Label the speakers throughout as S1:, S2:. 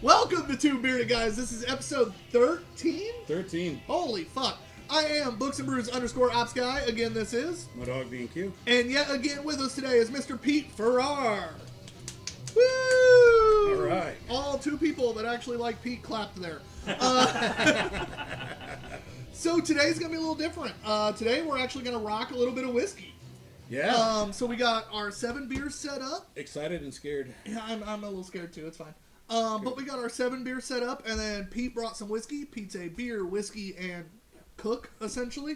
S1: Welcome to Two Beerded Guys. This is episode 13?
S2: 13.
S1: Holy fuck. I am Books and Brews _ Ops Guy. Again, this is...
S2: My dog B&Q.
S1: And yet again with us today is Mr. Pete Farrar. Woo!
S2: All right.
S1: All two people that actually like Pete clapped there. So today's going to be a little different. Today we're actually going to rock a little bit of whiskey.
S2: Yeah.
S1: So we got our 7 beers set up.
S2: Excited and scared.
S1: Yeah, I'm a little scared too. It's fine. But we got our 7 beers set up, and then Pete brought some whiskey. Pete's a beer, whiskey, and cook, essentially.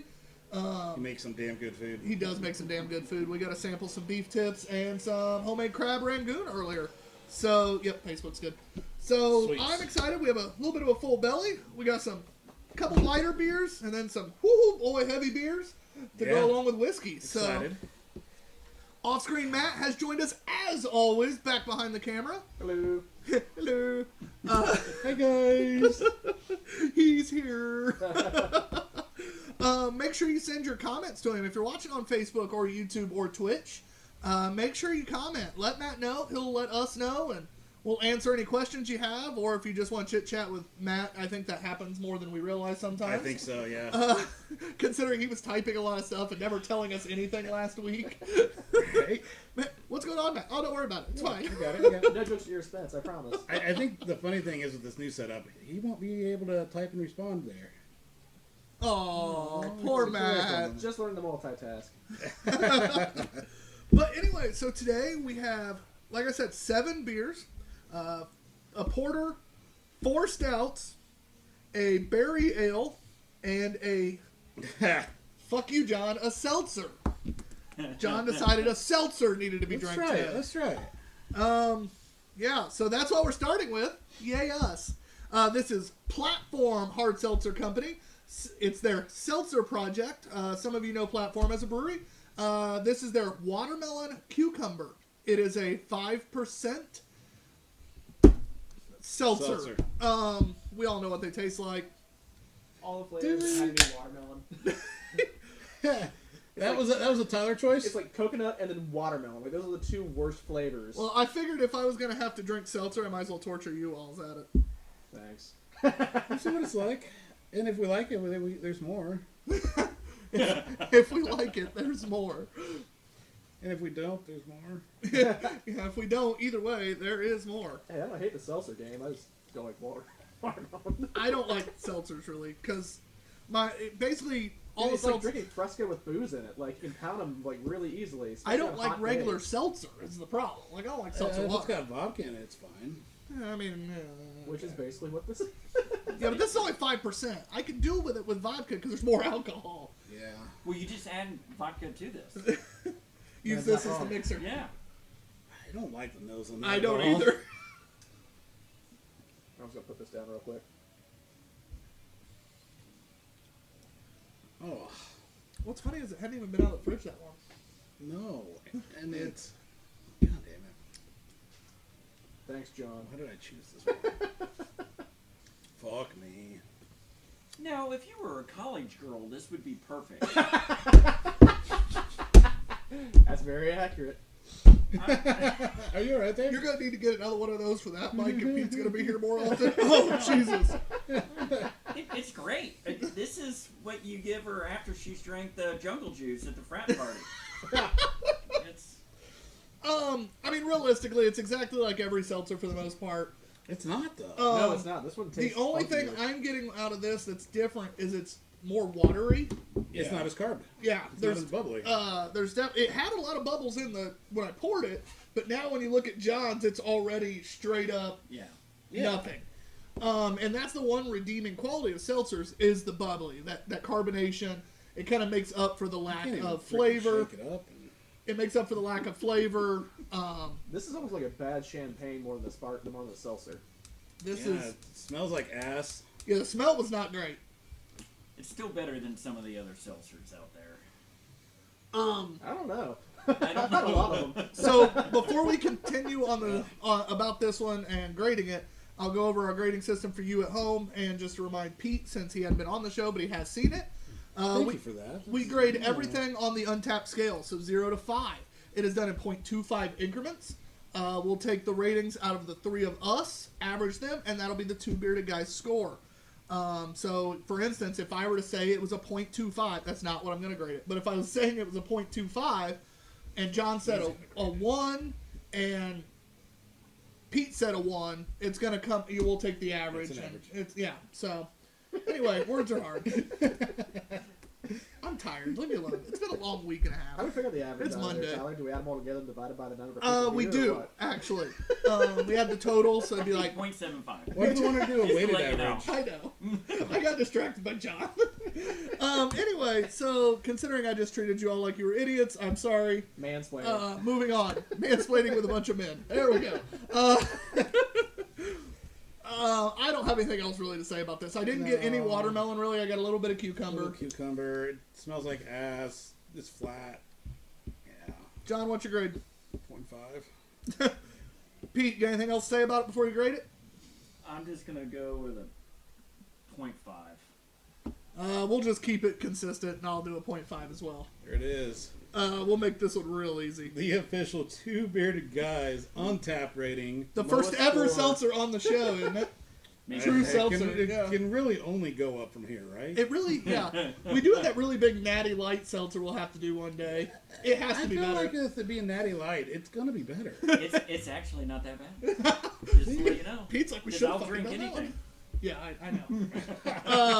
S2: He makes some damn good food.
S1: He does make some damn good food. We got to sample some beef tips and some homemade crab rangoon earlier. So, yep, Facebook's good. So,
S2: Sweet.
S1: I'm excited. We have a little bit of a full belly. We got some couple lighter beers, and then some whoo boy heavy beers to go along with whiskey.
S2: Excited.
S1: So, off-screen Matt has joined us, as always, back behind the camera.
S3: Hello.
S1: Hello.
S2: Hey, guys.
S1: He's here. Make sure you send your comments to him. If you're watching on Facebook or YouTube or Twitch, make sure you comment. Let Matt know. He'll let us know, and we'll answer any questions you have. Or if you just want to chit-chat with Matt, I think that happens more than we realize sometimes.
S2: I think so, yeah.
S1: Considering he was typing a lot of stuff and never telling us anything last week.
S2: Right?
S1: Matt, what's going on, Matt? Oh, don't worry about it. It's fine.
S2: You got it.
S3: No jokes at your expense, I promise.
S2: I think the funny thing is with this new setup, he won't be able to type and respond there.
S1: Oh, poor Matt.
S3: Just learn to multitask.
S1: But anyway, so today we have, like I said, 7 beers, a porter, 4 stouts, a berry ale, and a, fuck you, John, a seltzer. John decided a seltzer needed to be drank today.
S2: Let's try it.
S1: Yeah, so that's what we're starting with. Yay us. This is Platform Hard Seltzer Company. It's their seltzer project. Some of you know Platform as a brewery. This is their watermelon cucumber. It is a 5% seltzer. We all know what they taste like.
S3: All the flavors had to be watermelon.
S2: That was a Tyler choice?
S3: It's like coconut and then watermelon. Like, those are the 2 worst flavors.
S1: Well, I figured if I was going to have to drink seltzer, I might as well torture you all at it.
S3: Thanks.
S2: Let's see what it's like. And if we like it, there's more.
S1: If we like it, there's more.
S2: And if we don't, there's more.
S1: Yeah, if we don't, either way, there is more.
S3: Hey, I don't hate the seltzer game. I just don't like watermelon.
S1: I don't like seltzers, really, because basically... all
S3: Dude,
S1: the
S3: it's like
S1: seltzer.
S3: drinking Fresca with booze in it. Like, you can pound them like really easily.
S1: I don't like regular seltzer. Is the problem? Like I don't like seltzer
S2: If it's
S1: water.
S2: got vodka in it, it's fine.
S1: Yeah, I mean,
S3: Which is basically what this is.
S1: yeah, but this is only 5%. I can deal with it with vodka because there's more alcohol.
S2: Yeah.
S4: Well, you just add vodka to this.
S1: Use
S3: That's
S1: this
S3: not
S1: as the
S3: wrong.
S1: mixer.
S4: Yeah.
S2: I don't like the nose on that.
S1: I don't
S2: at all.
S1: either.
S3: I'm just gonna put this down real quick.
S2: Oh,
S1: What's funny is it hadn't even been out of the fridge that long.
S2: no. And it's... God damn it.
S3: Thanks, John.
S2: Why did I choose this one? Fuck me.
S4: No, if you were a college girl, this would be perfect.
S3: That's very accurate.
S2: Are you alright there?
S1: You're gonna need to get another one of those for that mic if Pete's gonna be here more often. Oh Jesus!
S4: It's great. This is what you give her after she's drank the jungle juice at the frat party. It's
S1: I mean, realistically, it's exactly like every seltzer for the most part.
S2: It's not, though.
S3: No, it's not. This one tastes
S1: The only thing
S3: funkier.
S1: I'm getting out of this that's different is it's more watery.
S2: It's not as carb.
S1: Yeah,
S2: It's
S1: there's
S2: not as bubbly.
S1: it had a lot of bubbles in when I poured it, but now when you look at John's, it's already straight up
S4: yeah.
S1: nothing. And that's the one redeeming quality of seltzers is the bubbly, that carbonation. It kind of makes up for the lack
S2: Can't even
S1: of
S2: freaking
S1: flavor.
S2: Shake it up. And...
S1: It makes up for the lack of flavor.
S3: This is almost like a bad champagne more than the seltzer.
S1: This
S2: yeah,
S1: is
S2: it smells like ass.
S1: the smell was not great.
S4: It's still better than some of the other seltzers out there.
S3: I don't know.
S4: I
S3: I've
S4: don't
S3: had a
S4: know.
S3: lot of them.
S1: So before we continue on the about this one and grading it, I'll go over our grading system for you at home and just to remind Pete, since he hadn't been on the show but he has seen it.
S2: Thank you for that.
S1: We grade everything on the Untapped scale, so 0 to 5. It is done in 0.25 increments. We'll take the ratings out of the three of us, average them, and that'll be the Two Beerded Guys score. So, for instance, if I were to say it was a .25, that's not what I'm going to grade it. But if I was saying it was a .25, and John said a 1, and Pete said a 1, it's going to come, you will take the average.
S2: It's an average.
S1: Yeah, so, anyway, words are hard. I'm tired. Leave me alone. It's been a long week and a half.
S3: How do we figure the average?
S1: It's
S3: out
S1: Monday.
S3: There, Tyler? Do we add them all together and divide it by the number of people
S1: We
S3: here, or
S1: do,
S3: what?
S1: actually. We had the total, so it'd be like,
S4: 0.75.
S2: What do you want to do? A
S4: Just to
S2: weighted
S4: let you know.
S2: average.
S1: I know. I got distracted by John. Anyway, so considering I just treated you all like you were idiots, I'm sorry.
S3: Mansplaining.
S1: Moving on. Mansplaining with a bunch of men. There we go. I don't have anything else really to say about this. I didn't get any watermelon, really. I got a little bit of
S2: A
S1: cucumber.
S2: little cucumber. It smells like ass. It's flat. Yeah.
S1: John, what's your grade?
S2: 0.5.
S1: Pete, you got anything else to say about it before you grade it?
S4: I'm just going to go with a 0.5.
S1: We'll just keep it consistent, and I'll do a 0.5 as well.
S2: There it is.
S1: We'll make this one real easy.
S2: The official Two Bearded Guys Untapped rating.
S1: The first
S3: Lowest
S1: ever
S3: score.
S1: seltzer on the show, isn't it?
S4: Maybe.
S1: True
S2: It
S1: seltzer,
S2: Can, it
S1: yeah.
S2: can really only go up from here, right?
S1: It really, yeah. We do have that really big natty light seltzer we'll have to do one day. It has
S2: I
S1: to be
S2: feel
S1: better.
S2: like if it be a natty light, it's gonna be better.
S4: It's actually not that bad. Just to let you know.
S1: Pete's like, we
S4: Because
S1: should
S4: I'll
S1: have
S4: drink
S1: fucking done that
S4: anything.
S1: one. Yeah, I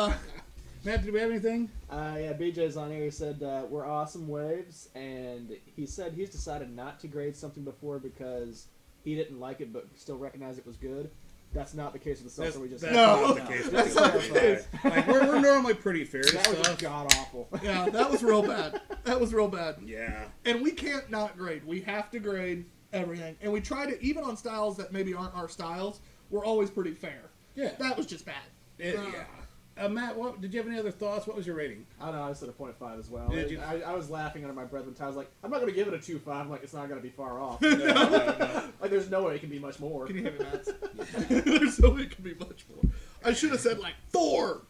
S1: know.
S2: Matt, did we have anything?
S3: Yeah, BJ's on here. He said, we're awesome waves, and he said he's decided not to grade something before because he didn't like it but still recognized it was good. That's not the case with the seltzer we just
S2: That's
S3: had.
S1: No.
S2: not the case.
S1: That's not the case.
S2: Like, we're normally pretty fair to
S3: That was
S2: stuff.
S3: god awful.
S1: Yeah, that was real bad. That was real bad.
S2: Yeah.
S1: And we can't not grade. We have to grade everything. And we try to, even on styles that maybe aren't our styles, we're always pretty fair.
S2: Yeah.
S1: That was just bad.
S2: Yeah. Matt, what did you have any other thoughts? What was your rating?
S3: I don't know, I said a 0.5 as well.
S2: Did you?
S3: I was laughing under my breath when Ty was like, I'm not going to give it a 2.5. I'm like, it's not going to be far off.
S2: No.
S3: Like, there's no way it can be much more.
S1: Can you hit me, Matt? There's no way it could be much more. I should have said like 4,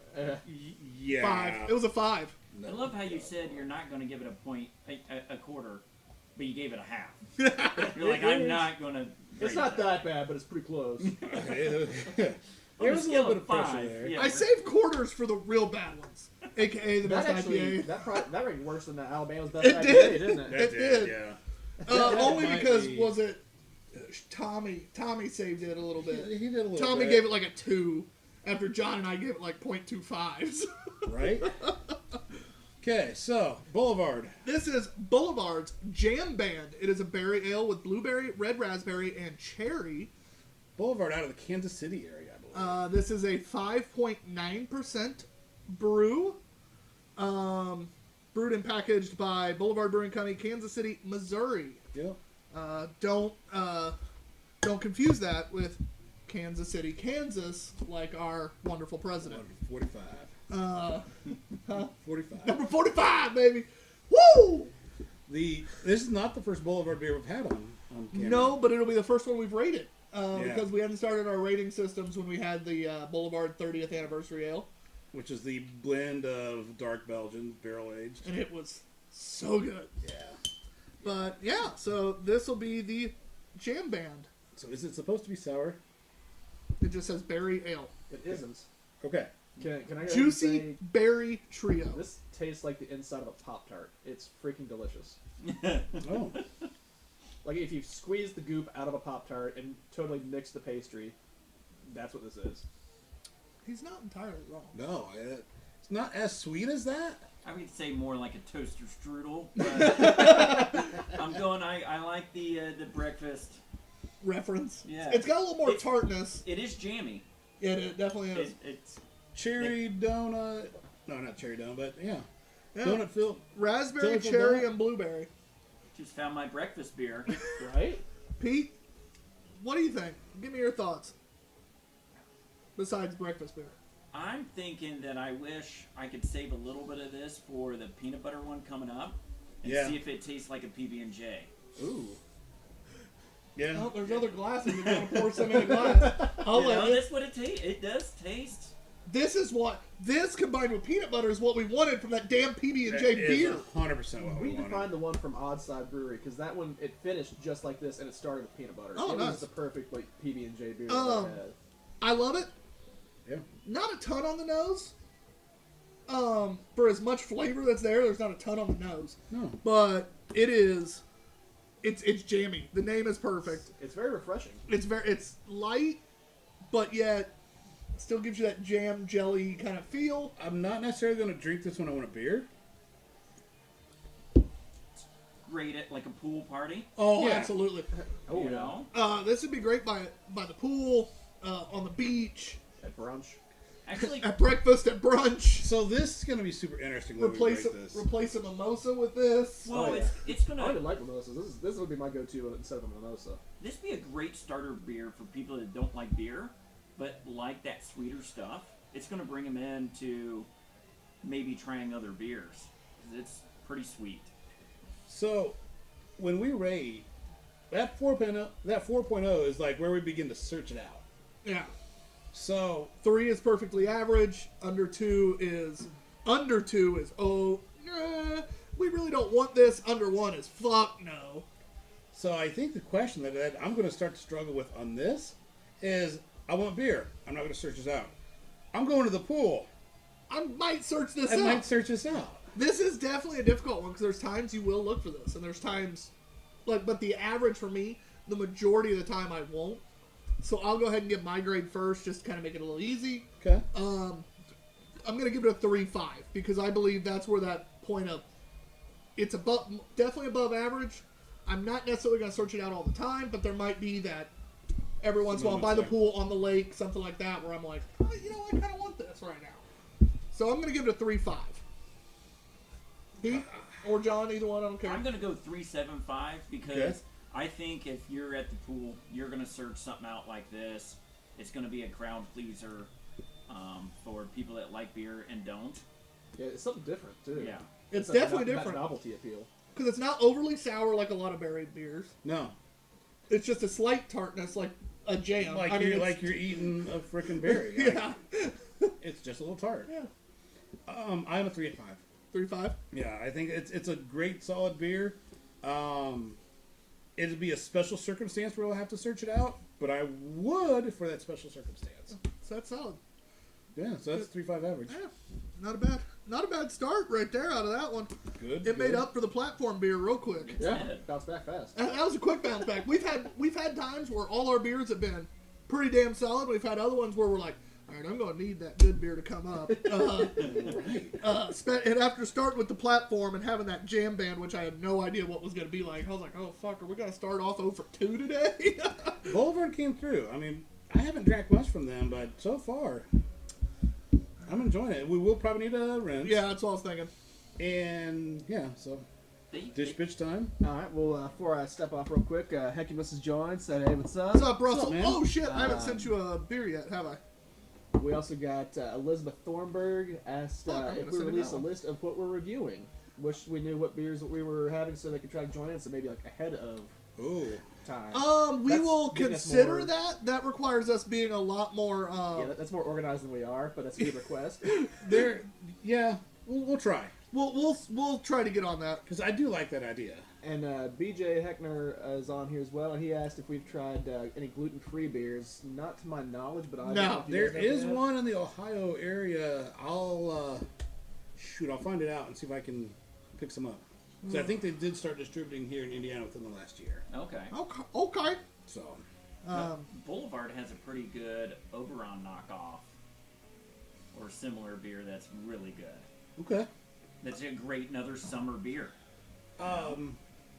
S2: Yeah.
S1: 5. It was a 5.
S4: I love how you said you're not going to give it a quarter, but you gave it a half. You're like, I'm not going to.
S3: It's not that bad, but it's pretty close.
S2: There was a little bit of
S4: scale of
S2: pressure
S4: 5,
S2: there.
S4: yeah.
S1: I saved quarters for the real bad ones, aka the
S3: That
S1: best
S3: actually,
S1: IPA.
S3: that ranked worse than the Alabama's best
S1: It
S3: IPA,
S1: did.
S3: didn't it?
S2: That
S1: It did.
S2: Yeah.
S1: Only
S2: might
S1: because
S2: be-
S1: was it Tommy? Tommy saved it a little bit.
S2: He did a little
S1: Tommy
S2: bit.
S1: gave it like a 2, after John and I gave it like 0.25s.
S2: Right? Okay, so, Boulevard.
S1: This is Boulevard's Jam Band. It is a berry ale with blueberry, red raspberry, and cherry.
S2: Boulevard out of the Kansas City area, I believe.
S1: This is a 5.9% brew. Brewed and packaged by Boulevard Brewing Company, Kansas City, Missouri.
S2: Yep.
S1: Don't confuse that with Kansas City, Kansas, like our wonderful president.
S2: 45. 45.
S1: Number 45, baby. Woo!
S2: This is not the first Boulevard beer we've had on camera.
S1: No, but it'll be the first one we've rated.
S2: Yeah.
S1: Because we hadn't started our rating systems when we had the Boulevard 30th Anniversary Ale.
S2: Which is the blend of dark Belgian, barrel aged.
S1: And it was so good.
S2: Yeah.
S1: But, yeah, so this will be the Jam Band.
S2: So is it supposed to be sour?
S1: It just says Berry Ale.
S3: It isn't.
S2: Okay.
S3: Can I go ahead and
S1: Juicy
S3: say,
S1: Berry Trio.
S3: this tastes like the inside of a Pop-Tart. It's freaking delicious.
S2: Oh.
S3: Like, if you squeeze the goop out of a Pop-Tart and totally mix the pastry, that's what this is.
S1: He's not entirely wrong.
S2: No, it's not as sweet as that.
S4: I would say more like a toaster strudel, but I'm going. I like the breakfast.
S1: Reference.
S4: Yeah.
S1: It's got a little more
S4: It's-
S1: tartness.
S4: It is jammy.
S1: Yeah, it definitely is.
S4: It's
S2: Cherry donut. No, not cherry donut, but yeah.
S1: Yeah.
S2: Donut filled.
S1: Raspberry,
S2: Delicious
S1: cherry,
S2: donut.
S1: and blueberry.
S4: just found my breakfast beer.
S3: Right?
S1: Pete, what do you think? Give me your thoughts. Besides breakfast beer.
S4: I'm thinking that I wish I could save a little bit of this for the peanut butter one coming up, and
S2: Yeah.
S4: see if it tastes like a PB&J.
S2: Ooh. Yeah.
S1: Oh, there's other glasses. If you want to pour some in a glass, I'll
S4: You
S1: let
S4: know,
S1: you.
S4: that's what it tastes. It does taste
S1: This combined with peanut butter is what we wanted from that damn PB&J beer.
S2: 100% what
S3: We
S2: we
S3: need to
S2: wanted.
S3: find the one from Oddside Brewery because that one it finished just like this and it started with peanut butter.
S1: Oh,
S3: it
S1: nice.
S3: was the perfect like PB&J beer that I had.
S1: I love it.
S2: Yeah.
S1: Not a ton on the nose. For as much flavor that's there's not a ton on the nose.
S2: No.
S1: But it is. It's jammy. The name is perfect.
S3: It's very refreshing.
S1: It's light, but yet still gives you that jam jelly kind of feel.
S2: I'm not necessarily going to drink this when I want a beer.
S4: Great at like a pool party.
S1: Oh,
S2: Yeah.
S1: absolutely.
S3: Oh,
S4: You
S3: yeah.
S4: know?
S1: This would be great by the pool, on the beach,
S3: At brunch.
S4: Actually,
S1: at breakfast, at brunch.
S2: So this is going to be super interesting when
S1: Replace
S2: we rate this.
S1: a mimosa with this.
S4: well,
S3: Oh, yeah.
S4: it's
S3: I don't
S4: gonna
S3: even like mimosas. This would be my go-to instead of a mimosa.
S4: this be a great starter beer for people that don't like beer, but like that sweeter stuff. It's gonna bring them into maybe trying other beers 'cause it's pretty sweet.
S2: So when we rate, that 4.0 is like where we begin to search it out.
S1: Yeah.
S2: So
S1: 3 is perfectly average. Under 2 is we really don't want this. Under 1 is fuck no.
S2: So I think the question that I'm going to start to struggle with on this is, I want beer. I'm not going to search this out. I'm going to the pool.
S1: I might search this
S2: I
S1: out.
S2: might search this out.
S1: This is definitely a difficult one because there's times you will look for this, and there's times, but the average for me, the majority of the time I won't. So I'll go ahead and give my grade first, just to kind of make it a little easy.
S2: Okay.
S1: I'm going to give it a 3.5 because I believe that's where that point of it's definitely above average. I'm not necessarily going to search it out all the time, but there might be that every once in a while by the pool, on the lake, something like that, where I'm like, oh, I kind of want this right now. So I'm going to give it a 3.5. Pete or John, either one, I don't care.
S4: I'm gonna go 3.75 because
S2: Okay.
S4: I think if you're at the pool, you're gonna search something out like this. It's gonna be a crowd pleaser for people that like beer and don't.
S3: Yeah, it's something different too.
S4: Yeah.
S1: It's
S3: that
S1: definitely
S3: that
S1: different
S3: novelty appeal.
S1: because it's not overly sour like a lot of berry beers.
S2: No.
S1: It's just a slight tartness, like a jam.
S2: Like
S1: I mean,
S2: you're
S1: it's-
S2: like you're eating a freaking berry.
S1: yeah,
S2: It's just a little tart.
S1: yeah.
S2: I'm a 3.5.
S1: 3.5.
S2: Yeah, I think it's a great solid beer. It'd be a special circumstance where we'll have to search it out, but I would for that special circumstance.
S1: So that's solid.
S2: Yeah, so that's 3.5 average.
S1: Yeah, not a bad start right there out of that one.
S2: Good.
S1: It made
S2: good.
S1: up for the platform beer real quick.
S3: Yeah,
S4: Good.
S3: bounce back fast.
S1: That was a quick bounce back. We've had times where all our beers have been pretty damn solid. We've had other ones where we're like, all right, I'm going to need that good beer to come up.
S2: Right.
S1: And after starting with the platform and having that jam band, which I had no idea what was going to be like, I was like, oh, fuck, are we going to start off 0 for 2 today?
S2: Boulevard came through. I mean, I haven't drank much from them, but so far, I'm enjoying it. We will probably need a rinse.
S1: Yeah, that's what I was thinking.
S2: And, yeah, so dish bitch time.
S3: All right. Well, before I step off real quick, Hecky Mrs. Joined said, "Hey, what's up?"
S1: What's up, Russell?
S2: What's up, man?
S1: Oh, shit, I haven't sent you a beer yet, have I?
S3: We also got Elizabeth Thornburg asked
S1: I'm
S3: if
S1: gonna
S3: we
S1: send her
S3: release
S1: that
S3: a
S1: one.
S3: list of what we're reviewing. Wish we knew what beers that we were having so they could try to join in, so maybe like ahead of
S2: Ooh.
S3: time.
S1: We
S3: That's
S1: will
S3: getting us
S1: consider
S3: more-
S1: that. That requires us being a lot more.
S3: Yeah, that's more organized than we are, but that's a good request.
S2: Yeah, we'll try.
S1: We'll try to get on that.
S2: Because I do like that idea.
S3: And BJ Heckner is on here as well, and he asked if we've tried any gluten-free beers. Not to my knowledge, but I don't know if you
S2: There
S3: guys
S2: is
S3: have.
S2: one in the Ohio area. I'll find it out and see if I can pick some up. So I think they did start distributing here in Indiana within the last year.
S4: Okay.
S1: Okay.
S2: So
S4: Boulevard has a pretty good Oberon knockoff or similar beer that's really good.
S2: okay.
S4: That's a great another summer beer.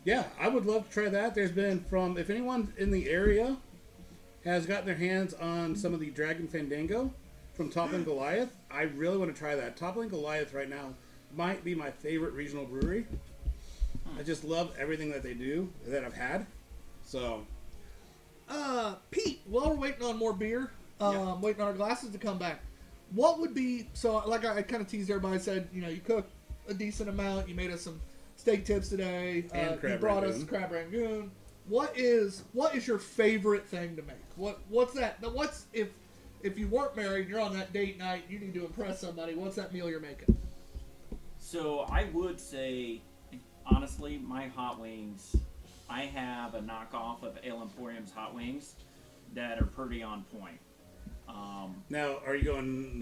S2: Yeah, I would love to try that. There's been if anyone in the area has gotten their hands on some of the Dragon Fandango from Toppling Goliath, I really want to try that. Toppling Goliath right now might be my favorite regional brewery. I just love everything that they do that I've had. So
S1: Pete, while we're waiting on more beer, waiting on our glasses to come back, what would be like I kind of teased everybody, said you cook a decent amount, you made us some steak tips today,
S2: And
S1: you
S2: crab
S1: brought
S2: rangoon.
S1: us crab rangoon. What is your favorite thing to make? What's that? What's if if you weren't married, and you're on that date night, you need to impress somebody. What's that meal you're making?
S4: So I would say, honestly, my hot wings, I have a knockoff of Ale Emporium's hot wings that are pretty on point.
S2: Now, are you going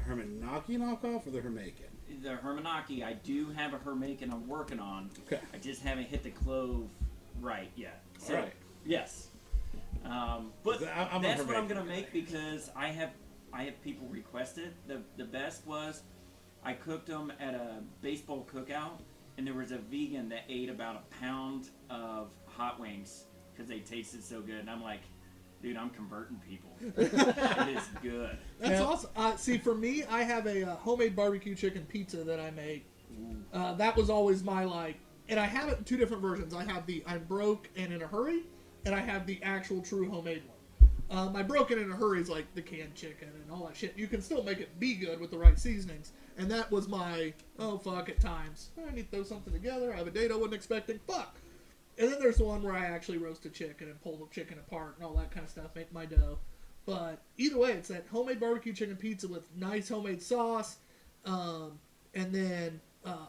S2: Hermanaki knockoff or the Hermaken?
S4: The Hermanaki, I do have a Hermaken I'm working on.
S2: Okay.
S4: I just haven't hit the clove right yet. So,
S2: All right.
S4: Yes. But
S2: I'm
S4: that's
S2: a
S4: what I'm
S2: Hermaken
S4: going to
S2: guy.
S4: make because I have people request it. The best was I cooked them at a baseball cookout, and there was a vegan that ate about a pound of hot wings because they tasted so good. And I'm like, dude, I'm converting people. It is good.
S1: That's awesome. See, for me, I have a homemade barbecue chicken pizza that I make. That was always my, and I have it in 2 different versions. I have the I'm broke and in a hurry, and I have the actual true homemade one. My broken in a hurry is like the canned chicken and all that shit. You can still make it be good with the right seasonings. And that was my, at times. I need to throw something together. I have a date I wasn't expecting. Fuck. And then there's the one where I actually roast a chicken and pull the chicken apart and all that kind of stuff, make my dough. But either way, it's that homemade barbecue chicken pizza with nice homemade sauce. And then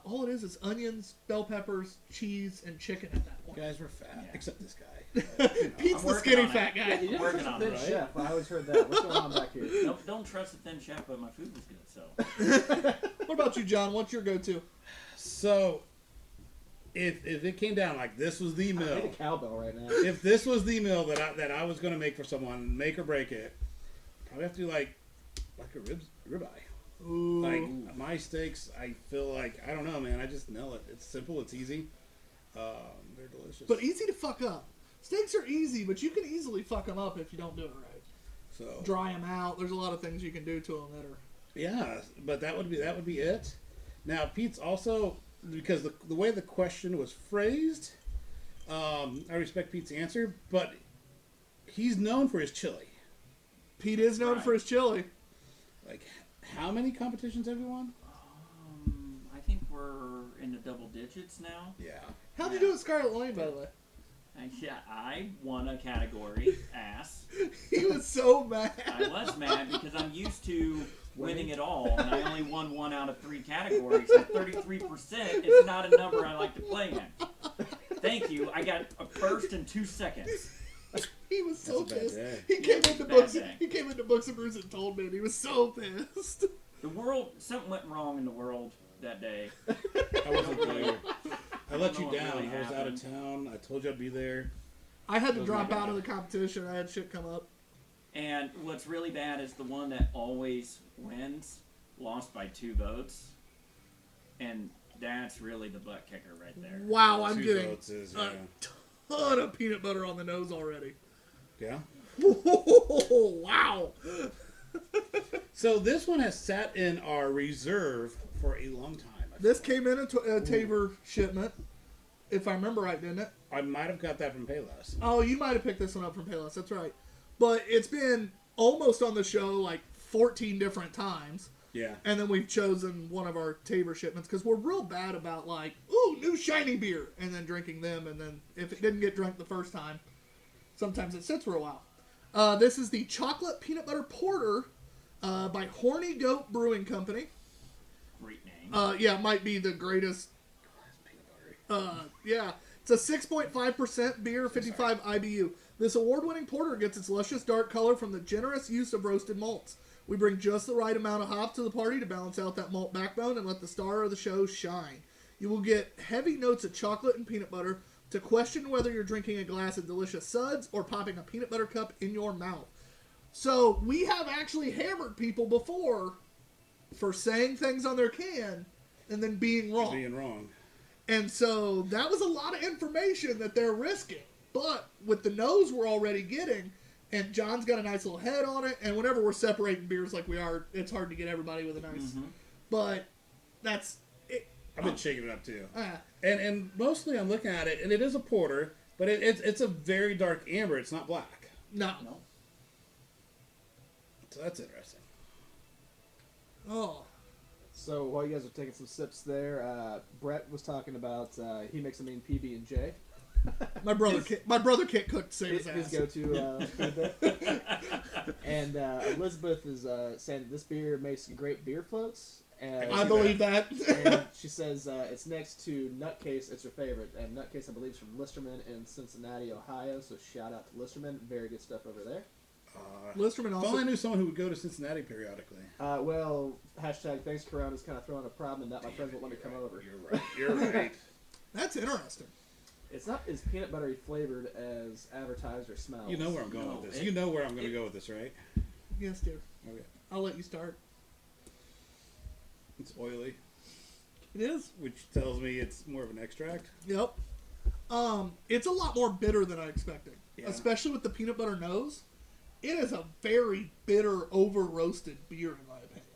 S1: all it is onions, bell peppers, cheese, and chicken at that point.
S2: Guys, we're fat, except this guy.
S1: Pete's
S4: I'm
S1: the
S4: working
S1: skinny
S4: on
S1: fat
S4: it.
S1: guy.
S3: Yeah, you
S4: Working
S3: didn't
S4: on
S3: thin
S4: it, right?
S3: chef. I always heard that. What's going on back here?
S4: Don't trust the thin chef, but my food was good. So
S1: What about you, John? What's your go-to?
S2: So, if it came down like this was the
S3: I
S2: meal,
S3: need a cowbell right now.
S2: if this was the meal that I was going to make for someone, make or break it, probably have to do like a ribeye.
S1: Ooh.
S2: Like my steaks, I feel like I don't know, man. I just nail it. It's simple. It's easy. They're delicious.
S1: But easy to fuck up. Steaks are easy, but you can easily fuck them up if you don't do it right.
S2: So
S1: Dry them out. There's a lot of things you can do to them that are...
S2: yeah, but that would be it. Now Pete's also, because the way the question was phrased, I respect Pete's answer, but he's known for his chili.
S1: Pete is known
S4: Right.
S1: for his chili.
S2: Like, how many competitions have you won?
S4: I think we're in the double digits now.
S2: Yeah.
S1: How'd you do at Scarlet Lane, by the way?
S4: Yeah, I won a category, ass.
S1: He was so mad.
S4: I was mad because I'm used to winning it all, and I only won 1 out of 3 categories. So 33% is not a number I like to play in. Thank you. I got a first and 2 seconds.
S1: He was so
S2: That's a bad
S1: pissed.
S2: day.
S1: He came
S4: It's
S1: into
S4: a bad
S1: books.
S4: day.
S1: He came into Books and Brews and told me, and he was so pissed.
S4: The world, something went wrong in the world that day.
S2: I wasn't there. I let you
S4: know what
S2: down.
S4: really
S2: I was out of
S4: happened.
S2: town. I told you I'd be there.
S1: I had to
S2: Oh
S1: drop
S2: my
S1: out
S2: God.
S1: of the competition. I had shit come up.
S4: And what's really bad is the one that always wins lost by 2 votes. And that's really the butt kicker right there.
S1: Wow, I'm
S2: 2
S1: getting
S2: votes is,
S1: a ton of peanut butter on the nose already.
S2: yeah.
S1: Wow.
S2: So this one has sat in our reserve for a long time.
S1: This came in a Tabor shipment, if I remember right, didn't it?
S2: I might have got that from Payless.
S1: Oh, you might have picked this one up from Payless. That's right. But it's been almost on the show like 14 different times.
S2: Yeah.
S1: And then we've chosen one of our Tabor shipments because we're real bad about like, ooh, new shiny beer, and then drinking them. And then if it didn't get drunk the first time, sometimes it sits for a while. This is the Chocolate Peanut Butter Porter by Horny Goat Brewing Company.
S4: Great name.
S1: Yeah, it might be the greatest. Yeah. It's a 6.5% beer, 55 IBU. This award-winning porter gets its luscious dark color from the generous use of roasted malts. We bring just the right amount of hop to the party to balance out that malt backbone and let the star of the show shine. You will get heavy notes of chocolate and peanut butter to question whether you're drinking a glass of delicious suds or popping a peanut butter cup in your mouth. So we have actually hammered people before for saying things on their can and then being wrong.
S2: Being wrong.
S1: And so that was a lot of information that they're risking. But with the nose we're already getting, and John's got a nice little head on it, and whenever we're separating beers like we are, it's hard to get everybody with a nice.
S4: Mm-hmm.
S1: But that's it.
S2: I've been shaking it up too.
S1: Ah,
S2: And mostly I'm looking at it, and it is a porter, but it's a very dark amber. It's not black.
S1: no.
S4: No.
S2: So that's interesting.
S1: Oh.
S3: So while you guys are taking some sips there, Brett was talking about he makes a mean PB and J.
S1: My brother can't cook to save his
S3: His
S1: ass.
S3: go-to food there. And Elizabeth is saying that this beer makes great beer floats. And
S1: I believe that.
S3: and she says it's next to Nutcase. It's her favorite. And Nutcase, I believe, is from Listerman in Cincinnati, Ohio. So shout out to Listerman. Very good stuff over there.
S1: Listerman
S2: If
S1: also.
S2: only I knew someone who would go to Cincinnati periodically.
S3: Well, hashtag thanks Corona is kind of throwing a problem in that my friends won't let me come over.
S2: You're right. You're right.
S1: That's interesting.
S3: It's not as peanut buttery flavored as advertised or smells.
S2: You know where I'm going with this. You know where I'm going to go with this, right?
S1: Yes, dear.
S2: Okay.
S1: I'll let you start.
S2: It's oily,
S1: It is.
S2: which tells me it's more of an extract.
S1: Yep. It's a lot more bitter than I expected,
S2: Yeah.
S1: especially with the peanut butter nose. It is a very bitter, over-roasted beer, in my opinion.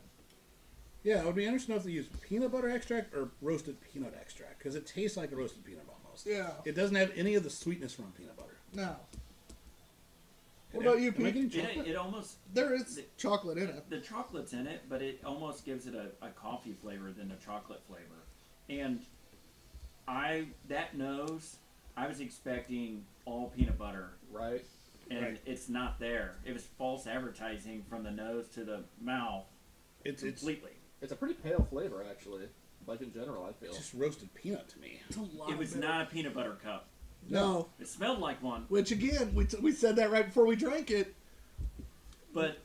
S2: Yeah, I would be interested to know if they use peanut butter extract or roasted peanut extract, because it tastes like a roasted peanut almost.
S1: Yeah.
S2: It doesn't have any of the sweetness from peanut butter.
S1: No. What about you,
S2: Am I
S1: Pete?
S2: getting chocolate?
S4: It almost
S1: There is chocolate in it.
S4: the chocolate's in it, but it almost gives it a coffee flavor than a chocolate flavor. And that nose, I was expecting all peanut butter,
S3: Right?
S4: and
S2: Right.
S4: it's not there. It was false advertising from the nose to the mouth
S2: It's
S4: completely.
S3: It's a pretty pale flavor, actually. Like in general, I feel.
S2: just roasted peanut to me.
S1: It's a lot
S4: It was
S1: bitter.
S4: not a peanut butter cup.
S1: No.
S4: It smelled like one,
S1: Which, again, we said that right before we drank it.
S4: but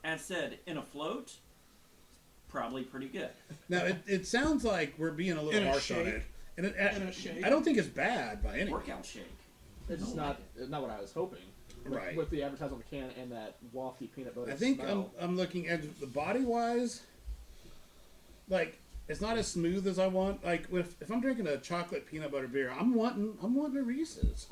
S4: as said, in a float, probably pretty good.
S2: Now, it sounds like we're being a little
S1: In a
S2: harsh on
S1: shake.
S2: it. And
S1: In a shake.
S2: I don't think it's bad by any
S4: Workout shake.
S3: It's just not what I was hoping.
S2: Right.
S3: With the advertisement on the can and that wafty peanut butter
S2: I think
S3: smell.
S2: I'm looking at the body wise. Like, it's not as smooth as I want. Like, if I'm drinking a chocolate peanut butter beer, I'm wanting a Reese's.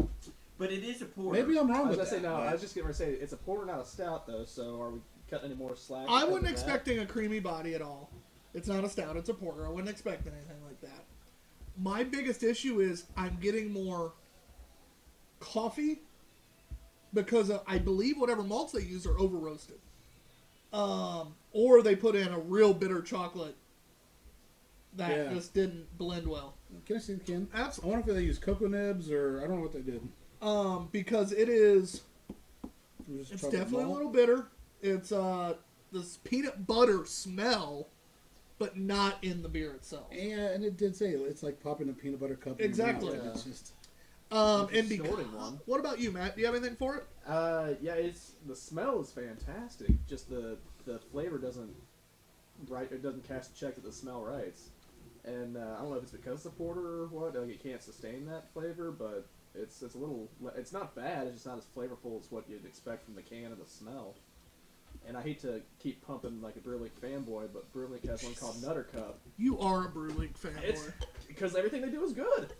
S4: But it is a porter.
S2: Maybe I'm
S3: I
S2: wrong
S3: was
S2: with
S3: gonna
S2: that.
S3: say no.
S2: but-
S3: I was just going to say it's a porter, not a stout, though. So are we cutting any more slack?
S1: I
S3: because
S1: wasn't
S3: of that?
S1: expecting a creamy body at all. It's not a stout, it's a porter. I wasn't expecting anything like that. My biggest issue is I'm getting more coffee because I believe whatever malts they use are over roasted. Or they put in a real bitter chocolate that
S2: Yeah.
S1: just didn't blend well.
S2: Can I see the can? I
S1: Absolutely.
S2: wonder if they use cocoa nibs or I don't know what they did.
S1: Because it is,
S2: It was just
S1: it's
S2: chocolate
S1: definitely
S2: malt.
S1: a little bitter. It's this peanut butter smell, but not in the beer itself.
S2: Yeah, and it did say it's like popping a peanut butter cup.
S1: Exactly.
S2: In your mouth.
S3: Yeah.
S2: It's just
S1: And
S3: snorting one.
S1: what about you, Matt? Do you have anything for it?
S3: Yeah, it's the smell is fantastic. Just the flavor doesn't It doesn't cast a check that the smell writes. And I don't know if it's because it's a porter or what. Like it can't sustain that flavor, but it's a little. It's not bad. It's just not as flavorful as what you'd expect from the can and the smell. And I hate to keep pumping like a Brewlink fanboy, but Brewlink has one called Nutter Cup.
S1: You are a Brewlink
S3: It's
S1: fanboy.
S3: because everything they do is good.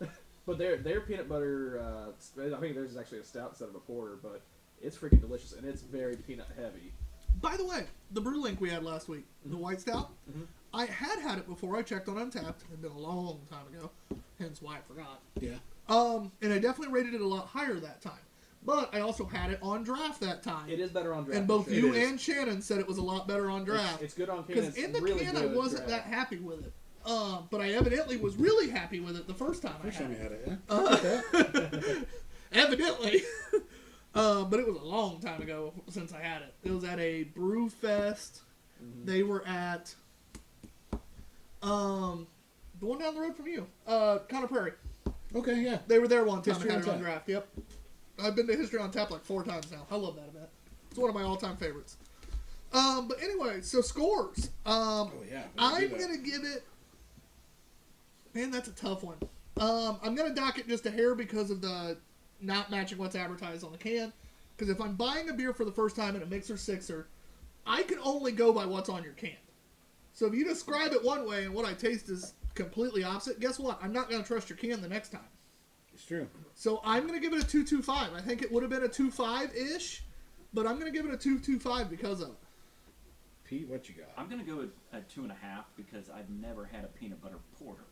S3: But their peanut butter, I think theirs is actually a stout instead of a porter, but it's freaking delicious and it's very peanut heavy.
S1: By the way, the Brewlink we had last week, the white stout, I had it before. I checked on Untapped. It had been a long time ago, hence why I forgot.
S2: yeah.
S1: And I definitely rated it a lot higher that time. But I also had it on draft that time.
S3: It is better on draft.
S1: And both
S3: for sure.
S1: you
S2: It is.
S1: and Shannon said it was a lot better on draft.
S3: It's good on can.
S1: Because
S3: It's
S1: in the
S3: really
S1: can I
S3: good
S1: wasn't
S3: draft.
S1: that happy with it. But I evidently was really happy with it the first time
S2: First
S1: I
S2: time
S1: had
S2: you
S1: it.
S2: had it, yeah.
S1: Evidently. But it was a long time ago since I had it. It was at a brew fest. They were at the one down the road from you, Conner Prairie.
S2: Okay, yeah.
S1: They were there one time
S2: History
S1: and had
S2: on
S1: it on
S2: Tap.
S1: draft. Yep. I've been to History on Tap like 4 times now. I love that event. It's one of my all-time favorites. But anyway, so scores.
S2: Oh yeah.
S1: I'm gonna give it. Man, that's a tough one. I'm gonna dock it just a hair because of the not matching what's advertised on the can. Because if I'm buying a beer for the first time in a mixer sixer, I can only go by what's on your can. So if you describe it one way and what I taste is completely opposite, guess what? I'm not gonna trust your can the next time.
S2: It's true.
S1: So I'm gonna give it a 2.25. I think it would have been a 2.5 ish, but I'm gonna give it a 2.25 because of it.
S2: Pete, what you got?
S4: I'm gonna go with a 2.5 because I've never had a peanut butter porter.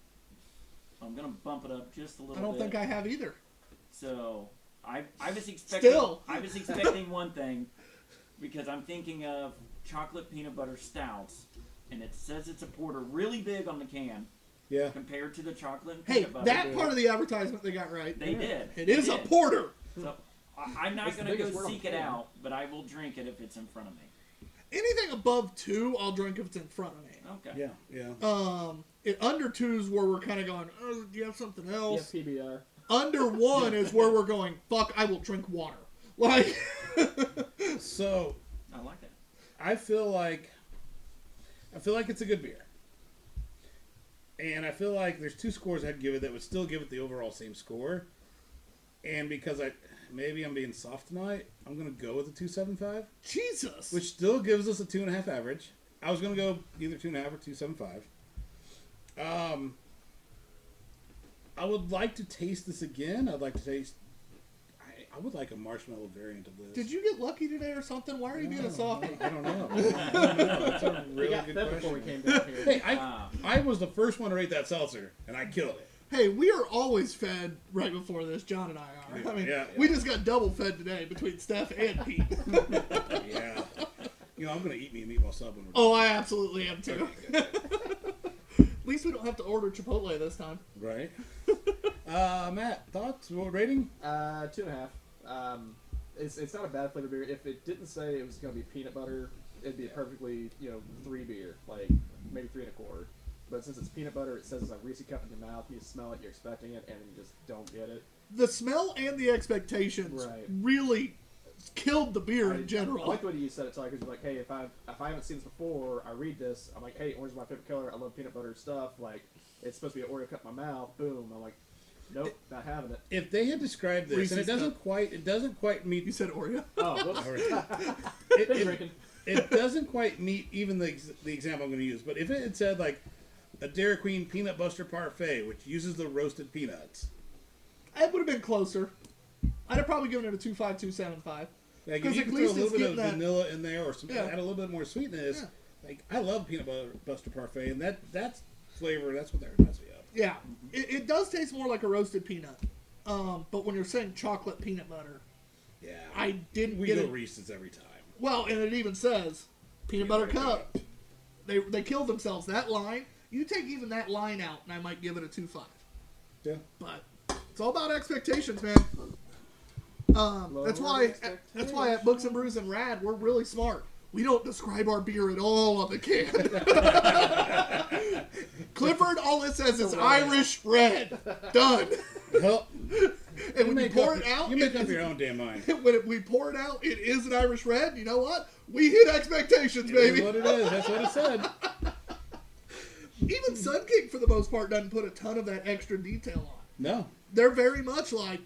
S4: I'm gonna bump it up just a little
S1: I don't
S4: bit.
S1: think I have either.
S4: So I was expecting
S1: Still.
S4: I was expecting one thing because I'm thinking of chocolate peanut butter stouts, and it says it's a porter really big on the can
S2: Yeah.
S4: compared to the chocolate and
S1: Hey,
S4: peanut butter.
S1: that part of the advertisement they got right.
S4: They did.
S1: It is
S4: They
S1: a
S4: did.
S1: porter.
S4: So I'm not
S3: It's the
S4: going to
S3: biggest
S4: go
S3: word on
S4: seek
S3: the
S4: it
S3: can.
S4: out, but I will drink it if it's in front of me.
S1: Anything above 2, I'll drink if it's in front of me.
S4: Okay.
S2: Yeah.
S1: Under 2 is where we're kind of going, oh, do you have something
S3: Yeah,
S1: else?
S3: PBR.
S1: Under 1 is where we're going, fuck, I will drink water. Like,
S2: So
S4: I like that.
S2: I feel like it's a good beer. And I feel like there's 2 scores I'd give it that would still give it the overall same score. And because maybe I'm being soft tonight, I'm going to go with a 2.75,
S1: Jesus.
S2: which still gives us a 2.5 average. I was going to go either 2.5 or 2.75. I would like to taste this again. I'd like to taste. I would like a marshmallow variant of this.
S1: Did you get lucky today or something? Why are you being a softie?
S2: I don't know. That's a
S3: We
S2: really
S3: got
S2: good
S3: fed
S2: question.
S3: before we came down here.
S2: Hey, I was the first one to rate that seltzer, and I killed it.
S1: Hey, we are always fed right before this. John and I are. I mean,
S2: Yeah.
S1: we just got double fed today between Steph and Pete.
S2: Yeah. I'm going to eat me a meatball sub when we're
S1: Oh, I absolutely am too.
S2: Okay, good.
S1: At least we don't have to order Chipotle this time.
S2: Right. Matt, thoughts? What rating?
S3: 2.5. It's not a bad flavor beer. If it didn't say it was going to be peanut butter, it'd be a perfectly 3 beer, like maybe 3.25. But since it's peanut butter, it says it's a Reese cup in your mouth. You smell it, you're expecting it, and then you just don't get it.
S1: The smell and the expectations
S3: Right.
S1: really killed the beer in general.
S3: I like the way you said it, Tyler, because you're like, hey, if I haven't seen this before, I read this, I'm like, hey, orange is my favorite color. I love peanut butter stuff. Like, it's supposed to be an Oreo cup in my mouth. Boom. I'm like, nope, not having it.
S2: If they had described this, and it
S1: Reese's
S2: doesn't quite meet.
S1: You said Oreo?
S3: Oh, whoops. Been drinking.
S2: It doesn't quite meet even the example I'm going to use. But if it had said like a Dairy Queen peanut buster parfait, which uses the roasted peanuts,
S1: It would have been closer. I'd have probably given it a 2.5, 2.75.
S2: like
S1: Because
S2: if you
S1: at
S2: could throw a
S1: least
S2: little
S1: it's
S2: bit of
S1: getting that-
S2: vanilla in there, or some
S1: Yeah.
S2: add a little bit more sweetness.
S1: Yeah.
S2: Like I love peanut buster parfait, and that's flavor. That's what that reminds me of.
S1: Yeah, it does taste more like a roasted peanut. But when you're saying chocolate peanut butter,
S2: Yeah,
S1: I didn't
S2: we
S1: get
S2: go
S1: it.
S2: Reese's every time.
S1: Well, and it even says peanut butter
S2: Peanut butter
S1: cup. They killed themselves. That line, you take even that line out, and I might give it a 2.5.
S2: Yeah.
S1: But it's all about expectations, man. That's why at Books and Brews and Rad, we're really smart. We don't describe our beer at all on the can. Clifford, all it says is Irish Red. Done.
S2: Well,
S1: And when we pour it out,
S2: you make up your own damn mind.
S1: when we pour it out, it is an Irish Red. You know what? We hit expectations,
S2: It is
S1: baby.
S2: what it is. That's what it said.
S1: Even Sun King, for the most part, doesn't put a ton of that extra detail on.
S2: No,
S1: They're very much like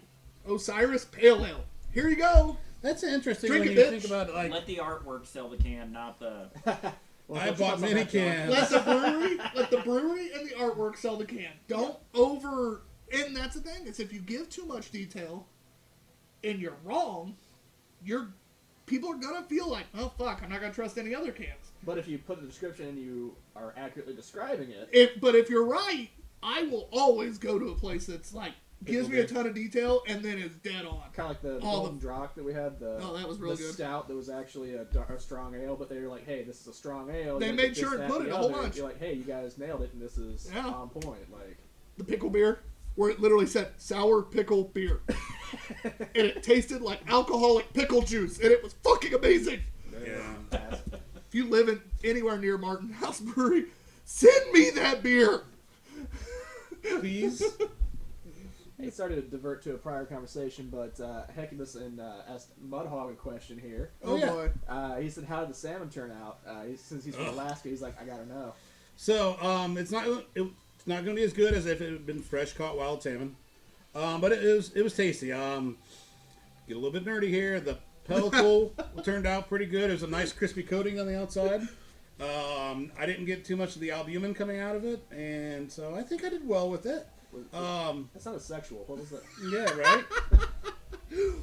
S1: Osiris Pale Ale. Here you go.
S2: that's interesting
S1: Drink
S2: when
S1: it,
S2: you
S1: bitch.
S2: think about it. Like
S4: Let the artwork sell the can, not the.
S3: Well,
S2: I
S3: don't you
S2: bought
S3: mess up
S2: many
S3: that, John.
S2: cans.
S1: Let the brewery and the artwork sell the can. Don't over. And that's the thing, is if you give too much detail and you're wrong, people are gonna feel like, oh fuck, I'm not gonna trust any other cans.
S3: But if you put the description and you are accurately describing it,
S1: But if you're right, I will always go to a place that's like gives me a ton of detail and then is dead on.
S3: kind of like the
S1: All
S3: Golden Drock that we had,
S1: Oh, that was really
S3: the
S1: good.
S3: stout that was actually a strong ale, but they were like, hey, this is a strong ale.
S1: They
S3: You
S1: made
S3: get
S1: sure
S3: this,
S1: and
S3: that,
S1: put
S3: the
S1: it a whole
S3: other.
S1: bunch.
S3: You're like, hey, you guys nailed it, and this is
S1: Yeah.
S3: on point. Like,
S1: The pickle beer, where it literally said sour pickle beer. And it tasted like alcoholic pickle juice, and it was fucking amazing.
S2: yeah.
S1: If you live anywhere near Martin House Brewery, send me that beer.
S2: Please.
S3: he started to divert to a prior conversation, but Hecubus asked Mudhog a question here.
S1: Oh,
S2: yeah.
S1: boy.
S3: He said, how did the salmon turn out? Since he's from Alaska, he's like, I gotta know.
S2: So it's not going to be as good as if it had been fresh caught wild salmon, but it was tasty. Get a little bit nerdy here. The pellicle turned out pretty good. It was a nice crispy coating on the outside. I didn't get too much of the albumin coming out of it, and so I think I did well with it.
S3: That sounded sexual. What was that?
S2: Yeah, right.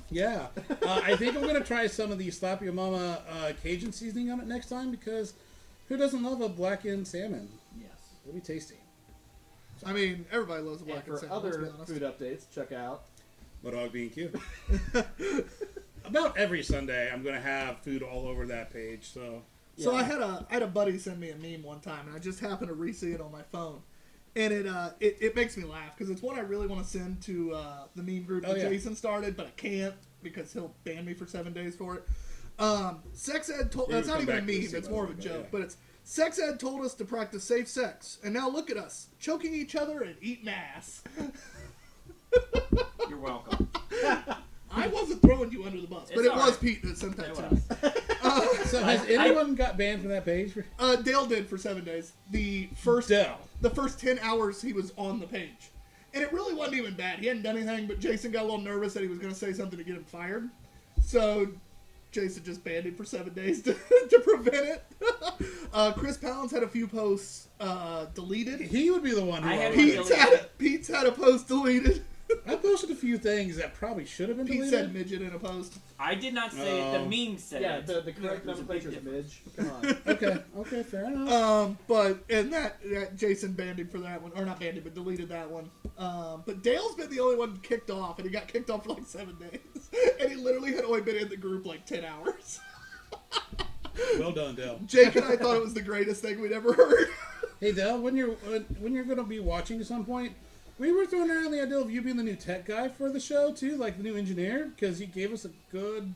S2: Yeah, I think I'm gonna try some of the Slap Your Mama Cajun seasoning on it next time, because who doesn't love a blackened salmon?
S4: Yes.
S2: It'll be tasty.
S1: I mean, everybody loves a
S3: And
S1: black
S3: for
S1: salmon, let's be
S3: other
S1: honest.
S3: food updates, check out.
S2: But hog being cute. About every Sunday, I'm gonna have food all over that page. So
S1: So
S3: Yeah.
S1: I had a buddy send me a meme one time, and I just happened to re-see it on my phone, and it makes me laugh because it's one I really want to send to the meme group that
S2: Oh, yeah.
S1: Jason started, but I can't because he'll ban me for 7 days for it. Sex Ed told...
S2: He
S1: That's
S2: would
S1: not
S2: come
S1: even a
S2: back to
S1: meme.
S2: see
S1: It's
S2: what
S1: more
S2: I
S1: of a
S2: was
S1: joke.
S2: about, yeah.
S1: But it's... Sex Ed told us to practice safe sex. And now look at us. Choking each other and eating ass.
S4: You're welcome.
S1: I wasn't throwing you under the bus. But
S4: It's
S1: it was
S4: alright.
S1: Pete that sent that
S4: It
S1: to
S4: was.
S1: me.
S2: So has anyone got banned from that page?
S1: Dale did for 7 days. The first 10 hours he was on the page. And it really wasn't even bad. He hadn't done anything, but Jason got a little nervous that he was going to say something to get him fired. So Jason just banned him for 7 days to prevent it. Chris Pounds had a few posts deleted.
S2: He would be the one who
S4: I had
S2: always-
S1: Pete's had a post deleted.
S2: I posted a few things that probably should have been
S1: Pete
S2: deleted.
S1: said midget in a post.
S4: I did not say it. The meme said
S3: Yeah,
S4: it.
S3: the correct
S4: There's a big
S3: nomenclature is
S4: difference.
S3: midge. Come on.
S2: Okay, fair enough.
S1: And that Jason banned him for that one, or not banned him, but deleted that one. But Dale's been the only one kicked off, and he got kicked off for like 7 days, and he literally had only been in the group like 10 hours.
S2: Well done, Dell.
S1: Jake and I thought it was the greatest thing we'd ever heard.
S2: Hey, Dell, when you're going to be watching at some point, we were throwing around the idea of you being the new tech guy for the show too, like the new engineer, because he gave us a good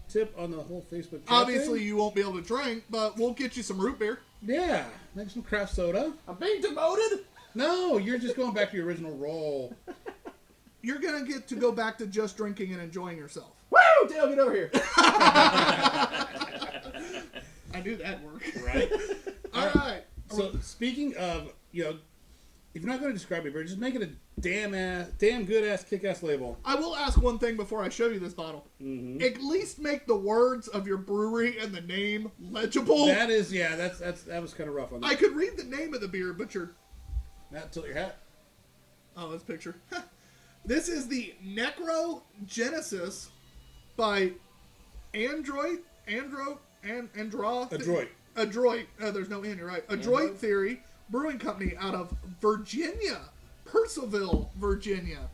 S2: tip on the whole Facebook. Chat
S1: Obviously,
S2: thing.
S1: you won't be able to drink, but we'll get you some root beer.
S2: Yeah, make some craft soda.
S3: I'm being demoted.
S2: No, you're just going back to your original role.
S1: You're gonna get to go back to just drinking and enjoying yourself.
S3: Woo! Dale, get over here.
S1: I knew that'd work.
S2: Right.
S1: All right.
S2: So speaking of, if you're not going to describe it, just make it a damn good ass kick ass label.
S1: I will ask one thing before I show you this bottle.
S2: Mm-hmm.
S1: At least make the words of your brewery and the name legible.
S2: That is, that was kind of rough on that.
S1: I could read the name of the beer, but you're...
S2: Not tilt your hat.
S1: Oh, this picture. This is the Necrogenesis by Adroit. There's no N, you're right. Adroit Theory Brewing Company out of Virginia. Purcellville, Virginia.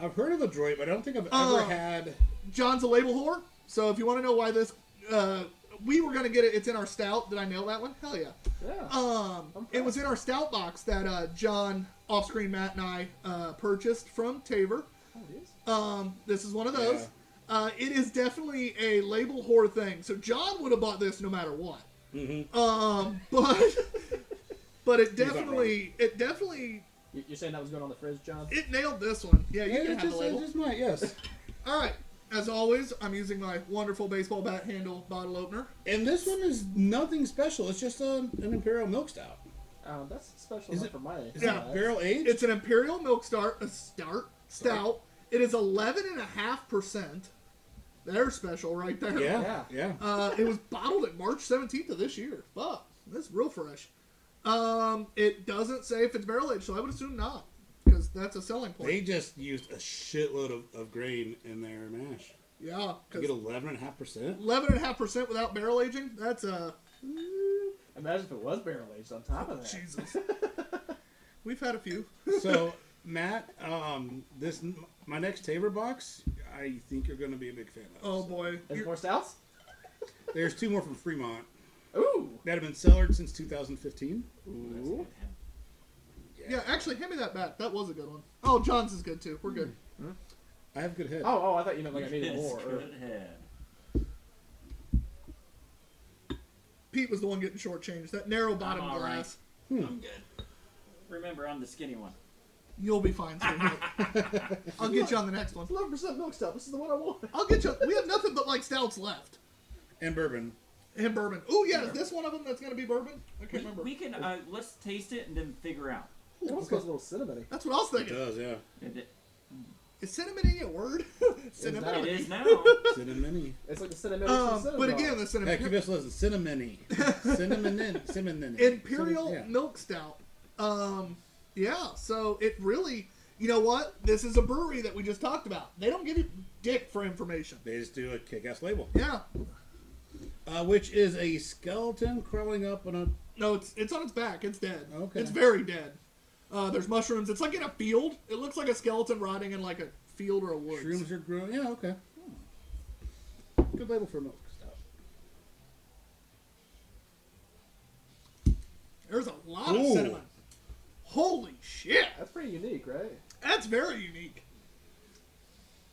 S2: I've heard of Adroit, but I don't think I've ever had...
S1: John's a label whore. So if you want to know why this... we were going to get it. It's in our stout. Did I nail that one? Hell yeah.
S3: Yeah.
S1: It was in our stout box that John, Offscreen Matt, and I purchased from Taver.
S3: Oh, it is?
S1: This is one of those. It is definitely a label whore thing. So John would have bought this no matter what.
S2: Mm-hmm.
S1: But it
S2: He's not
S1: definitely
S3: You're saying that was going on the fridge, John?
S1: it nailed this one. Yeah, you can
S2: it
S1: have the label.
S2: just might, yes.
S1: All right. As always, I'm using my wonderful baseball bat handle bottle opener.
S2: And this one is nothing special. It's just an Imperial Milk Stout.
S3: That's special
S2: Is
S3: enough
S2: it-
S3: for my...
S2: Is
S1: Yeah.
S2: it barrel aged?
S1: It's an Imperial Milk Stout. Stout. It is 11.5%. They're special right there.
S2: Yeah.
S1: It was bottled at March 17th of this year. Fuck. That's real fresh. It doesn't say if it's barrel aged, so I would assume not. Because that's a selling point.
S2: They just used a shitload of grain in their mash.
S1: Yeah.
S2: You get 11.5%?
S1: 11.5% without barrel aging? That's
S3: Imagine if it was barrel aged on top of that.
S1: Jesus. We've had a few.
S2: So, Matt, my next Taver box, I think you're going to be a big fan of.
S1: Oh, boy.
S3: There's more stouts?
S2: There's 2 more from Fremont
S3: Ooh.
S2: that have been cellared since 2015.
S3: Ooh.
S1: Yeah, actually, hand me that back. That was a good one. Oh, John's is good, too. We're good.
S2: I have good head.
S3: Oh, I thought you meant like I needed more.
S4: Yes,
S3: Or...
S4: good head.
S1: Pete was the one getting shortchanged. That narrow bottom
S4: I'm all right.
S1: glass.
S4: I'm good. Remember, I'm the skinny one.
S1: You'll be fine, sweetheart. I'll get you on the next one.
S3: 11% milk stout. This is the one I want.
S1: I'll get you. We have nothing but like stouts left.
S2: And bourbon.
S1: And bourbon. Oh, yeah. Is this one of them that's going to be bourbon? I can't remember.
S4: We can let's taste it and then figure out.
S3: It almost goes a little cinnamony.
S1: That's what I was
S2: It
S1: thinking.
S2: does, yeah.
S1: Is cinnamon a word? Cinnamon.
S4: It is now.
S2: Cinnamon.
S3: It's like the cinnamon. cinnamon
S1: But
S3: bar.
S1: again, the
S2: Heck,
S1: cinnamon.
S2: you best listen. Cinnamon. Cinnamon.
S1: Imperial
S2: Yeah.
S1: Milk Stout. Yeah, so it really, you know what? This is a brewery that we just talked about. They don't give you dick for information.
S2: They just do a kick-ass label.
S1: Yeah.
S2: Which is a skeleton crawling up on a...
S1: No, it's on its back. It's dead.
S2: Okay.
S1: It's very dead. There's mushrooms. It's like in a field. It looks like a skeleton rotting in like a field or a woods.
S2: Shrooms are growing. Yeah, okay. Good label for a milk stout.
S1: There's a lot of
S2: Ooh.
S1: cinnamon. Holy shit.
S3: That's pretty unique, right?
S1: That's very unique.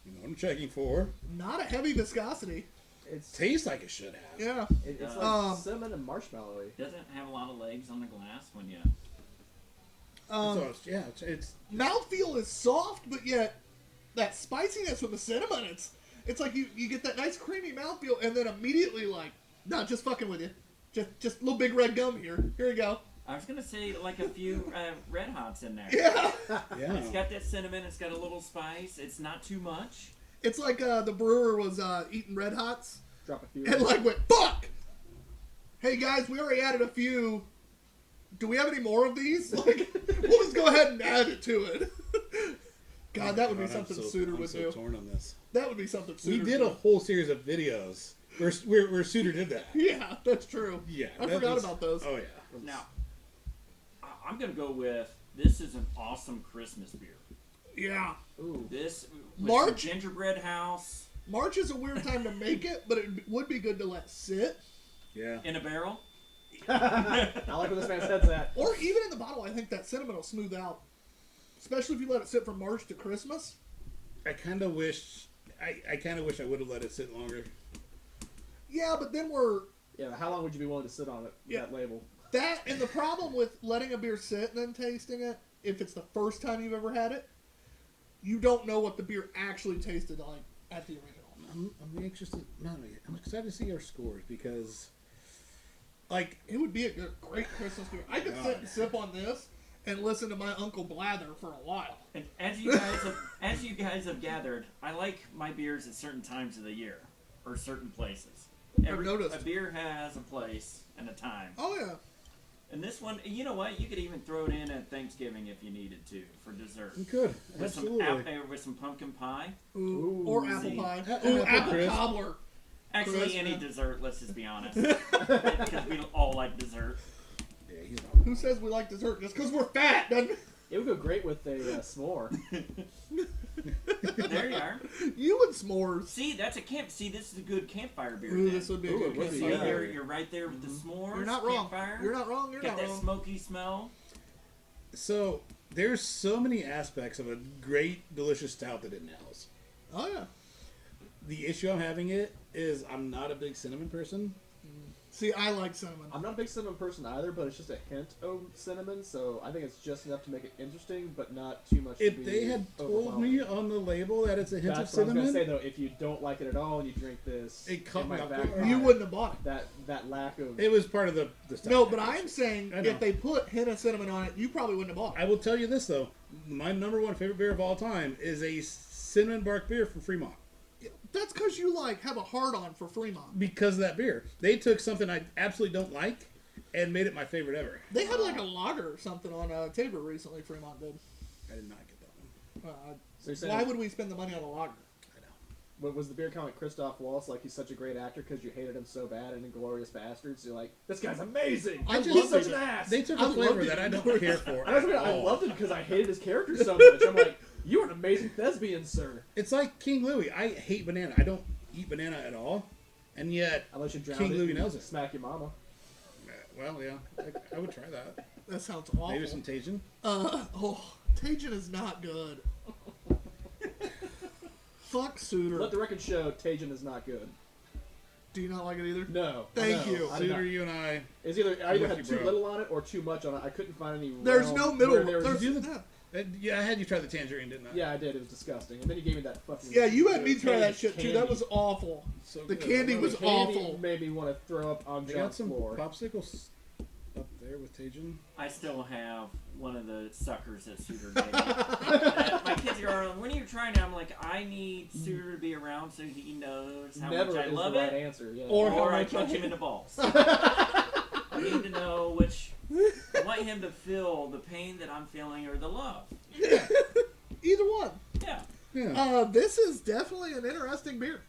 S2: You I'm checking for.
S1: Not a heavy viscosity.
S3: It's
S2: Tastes like it should have.
S1: Yeah.
S3: it's like cinnamon and marshmallowy.
S4: Doesn't have a lot of legs on the glass when you.
S2: It's
S1: Mouthfeel is soft, but yet that spiciness with the cinnamon, it's like you get that nice creamy mouthfeel, and then immediately like, no, just fucking with you. Just a little big red gum here. Here you go.
S4: I was gonna say like a few Red Hots in there.
S1: Yeah.
S2: yeah.
S4: It's got that cinnamon. It's got a little spice. It's not too much.
S1: It's like the brewer was eating Red Hots
S3: Drop a few.
S1: and like went, fuck! Hey guys, we already added a few. Do we have any more of these? Like, we'll just go ahead and add it to it. God, that would be something Suter would do.
S2: I'm so torn on this.
S1: That would be something Suter
S2: We did
S1: would
S2: a whole series of videos where Suter did that.
S1: do. Yeah, that's true.
S2: Yeah.
S1: I
S2: that
S1: forgot
S2: was-
S1: about those.
S2: Oh, yeah.
S4: Now, I'm gonna go with this is an awesome Christmas beer.
S1: Yeah.
S3: Ooh.
S4: This
S1: March?
S4: with the gingerbread house
S1: March is a weird time to make it, but it would be good to let sit.
S2: Yeah.
S4: in a barrel.
S3: I like where this man's head's at.
S1: Or even in the bottle, I think that cinnamon will smooth out. Especially if you let it sit from March to Christmas.
S2: I kind of wish I would have let it sit longer.
S1: Yeah, but then we're...
S3: Yeah, how long would you be willing to sit on it?
S1: Yeah.
S3: That label.
S1: That, and the problem with letting a beer sit and then tasting it, if it's the first time you've ever had it, you don't know what the beer actually tasted like at the original.
S2: I'm anxious to. I'm excited to see our scores because, like,
S1: It would be a great Christmas beer. I could sit and sip on this and listen to my uncle blather for a while.
S4: And as you guys have gathered, I like my beers at certain times of the year or certain places.
S1: noticed.
S4: A beer has a place and a time.
S1: Oh, yeah.
S4: And this one, you know what? You could even throw it in at Thanksgiving if you needed to for dessert.
S2: we could
S4: With
S2: absolutely.
S4: with some pumpkin pie.
S1: Ooh,
S3: Ooh.
S1: or apple
S4: See.
S1: pie.
S2: Apple
S1: Ooh, apple
S2: crisp.
S1: cobbler.
S4: Actually,
S1: Chris,
S4: any
S1: man.
S4: dessert. Let's just be honest, because we all like dessert.
S2: Yeah, he's not.
S1: Who says we like dessert? Just because we're fat, doesn't it?
S3: It would go great with a s'more.
S4: There you are.
S1: You and s'mores.
S4: See, that's a camp. See, this is a good campfire beer.
S1: Ooh,
S4: then.
S1: this would be a
S3: Ooh,
S1: good
S3: it would be,
S1: campfire.
S3: yeah.
S4: You're right there with the s'mores.
S1: You're not wrong.
S4: Campfire.
S1: You're not wrong. You're
S4: Got
S1: not
S4: that
S1: wrong.
S4: smoky smell.
S2: So there's so many aspects of a great, delicious stout that it nails.
S1: Oh, yeah.
S2: The issue I'm having is I'm not a big cinnamon person.
S1: See, I like cinnamon.
S3: I'm not a big cinnamon person either, but it's just a hint of cinnamon, so I think it's just enough to make it interesting, but not too much.
S2: If
S3: to be
S2: they had told me on the label that it's a hint
S3: that's
S2: of
S3: what I was
S2: cinnamon,
S3: gonna say though. If you don't like it at all and you drink this,
S2: It caught
S3: might
S2: me off
S3: backfire.
S2: guard.
S1: You wouldn't have bought it.
S3: That lack of
S2: it was part of the stout.
S1: No, but
S2: package.
S1: I'm saying
S2: I know.
S1: if they put hint of cinnamon on it, you probably wouldn't have bought it.
S2: I will tell you this though, my number one favorite beer of all time is a cinnamon bark beer from Fremont.
S1: That's because you have a hard on for Fremont.
S2: Because of that beer. They took something I absolutely don't like and made it my favorite ever.
S1: They had a lager or something on Tabor recently. Fremont did.
S2: I did not get that one.
S3: So you're saying
S1: Why would we spend the money on a lager?
S2: I know.
S3: what was the beer kind of like Christoph Waltz? Like he's such a great actor because you hated him so bad in Inglourious Bastards. You're like, this guy's amazing.
S1: I
S3: He's
S1: loved
S3: such
S1: it.
S3: an ass.
S2: They took
S1: I
S2: a flavor
S1: loved
S2: that
S1: it.
S2: I don't care for.
S3: I
S2: at all.
S3: loved him because I hated his character so much. I'm like, you're an amazing thespian, sir.
S2: It's like King Louis. I hate banana. I don't eat banana at all. And yet,
S3: Unless you drown
S2: King
S3: it
S2: Louis
S3: and
S2: knows it.
S3: smack your mama.
S2: well, yeah, I would try that.
S1: That sounds awful.
S2: Maybe some Tajin.
S1: Tajin is not good. Fuck Suter.
S3: Let the record show Tajin is not good.
S1: Do you not like it either?
S3: No.
S1: Thank
S3: no,
S1: you.
S3: I did
S2: Suter,
S3: not.
S2: you and I.
S3: It's either I either
S2: with
S3: had
S2: you,
S3: too
S2: bro.
S3: little on it or too much on it. I couldn't find any.
S1: There's
S3: realm
S1: no middle.
S3: where there was-
S1: There's,
S2: you the-
S1: yeah.
S2: Yeah, I had you try the tangerine, didn't I?
S3: Yeah, I did. It was disgusting. And then you gave me that fucking.
S1: Yeah, you had me try that shit too.
S3: candy.
S1: That was awful.
S2: So
S1: The
S2: good.
S1: candy
S3: The
S1: was
S3: candy
S1: awful.
S3: made me want to throw up on
S2: They got
S3: John's
S2: some
S3: floor.
S2: popsicles up there with Tajin.
S4: I still have one of the suckers that Suter gave me. My kids are when are you trying it? I'm like, I need Suter to be around so he knows how
S3: Never
S4: much I
S3: is
S4: love
S3: the right
S4: it,
S3: answer. Yeah.
S1: Or how
S4: I
S1: much
S4: punch
S1: I-
S4: him in the balls. I need to know which. I want him to feel the pain that I'm feeling or the love.
S1: Yeah. Either one.
S4: Yeah.
S2: Yeah.
S1: This is definitely an interesting beer.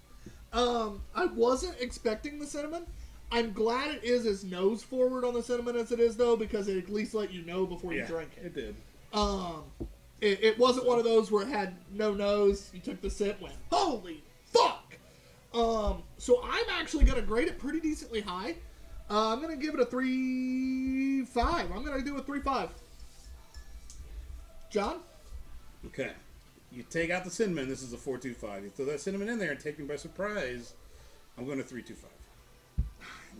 S1: I wasn't expecting the cinnamon. I'm glad it is as nose forward on the cinnamon as it is, though, because it at least let you know before you
S2: Yeah,
S1: drink it.
S2: it did.
S1: It wasn't one of those where it had no nose. You took the sip, went, holy fuck! So I'm actually going to grade it pretty decently high. I'm going to give it a 3.5. I'm going to do a 3.5. John?
S2: Okay. You take out the cinnamon. This is a 4.25. You throw that cinnamon in there and take me by surprise. I'm going to 3.25.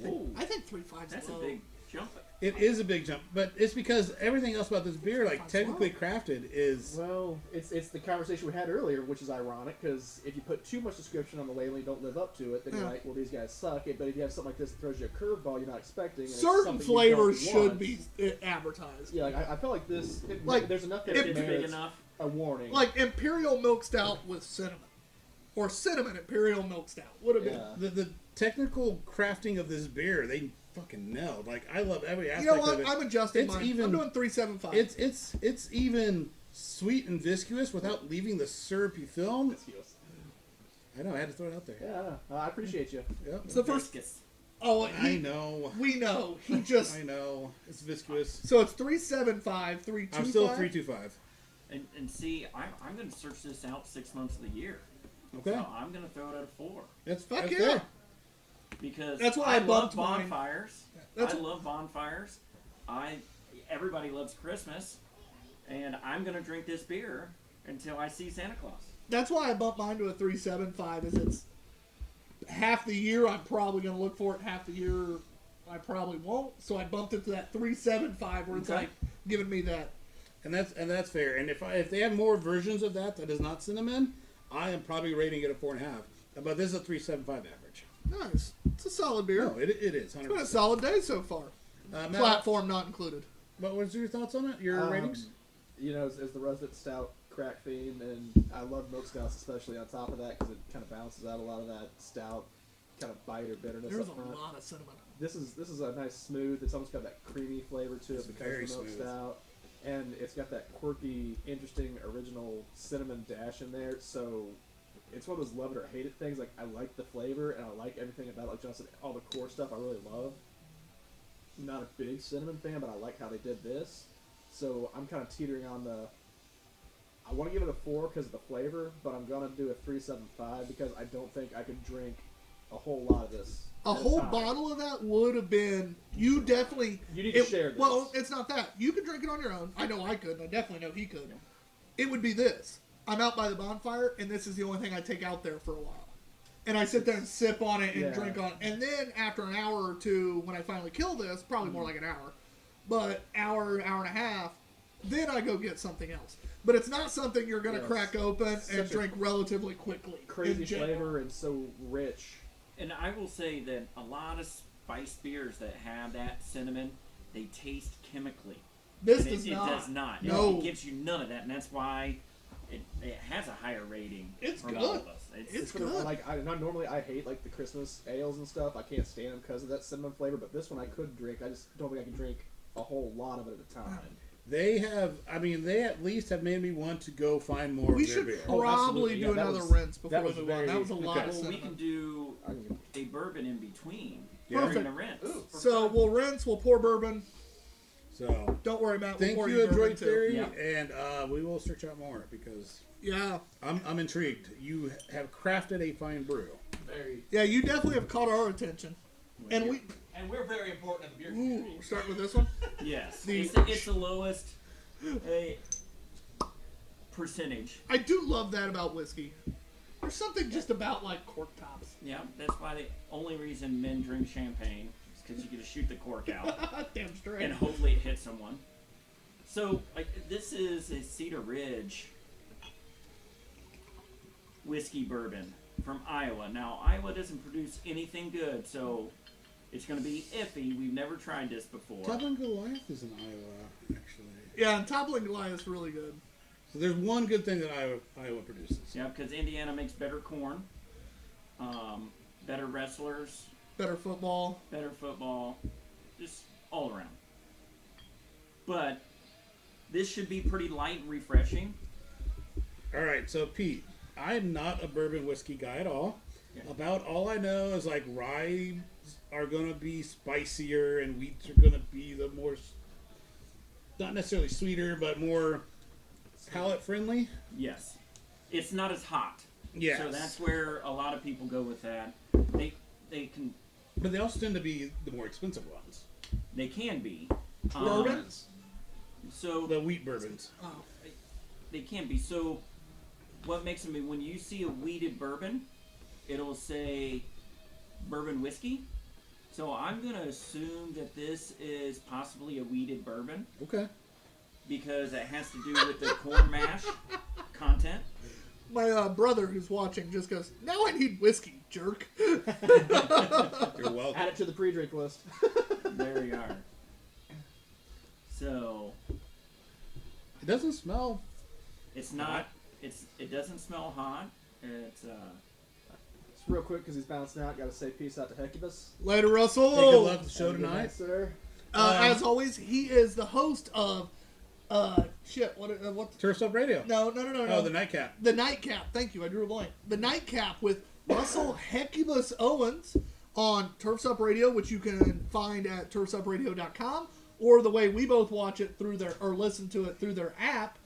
S4: Whoa.
S1: I think 3.5 is
S4: That's
S1: low.
S4: a big jump.
S2: It is a big jump, but it's because everything else about this beer, like
S1: That's
S2: technically crafted, is
S3: Well, it's the conversation we had earlier, which is ironic because if you put too much description on the label and you don't live up to it, then you're
S1: Yeah.
S3: like, well, these guys suck. But if you have something like this that throws you a curveball you're not expecting, and it's
S1: Certain
S3: something you
S1: flavors
S3: don't
S1: should
S3: want-
S1: be advertised.
S3: Yeah, like, I feel like this.
S1: Like,
S3: there's enough that
S1: if
S3: it
S4: It's big
S3: merits
S4: enough.
S3: a warning.
S1: Like Imperial Milk Stout with cinnamon. Or Cinnamon Imperial Milk Stout. Would have been.
S3: Yeah.
S2: the technical crafting of this beer. They fucking nailed. Like I love every aspect
S1: You know what?
S2: of it.
S1: I'm adjusting
S2: It's
S1: mine.
S2: even-
S1: I'm doing 3.75.
S2: It's even sweet and viscous without leaving the syrupy film. I know. I had to throw it out there.
S3: Yeah, I appreciate you.
S2: Yep.
S1: It's the first.
S4: Viscous.
S1: Oh,
S2: I know.
S1: We know. He just.
S2: I know. It's viscous.
S1: So it's 3.75, 3.25.
S2: I'm still 3.25.
S4: And see, I'm going to search this out 6 months of the year.
S2: Okay.
S4: So I'm going to throw it at a 4.
S2: That's
S1: Fuck
S2: that's
S1: yeah.
S2: fair.
S4: Because
S1: That's why I
S4: love
S1: bumped mine.
S4: bonfires.
S1: That's-
S4: I love bonfires. Everybody loves Christmas, and I'm gonna drink this beer until I see Santa Claus.
S1: That's why I bumped mine to a 3.75. Is it's half the year I'm probably going to look for it. Half the year I probably won't. So I bumped it to that 3.75 where it's
S4: Okay.
S1: like giving me that.
S2: And that's fair. And if they have more versions of that is not cinnamon, I am probably rating it a 4.5. But this is a 3.75 average.
S1: Nice. It's a solid beer.
S2: No, it is.
S1: It's been a
S2: 100%.
S1: solid day so far.
S2: Matt,
S1: Platform not included.
S2: what was your thoughts on it? Your ratings?
S3: You know, as the resident stout crack fiend, and I love milk stouts especially on top of that because it kind of balances out a lot of that stout kind of bite or bitterness.
S1: There's
S3: up
S1: a
S3: front.
S1: lot of cinnamon.
S3: This is a nice smooth. It's almost got that creamy flavor to it
S2: It's
S3: because
S2: very
S3: of the milk
S2: smooth.
S3: stout, and it's got that quirky, interesting, original cinnamon dash in there. So it's one of those love it or hate it things. Like I like the flavor and I like everything about it. Like John said, all the core stuff I really love. Not a big cinnamon fan, but I like how they did this. So I'm kind of teetering on the. I want to give it a 4 because of the flavor, but I'm gonna do a 3.75 because I don't think I could drink a whole lot of this.
S1: A
S3: at
S1: whole
S3: time.
S1: bottle of that would have been. You definitely.
S3: You need to share this.
S1: Well, it's not that. You could drink it on your own. I know I could, and I definitely know he could. It would be this. I'm out by the bonfire, and this is the only thing I take out there for a while. And I sit there and sip on it and
S3: Yeah.
S1: drink on it. And then after an hour or two, when I finally kill this, probably more like an hour, but hour and a half, then I go get something else. But it's not something you're going to
S3: Yes.
S1: crack open and
S3: Such a
S1: drink relatively quickly.
S3: Crazy
S1: in general.
S3: flavor and so rich.
S4: And I will say that a lot of spiced beers that have that cinnamon, they taste chemically.
S1: This
S4: And
S1: does
S4: it
S1: not.
S4: does not.
S1: No.
S4: It gives you none of that, and that's why it has a higher rating
S1: It's
S4: from
S1: good.
S4: all of us.
S1: It's
S3: But
S1: good.
S3: like normally I hate like the Christmas ales and stuff. I can't stand them because of that cinnamon flavor. But this one I could drink. I just don't think I can drink a whole lot of it at a time.
S2: They have. I mean, they at least have made me want to go find more
S1: We
S2: of their
S1: should
S2: beer.
S3: Oh,
S1: probably
S3: absolutely.
S1: do
S3: Yeah, that
S1: another
S3: was-
S1: rinse before
S3: that
S1: we
S3: was
S1: move on.
S3: very-
S1: That was a lot
S2: okay.
S1: of
S4: Well, we
S1: cinnamon.
S4: can do
S3: I can-
S4: a bourbon in between.
S2: Yeah.
S4: During the rinse.
S3: Ooh.
S1: So we'll rinse, we'll pour bourbon.
S2: So
S1: Don't worry, Matt.
S2: thank
S1: we'll pour
S2: you,
S1: bourbon
S2: Adroit
S1: too.
S2: Theory,
S4: Yeah.
S2: and we will search out more because
S1: Yeah.
S2: I'm intrigued. You have crafted a fine brew.
S3: Very.
S1: Yeah, you definitely have caught our attention. And we.
S5: And we're very important in the beer
S1: Ooh,
S5: community.
S1: we're starting with this one.
S4: Yes.
S1: The-
S4: It's the lowest percentage.
S1: I do love that about whiskey. There's something just about like cork tops.
S4: Yeah, that's why the only reason men drink champagne is because you get to shoot the cork out
S1: Damn straight.
S4: and hopefully it hits someone. So, like, this is a Cedar Ridge whiskey bourbon from Iowa. Now, Iowa doesn't produce anything good, so it's going to be iffy. We've never tried this before.
S2: Toppling Goliath is in Iowa, actually.
S1: Yeah, and Toppling Goliath's really good.
S2: So there's one good thing that Iowa produces.
S4: Yeah, because Indiana makes better corn, better wrestlers,
S1: Better football.
S4: better football, just all around. But this should be pretty light and refreshing.
S2: All right, so Pete, I'm not a bourbon whiskey guy at all.
S4: Yeah.
S2: About all I know is like rye are going to be spicier and wheats are going to be the more, not necessarily sweeter, but more palate friendly.
S4: Yes. It's not as hot.
S2: Yes.
S4: So that's where a lot of people go with that. They can
S2: But they also tend to be the more expensive ones.
S4: they can be.
S1: Bourbons?
S4: So
S2: The wheat bourbons.
S1: Oh.
S4: they can be. So what makes them, when you see a weeded bourbon, it'll say bourbon whiskey. So I'm going to assume that this is possibly a weeded bourbon.
S2: Okay.
S4: Because it has to do with the corn mash content.
S1: My brother who's watching just goes, now I need whiskey, jerk.
S2: You're welcome.
S3: Add it to the pre-drink list.
S4: There you are. So
S2: It doesn't smell.
S4: it's not. It doesn't smell hot. It's
S3: Just real quick, because he's bouncing out, got to say peace out to Hecubus.
S1: Later, Russell.
S2: Hey, good luck with the show
S3: Have a good
S2: tonight.
S3: night, sir.
S1: As always, he is the host of what?
S2: Turf's Up Radio.
S1: No.
S2: Oh, the Nightcap.
S1: The Nightcap. Thank you. I drew a blank. The Nightcap with Russell Hecubus Owens on Turf's Up Radio, which you can find at turfsupradio.com, or the way we both watch it through or listen to it through their app,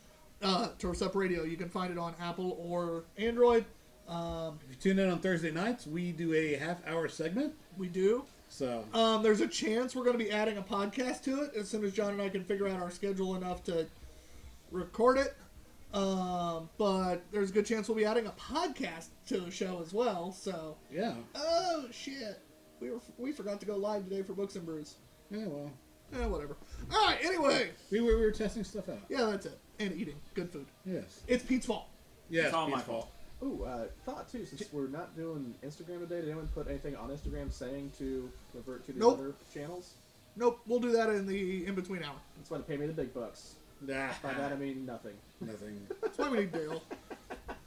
S1: Turf's Up Radio. You can find it on Apple or Android.
S2: If you tune in on Thursday nights, we do a half-hour segment.
S1: We do.
S2: So
S1: There's a chance we're going to be adding a podcast to it as soon as John and I can figure out our schedule enough to record it. But there's a good chance we'll be adding a podcast to the show as well. So,
S2: yeah.
S1: oh shit, we forgot to go live today for Books and Brews.
S2: Yeah, well,
S1: Whatever. All right. Anyway,
S2: we were testing stuff out.
S1: yeah, that's it. And eating good food.
S2: Yes.
S1: It's Pete's fault.
S2: Yes.
S4: It's all
S2: Pete's
S4: my fault.
S3: Ooh, thought too, since we're not doing Instagram today, did anyone put anything on Instagram saying to revert to the
S1: Nope.
S3: other channels?
S1: Nope. We'll do that in the in between hour.
S3: That's why they pay me the big bucks.
S2: Nah,
S3: By that I mean nothing.
S2: nothing.
S1: That's why we need Dale.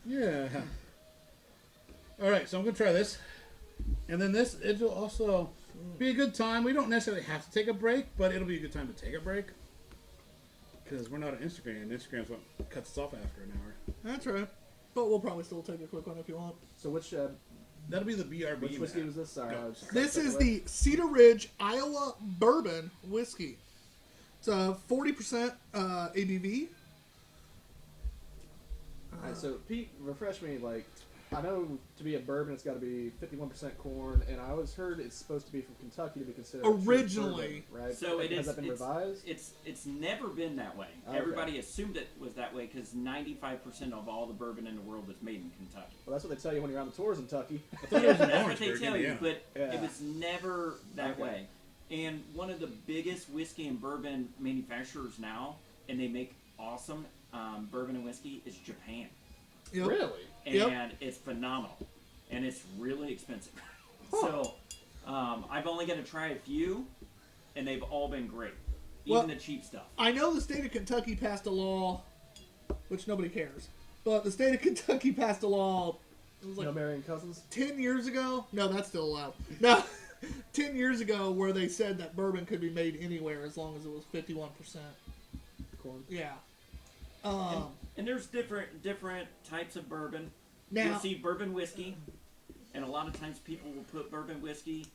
S2: Yeah. All right, so I'm gonna try this, and then it'll also be a good time. We don't necessarily have to take a break, but it'll be a good time to take a break because we're not on Instagram. And Instagram's what cuts us off after an hour.
S1: That's right. But we'll probably still take a quick one if you want.
S3: So which
S2: That'll be the BRB.
S3: which whiskey was this? Sorry,
S2: Go.
S1: This is the Cedar Ridge, Iowa Bourbon Whiskey. It's a 40% ABV.
S3: Alright, so Pete, refresh me. Like, I know to be a bourbon, it's got to be 51% corn, and I always heard it's supposed to be from Kentucky to be considered a true
S1: Originally.
S3: bourbon, right?
S4: So it
S3: Has
S4: is.
S3: that been revised?
S4: It's never been that way.
S3: Okay.
S4: Everybody assumed it was that way because 95% of all the bourbon in the world is made in Kentucky.
S3: Well, that's what they tell you when you're on the tours in Kentucky.
S2: I thought it was in
S4: That's what they
S2: Orangeburg,
S4: tell you,
S2: Indiana.
S4: but
S3: Yeah.
S4: it was never that
S3: Okay.
S4: way. And one of the biggest whiskey and bourbon manufacturers now, and they make awesome bourbon and whiskey, is Japan.
S1: Yep.
S3: Really?
S4: And
S1: Yep.
S4: it's phenomenal. And it's really expensive.
S1: Huh.
S4: So I've only got to try a few, and they've all been great. Even
S1: Well-
S4: the cheap stuff.
S1: I know the state of Kentucky passed a law, which nobody cares, but the state of Kentucky passed a law, it was like
S3: No marrying cousins?
S1: 10 years ago. No, that's still allowed. No, 10 years ago where they said that bourbon could be made anywhere as long as it was 51%.
S3: Corn.
S1: Yeah.
S4: And there's different types of bourbon.
S1: Now,
S4: You'll see bourbon whiskey, and a lot of times people will put bourbon whiskey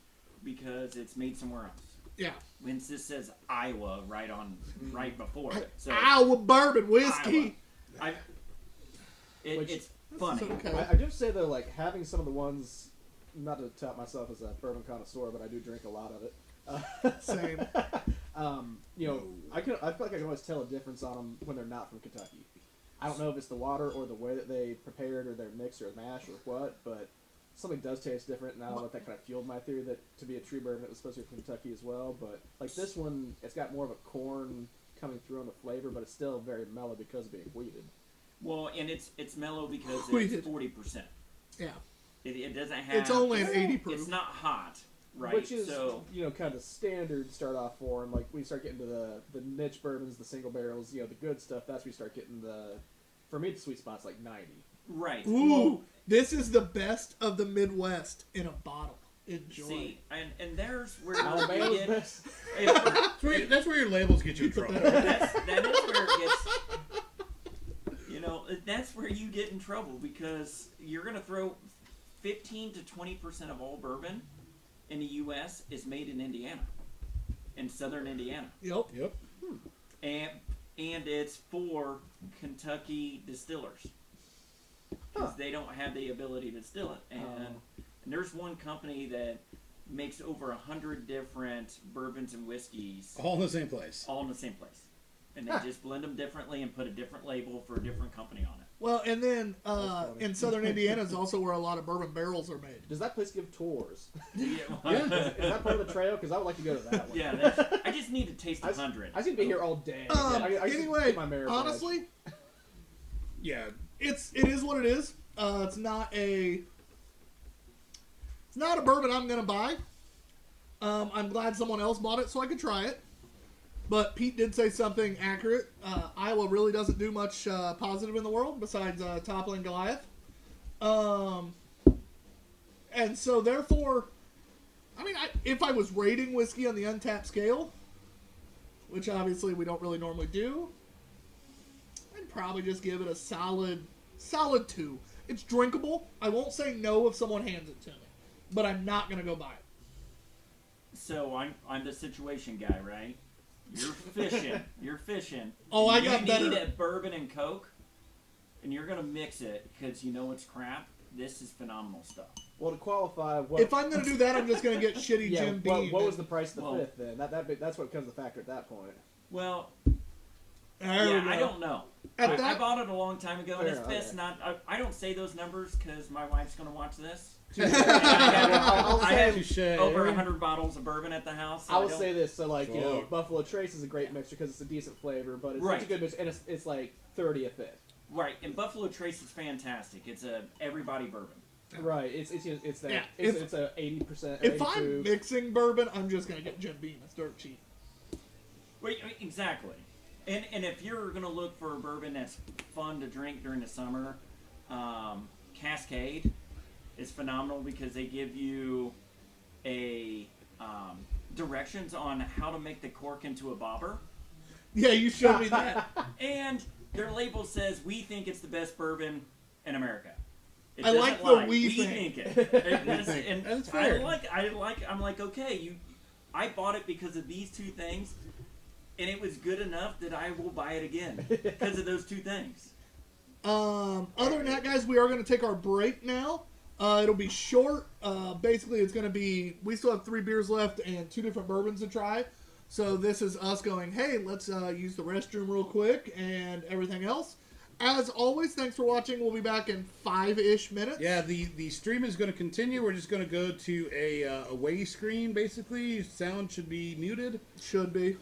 S4: because it's made somewhere else.
S1: yeah.
S4: When this says Iowa right before it. So
S1: Iowa bourbon whiskey.
S4: Iowa.
S3: Which-
S4: It's funny.
S1: Okay.
S3: I do say though, like having some of the ones, not to tout myself as a bourbon connoisseur, but I do drink a lot of it.
S1: Same.
S3: You know, I feel like I can always tell a difference on them when they're not from Kentucky. I don't know if it's the water or the way that they prepared or their mix or mash or what, but something does taste different, and I don't know if that kind of fueled my theory that to be a true bourbon it was supposed to be from Kentucky as well. But like this one, it's got more of a corn coming through on the flavor, but it's still very mellow because of being wheated.
S4: Well, and it's mellow because
S1: We
S4: it's
S1: did.
S4: 40%.
S1: Yeah.
S4: It doesn't have.
S1: It's only an 80 proof.
S4: It's not hot, right?
S3: Which is,
S4: so
S3: you know, kind of standard start off for them. Like, we start getting to the niche bourbons, the single barrels, you know, the good stuff. That's where you start getting for me, the sweet spot's like 90.
S4: right.
S1: Ooh, this is the best of the Midwest in a bottle. Enjoy.
S4: See, and there's where you
S3: Alabama's
S4: get.
S3: best.
S2: That's where your labels get you in trouble.
S4: That is where it gets. You know, that's where you get in trouble because you're going to throw 15 to 20% of all bourbon in the U.S. is made in Indiana, in southern Indiana,
S1: Yep.
S2: Yep.
S4: and it's for Kentucky distillers because they don't have the ability to distill it. And there's one company that makes over 100 different bourbons and whiskeys
S2: All in the same place.
S4: all in the same place. And they just blend them differently and put a different label for a different company on it.
S1: Well, and then
S3: funny.
S1: in southern Indiana is also where a lot of bourbon barrels are made.
S3: Does that place give tours?
S4: Yeah.
S2: Yeah.
S3: Is that part of the trail? Because I would like to go to that one.
S4: Yeah, I just need to taste
S3: I
S4: 100.
S3: seem to be here all day. I just
S1: Anyway,
S3: get my merit badge.
S1: honestly,
S2: Yeah.
S1: it is what it is. It's not a bourbon I'm gonna buy. I'm glad someone else bought it so I could try it. But Pete did say something accurate. Iowa really doesn't do much positive in the world besides toppling Goliath. And so therefore, I mean, if I was rating whiskey on the Untapped scale, which obviously we don't really normally do, I'd probably just give it a solid 2. It's drinkable. I won't say no if someone hands it to me, but I'm not gonna go buy it.
S4: So I'm the situation guy, right? You're fishing.
S1: Oh, I got better.
S4: You need a bourbon and Coke, and you're gonna mix it because you know it's crap. This is phenomenal stuff.
S3: Well, to qualify,
S1: If I'm gonna do that, I'm just gonna get shitty
S3: yeah,
S1: Jim Beam.
S3: what was the price of the
S4: Well-
S3: fifth then? That's what comes to factor at that point.
S4: Well,
S1: There we
S4: yeah,
S1: go.
S4: I don't know.
S1: At
S4: I
S1: that-
S4: bought it a long time ago, and
S3: Fair,
S4: it's
S3: okay.
S4: not. I don't say those numbers because my wife's gonna watch this.
S3: I'll
S4: I
S3: say-
S4: have
S2: Touche.
S4: over 100 bottles of bourbon at the house. So
S3: I will
S4: don't-
S3: say this, so like, you know,
S2: Fuck.
S3: Buffalo Trace is a great mixture because it's a decent flavor, but it's
S4: Right.
S3: such a good mixture, and it's like 30 a fifth.
S4: Right, and Buffalo Trace is fantastic. It's a everybody bourbon.
S3: Right, it's that
S1: Yeah,
S3: it's a 80%.
S1: If I'm
S3: 82.
S1: mixing bourbon, I'm just gonna get Jim Beam. It's dirt cheap.
S4: Wait, exactly. And if you're gonna look for a bourbon that's fun to drink during the summer, Cascade is phenomenal because they give you a directions on how to make the cork into a bobber,
S1: Yeah, you showed me that.
S4: and their label says we think it's the best bourbon in America. It
S1: I
S4: doesn't
S1: like the
S4: lie.
S1: we
S4: think
S1: think.
S4: it. And
S2: That's
S4: I
S2: fair.
S4: I'm like, okay, I bought it because of these two things, and it was good enough that I will buy it again because of those two things.
S1: Other than that, guys, we are going to take our break now. It'll be short. Basically, it's going to be, we still have 3 beers left and 2 different bourbons to try. So this is us going, hey, let's use the restroom real quick and everything else. As always, thanks for watching. We'll be back in 5-ish minutes.
S2: Yeah, the stream is going to continue. We're just going to go to a away screen, basically. Sound should be muted.
S1: Should be.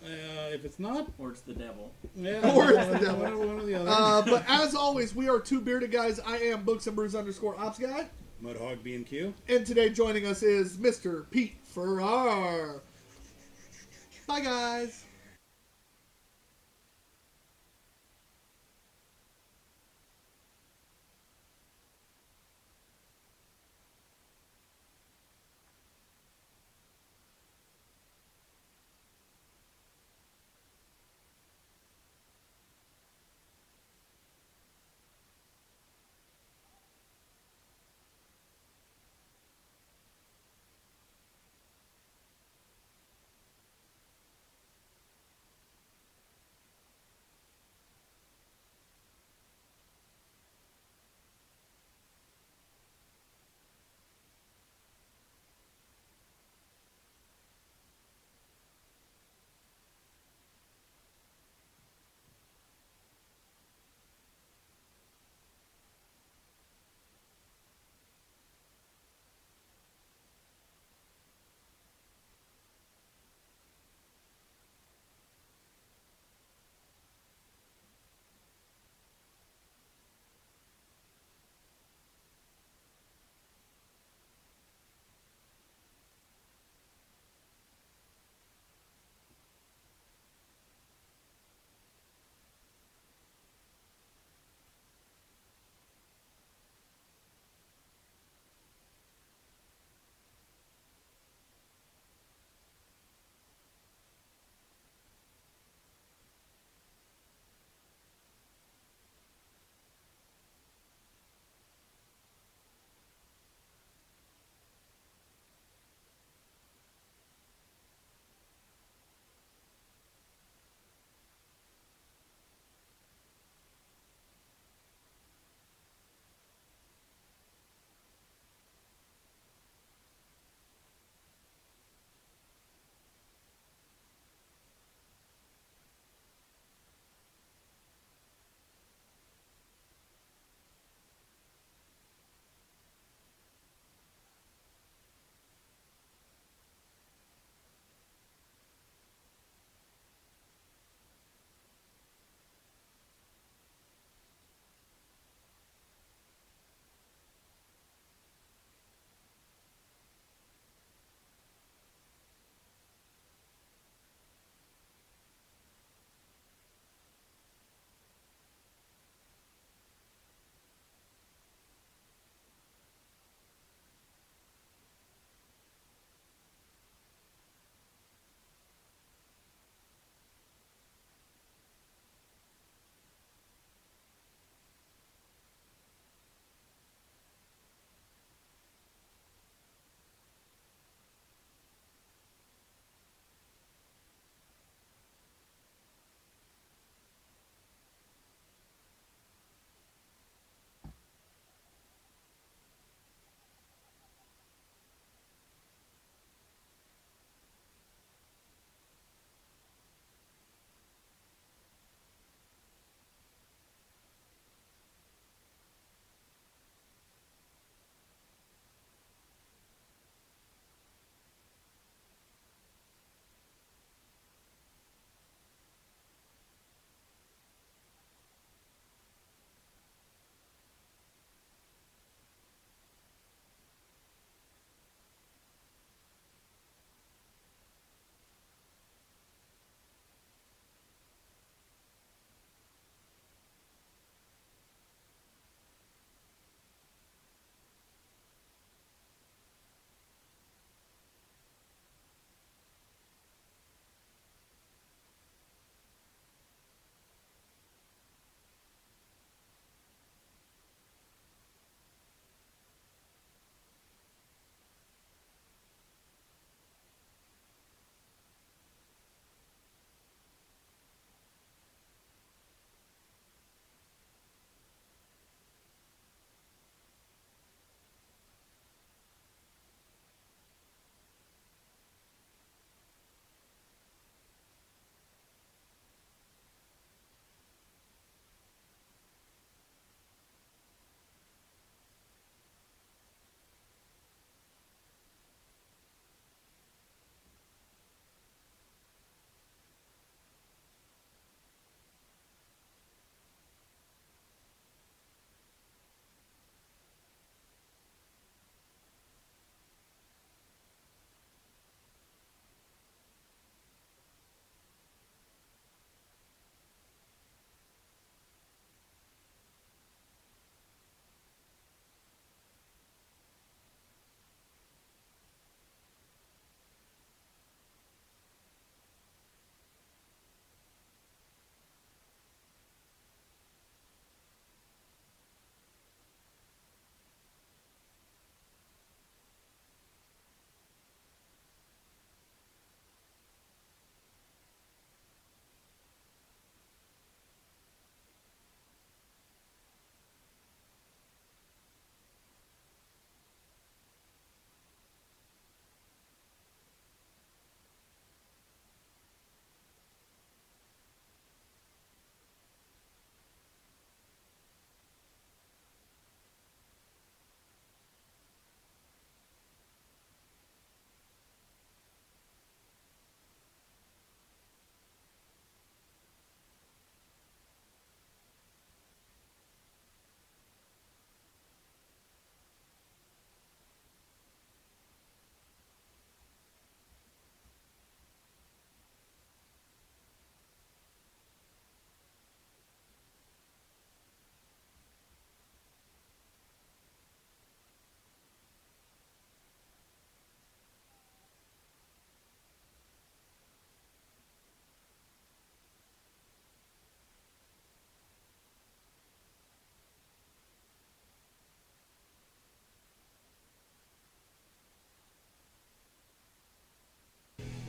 S2: If it's not,
S4: Or it's the devil.
S2: yeah,
S1: Or it's the devil.
S2: one or the other.
S1: But as always, we are 2 Beerded Guys. I am Books and Brews _Ops Guy.
S2: Mudhog B&Q.
S1: And today joining us is Mr. Pete Farrar. Bye, guys.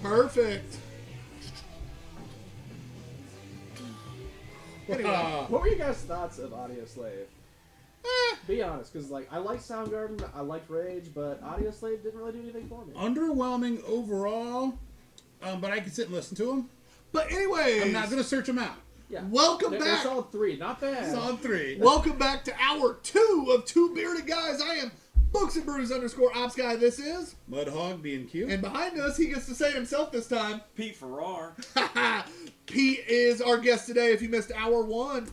S1: Perfect. Anyway,
S3: What were your guys' thoughts of Audio Slave? Be honest, because like I liked Soundgarden, I liked Rage, but Audio Slave didn't really do anything for me.
S2: Underwhelming overall, but I can sit and listen to them.
S1: but anyways,
S2: I'm not going to search them out.
S3: Yeah.
S1: welcome
S3: They're
S1: back.
S3: solid 3, not bad.
S2: Solid 3.
S1: Welcome back to hour 2 of Two Beerded Guys. I am Books and Brews _Ops Guy. This is,
S2: Mudhog being cute.
S1: and behind us, he gets to say it himself this time.
S4: Pete Farrar.
S1: Pete is our guest today. If you missed hour 1,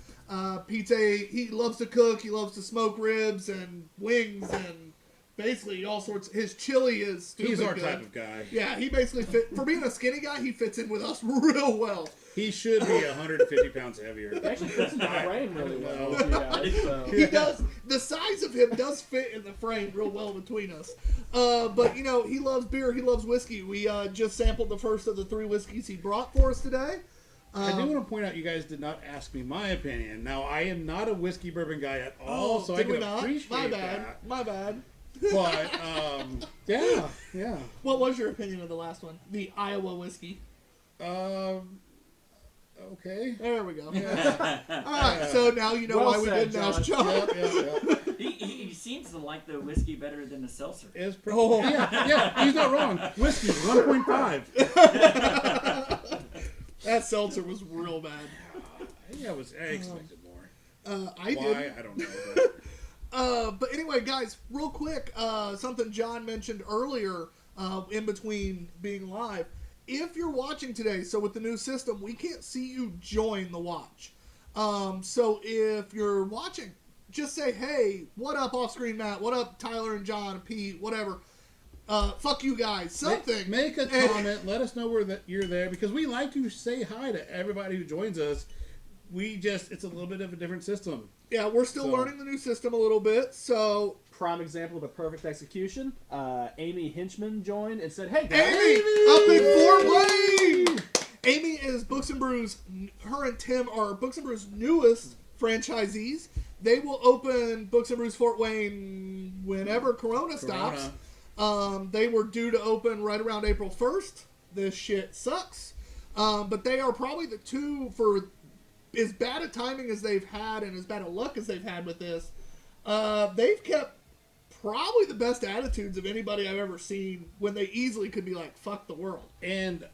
S1: he loves to cook. He loves to smoke ribs and wings and basically all sorts. His chili is stupid
S2: He's our
S1: good.
S2: type of guy.
S1: Yeah, he basically for being a skinny guy, he fits in with us real well.
S2: He should be 150 pounds heavier.
S3: It actually fits in the frame really well.
S2: Well.
S3: with you guys, so.
S1: He does. The size of him does fit in the frame real well between us. But you know, he loves beer. He loves whiskey. We just sampled the first of the 3 whiskeys he brought for us today.
S2: I do want to point out you guys did not ask me my opinion. Now, I am not a whiskey bourbon guy at all, so I
S1: did we
S2: can
S1: not?
S2: appreciate
S1: My bad.
S2: that.
S1: My bad.
S2: But, yeah.
S1: What was your opinion of the last one? The Iowa whiskey.
S2: Okay.
S1: There we go. All right, so now you know
S3: Well
S1: why we
S3: said,
S1: didn't ask
S3: John.
S1: John.
S2: Yep.
S4: He seems to like the whiskey better than the seltzer.
S2: It's
S1: Oh.
S2: yeah, he's not wrong. Whiskey, 1.5.
S1: That seltzer was real bad.
S2: I expected more.
S1: I
S2: Why?
S1: did.
S2: I don't know.
S1: But anyway, guys, real quick, something John mentioned earlier in between being live. If you're watching today, so with the new system, we can't see you join the watch. So if you're watching, just say, hey, what up, Off-Screen Matt? What up, Tyler and John, Pete, whatever. Fuck you guys, something.
S2: Make a comment. Let us know that you're there, because we like to say hi to everybody who joins us. It's a little bit of a different system.
S1: Yeah, we're still learning the new system a little bit, so...
S3: Prime example of a perfect execution. Amy Hinchman joined and said, "Hey guys,
S1: Amy! Up in Fort Wayne! Amy is Books and Brews. Her and Tim are Books and Brews' newest franchisees. They will open Books and Brews Fort Wayne whenever Corona stops. They were due to open right around April 1st. This shit sucks. But they are probably the 2 for as bad a timing as they've had and as bad a luck as they've had with this. They've kept probably the best attitudes of anybody I've ever seen when they easily could be like, fuck the world.
S2: And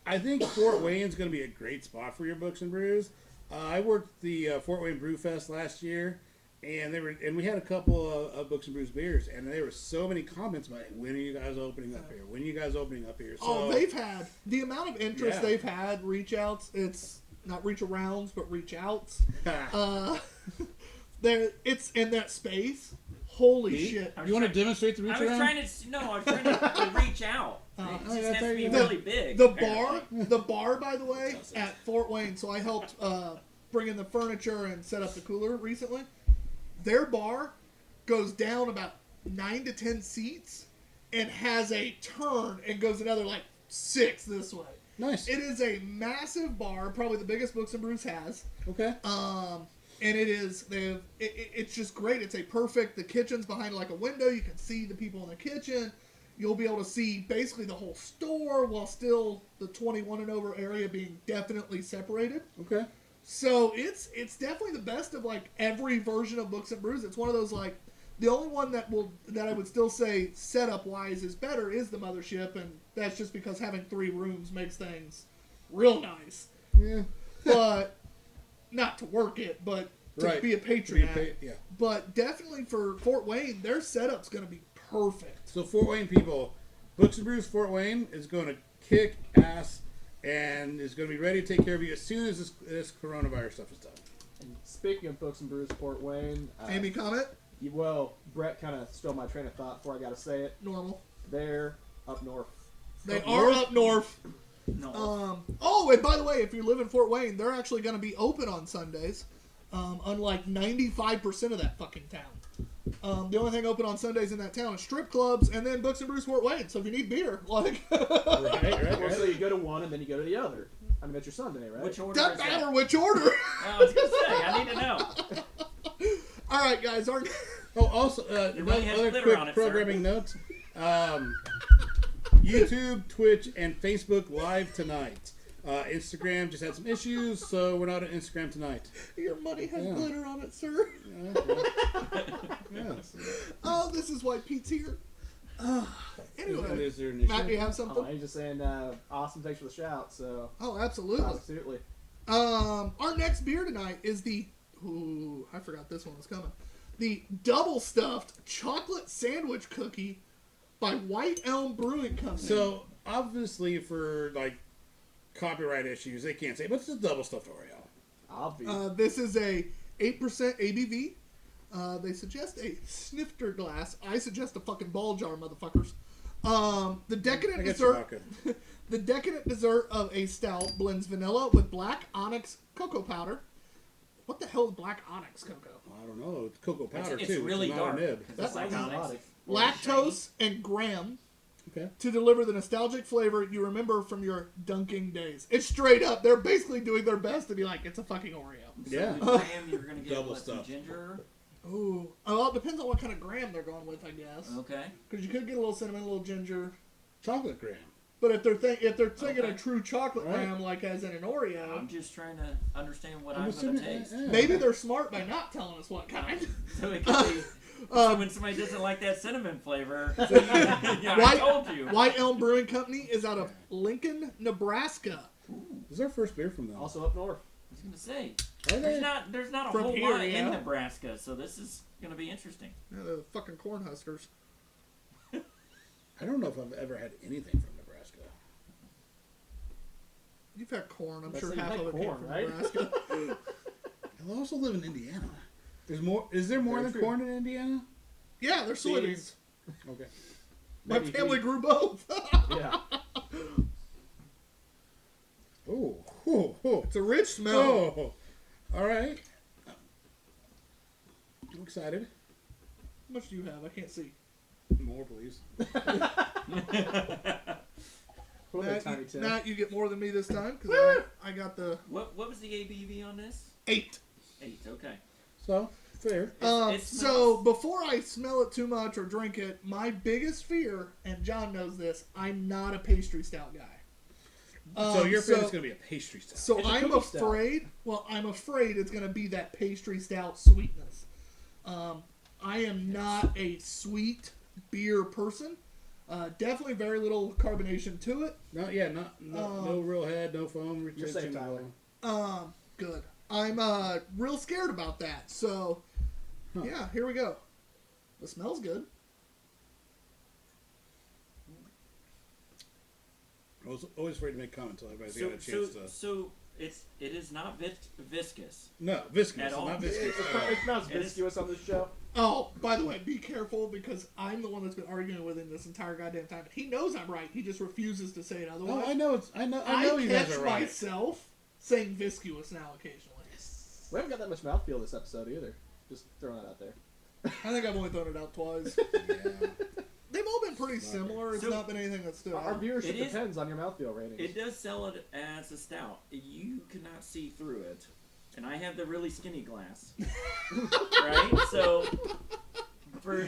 S2: I think Fort Wayne's going to be a great spot for your Books and Brews. I worked the Fort Wayne Brew Fest last year, and we had a couple of Books and Brews beers, and there were so many comments about, when are you guys opening up here? When are you guys opening up here? So,
S1: They've had the amount of interest
S2: Yeah.
S1: they've had, reach outs. It's not reach arounds, but reach outs. It's in that space. Holy
S2: Pete?
S1: shit!
S2: You want to demonstrate the reach
S4: I was
S2: around?
S4: trying to reach out. It just has to be really big.
S1: The bar, by the way, at Fort Wayne. So I helped bring in the furniture and set up the cooler recently. Their bar goes down about 9 to 10 seats and has a turn and goes another like 6 this way.
S2: Nice.
S1: It is a massive bar, probably the biggest Books and Brews has.
S2: Okay.
S1: And it's just great. It's a perfect, the kitchen's behind like a window. You can see the people in the kitchen. You'll be able to see basically the whole store while still the 21 and over area being definitely separated.
S2: Okay.
S1: So it's definitely the best of like every version of Books and Brews. It's one of those like, the only one that I would still say setup wise is better is the mothership, and that's just because having 3 rooms makes things real nice.
S2: Yeah.
S1: But not to work it, but to be a patron at.
S2: Yeah.
S1: But definitely for Fort Wayne, their setup's going to be perfect.
S2: So Fort Wayne people, Books and Brews Fort Wayne is going to kick ass and is going to be ready to take care of you as soon as this coronavirus stuff is done.
S3: And speaking of Books and Brews Fort Wayne,
S1: Amy, comment?
S3: Brett kind of stole my train of thought before I got to say it.
S1: Normal.
S3: They're up north.
S1: They are up north.
S4: No.
S1: And by the way, if you live in Fort Wayne, they're actually going to be open on Sundays, unlike 95% of that fucking town. The only thing open on Sundays in that town is strip clubs and then Books and Brews Fort Wayne. So if you need beer, like...
S3: Well, so you go to one and then you go to the other. I mean, that's your Sunday, right?
S4: Which order
S1: Doesn't
S4: is that?
S1: matter which order.
S4: I was going to say, I need to know.
S1: All right, guys.
S2: Oh, also,
S4: really has
S2: other
S4: glitter
S2: quick
S4: on it, sir.
S2: programming notes. YouTube, Twitch, and Facebook live tonight. Instagram just had some issues, so we're not on Instagram tonight.
S1: Your money has glitter on it, sir.
S2: Yes.
S1: Oh, this is why Pete's here. Anyway,
S2: Is there an issue?
S1: Matt, do you have something?
S3: Oh, he's just saying, awesome, thanks for the shout. So,
S1: Oh, absolutely.
S3: absolutely.
S1: Our next beer tonight is the... Ooh, I forgot this one was coming. The double stuffed chocolate sandwich cookie by White Elm Brewing Company.
S2: So, obviously, for, like, copyright issues, they can't say, but it's a double stuffed Oreo.
S3: Obvious.
S1: This is a 8% ABV. They suggest a snifter glass. I suggest a fucking ball jar, motherfuckers. The decadent
S2: I got
S1: dessert...
S2: your vodka.
S1: The decadent dessert of a stout blends vanilla with black onyx cocoa powder. What the hell is black onyx cocoa?
S2: I don't know. It's cocoa powder,
S4: It's
S2: too.
S4: really
S2: It's not a
S4: dark.
S2: nib.
S4: It's like
S3: That's
S4: onyx.
S1: Lactose and graham
S2: Okay.
S1: to deliver the nostalgic flavor you remember from your dunking days. It's straight up. They're basically doing their best to be like, it's a fucking Oreo.
S2: Yeah.
S4: The graham, you're gonna get
S2: Double
S4: some
S2: stuff.
S4: ginger.
S1: Ooh. Oh, well, it depends on what kind of graham they're going with, I guess.
S4: Okay.
S1: Because you could get a little cinnamon, a little ginger.
S2: Chocolate graham.
S1: But if they're thinking
S4: Okay.
S1: a true chocolate
S2: Right.
S1: graham, like as in an Oreo,
S4: I'm just trying to understand what
S2: I'm
S4: I'm gonna
S2: assuming-
S4: taste.
S2: yeah.
S1: maybe they're smart by not telling us what kind.
S4: So it could be. So when somebody doesn't like that cinnamon flavor, yeah, I told you.
S1: White Elm Brewing Company is out of Lincoln, Nebraska.
S2: This is our first beer from them.
S3: Also up north.
S4: I was gonna say
S2: Are they?
S4: there's not a
S1: From
S4: whole
S1: here,
S4: lot
S1: yeah.
S4: in Nebraska, so this is gonna be interesting.
S1: Yeah, they're the fucking Cornhuskers.
S2: I don't know if I've ever had anything from Nebraska.
S1: You've had corn. I'm
S3: Let's
S1: sure
S3: say you
S1: half
S3: had
S1: of it came
S3: corn,
S1: from
S3: right?
S1: Nebraska.
S2: I also live in Indiana. There's more. Is there more
S3: Very
S2: than
S3: true.
S2: corn in Indiana?
S1: Yeah, they're soybeans.
S2: Okay.
S1: My
S3: Maybe
S1: family
S3: he-
S1: grew both.
S3: Yeah.
S2: Oh. Oh. Oh.
S1: It's a rich smell.
S2: Oh. All right. I'm excited.
S1: How much do you have? I can't see.
S2: More, please.
S3: Probably a
S1: Matt,
S3: tiny
S1: you,
S3: tip.
S1: Matt, you get more than me this time because I got the
S4: What was the ABV on this?
S1: 8.
S4: 8. Okay.
S2: So fair.
S4: It
S1: So
S4: smells-
S1: before I smell it too much or drink it, my biggest fear, and John knows this, I'm not a pastry stout guy.
S2: So your favorite's gonna be a pastry stout.
S1: So
S3: It's a
S1: I'm
S3: cookie stout.
S1: afraid. Well, I'm afraid it's going to be that pastry stout sweetness. I am not a sweet beer person. Definitely very little carbonation to it.
S2: No, yeah, no real head, no foam
S3: You're
S2: retention.
S3: safe, Tyler.
S1: Good. I'm real scared about that. So, yeah, here we go. It smells good.
S2: I was always afraid to make comments until everybody's got a chance to.
S4: So it is not viscous.
S2: No, viscous,
S4: At all?
S2: not viscous.
S3: It smells
S4: It is-
S3: viscous on this show.
S1: Oh, by the way, be careful because I'm the one that's been arguing with him this entire goddamn time. He knows I'm right. He just refuses to say it otherwise.
S2: No, I know it's. I know you guys
S1: catch
S2: are right.
S1: myself saying viscous now occasionally.
S3: We haven't got that much mouthfeel this episode either. Just throwing that out there.
S1: I think I've only thrown it out twice.
S2: Yeah.
S1: They've all been pretty similar. It's
S4: So-
S1: not been anything that's stood
S3: Our
S1: out.
S3: viewership
S4: It is-
S3: depends on your mouthfeel ratings.
S4: It does sell it as a stout. You cannot see through it, and I have the really skinny glass. Right. So for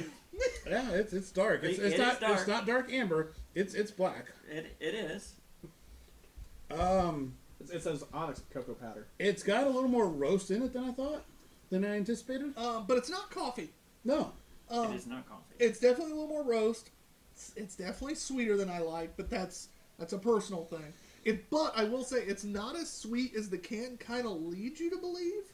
S2: Yeah, it's dark. It's
S4: It is
S2: not
S4: dark.
S2: it's not dark amber. It's black.
S4: it is.
S3: It says onyx cocoa powder.
S2: It's got a little more roast in it than I thought, than I anticipated.
S1: But it's not coffee.
S2: No,
S4: It is not coffee.
S1: It's definitely a little more roast. It's definitely sweeter than I like, but that's a personal thing. But I will say it's not as sweet as the can kind of leads you to believe.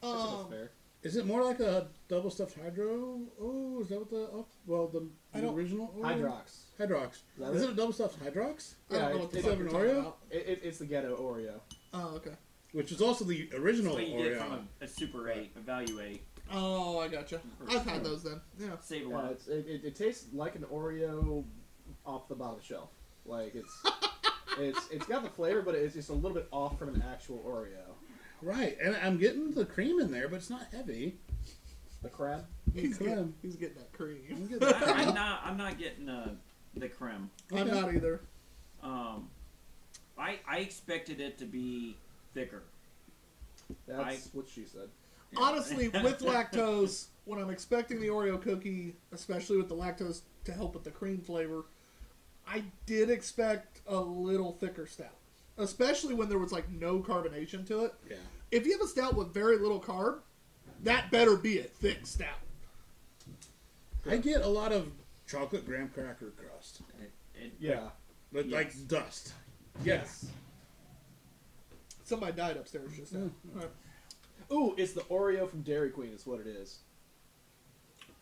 S3: That's fair.
S2: is it more like a double stuffed hydro? Oh, is that what the? Oh, well, the
S1: I don't-
S2: original
S3: Hydrox.
S2: Hydrox.
S3: that
S2: Is
S3: it?
S2: it a double stuffed Hydrox?
S1: I don't
S3: Yeah,
S1: know what the
S3: it's
S1: fuck
S2: an
S1: you're talking
S2: Oreo?
S1: about.
S3: It's the ghetto Oreo.
S1: Oh, okay.
S2: Which is also the original
S4: That's what you get
S2: Oreo.
S4: from a Super 8, a Value 8.
S1: Oh, I gotcha. I've had those then. Yeah.
S4: Save a
S3: Yeah,
S4: lot.
S3: it tastes like an Oreo off the bottom shelf. Like it's got the flavor, but it's just a little bit off from an actual Oreo.
S2: Right, and I'm getting the cream in there, but it's not heavy.
S3: The crab.
S1: He's
S2: Creme.
S1: getting that cream.
S2: I'm getting the cream.
S4: I'm not getting the creme.
S1: I'm not either.
S4: I expected it to be thicker.
S3: That's what she said.
S1: Honestly, with lactose, when I'm expecting the Oreo cookie, especially with the lactose to help with the cream flavor, I did expect a little thicker stout, especially when there was like no carbonation to it.
S2: Yeah.
S1: If you have a stout with very little carb, that better be a thick stout.
S2: I get a lot of chocolate graham cracker crust.
S3: Yeah.
S2: But
S4: Yes.
S2: like dust. Yes.
S1: Somebody died upstairs just now. All right.
S3: Ooh, it's the Oreo from Dairy Queen is what it is.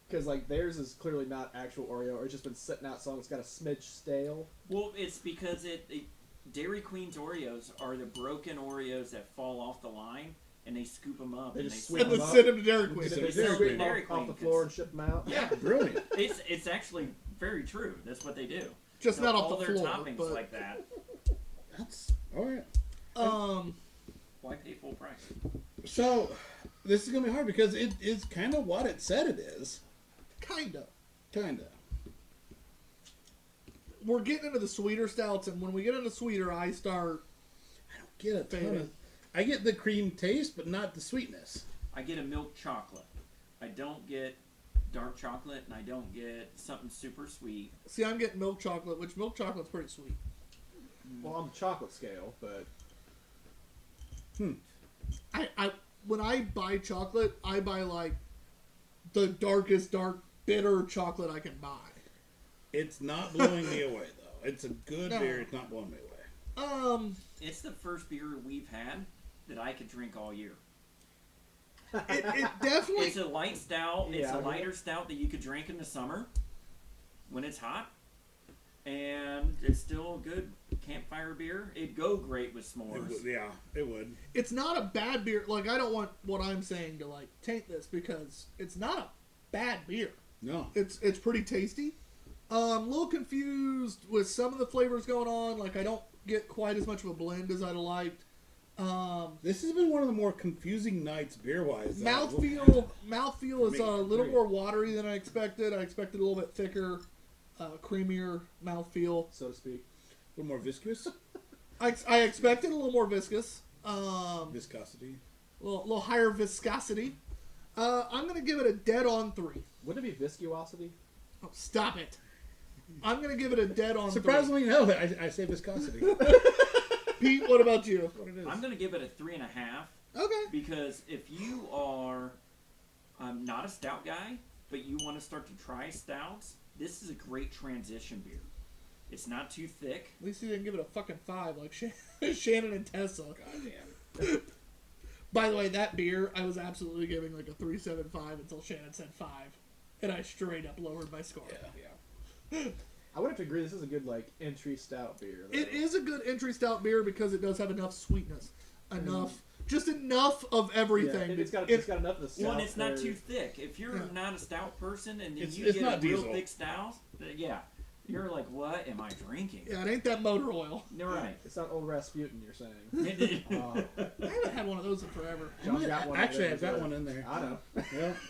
S3: Because, like, theirs is clearly not actual Oreo, or it's just been sitting out so long it's got a smidge stale.
S4: Well, it's because Dairy Queen's Oreos are the broken Oreos that fall off the line, and they scoop them up
S3: They
S4: and
S3: just
S4: they
S3: sweep
S1: And
S4: sell
S1: then
S3: them
S4: them.
S1: send him to Dairy Queen.
S2: Send
S3: They
S2: him to Dairy
S3: sweep
S2: Queen.
S3: them
S4: Dairy
S3: off
S4: Queen,
S3: the floor and
S4: 'cause-
S3: ship them out.
S4: Yeah,
S2: Brilliant.
S4: it's actually very true. That's what they do.
S1: Just
S4: So
S1: not off
S4: all
S1: the
S4: their
S1: floor.
S4: toppings
S1: But,
S4: like that.
S2: That's all right.
S4: Why pay full price?
S2: So this is gonna be hard because it is kind of what it said it is.
S1: kinda.
S2: Kinda.
S1: We're getting into the sweeter stouts, and when we get into sweeter, I start.
S2: I don't get a ton
S1: Fading.
S2: of. I get the cream taste, but not the sweetness.
S4: I get a milk chocolate. I don't get dark chocolate, and I don't get something super sweet.
S1: See, I'm getting milk chocolate, which milk chocolate's pretty sweet.
S3: Well, on the chocolate scale, but
S1: I when I buy chocolate, I buy like the darkest dark bitter chocolate I can buy.
S2: It's not blowing me away though. It's a good
S1: No.
S2: beer. It's not blowing me away.
S4: It's the first beer we've had that I could drink all year.
S1: It definitely.
S4: It's a light stout. It's
S3: Yeah,
S4: a
S3: I get
S4: lighter stout that you could drink in the summer when it's hot. And it's still a good campfire beer. It'd go great with
S2: It
S4: s'mores.
S2: would, yeah, it would.
S1: It's not a bad beer. Like, I don't want what I'm saying to like taint this because it's not a bad beer.
S2: No.
S1: It's pretty tasty. A little confused with some of the flavors going on. Like, I don't get quite as much of a blend as I'd have liked.
S2: This has been one of the more confusing nights beer wise.
S1: Mouthfeel is
S2: Me,
S1: a little
S2: agree.
S1: more watery than I expected. I expected a little bit thicker, creamier mouthfeel.
S3: so to speak.
S2: A little more viscous.
S1: I expected a little more viscous.
S2: Viscosity.
S1: A little higher viscosity. I'm going to give it a dead on 3.
S3: Wouldn't it be viscosity?
S1: Oh, stop it. I'm going to give it a dead on 3.
S2: Surprisingly, no. I say viscosity.
S1: Pete, what about you?
S2: What it is.
S4: I'm going to give it a 3.5
S1: Okay.
S4: because if you are not a stout guy, but you want to start to try stouts, this is a great transition beer. It's not too thick.
S1: At least you didn't give it a fucking 5 like Shannon and Tessa.
S2: Goddamn.
S1: By the way, that beer, I was absolutely giving like a 3.75 until Shannon said 5. And I straight up lowered my score.
S2: Yeah.
S3: I would have to agree. This is a good like entry stout beer. Though.
S1: It is a good entry stout beer because it does have enough sweetness. Just enough of everything.
S3: Yeah, it's got enough of the stout.
S4: Well, and it's not
S3: there.
S4: too thick. If you're not a stout person and then
S2: It's
S4: you get
S2: not
S4: a real
S2: diesel.
S4: thick stout, yeah, you're like, what am I drinking?
S1: Yeah, it ain't that motor oil.
S4: You're right.
S3: It's not old Rasputin. You're saying.
S1: I haven't had one of those in forever.
S3: John's got one.
S2: Actually,
S3: in
S2: I've
S3: there.
S2: got one in there.
S3: I know.
S2: Yeah.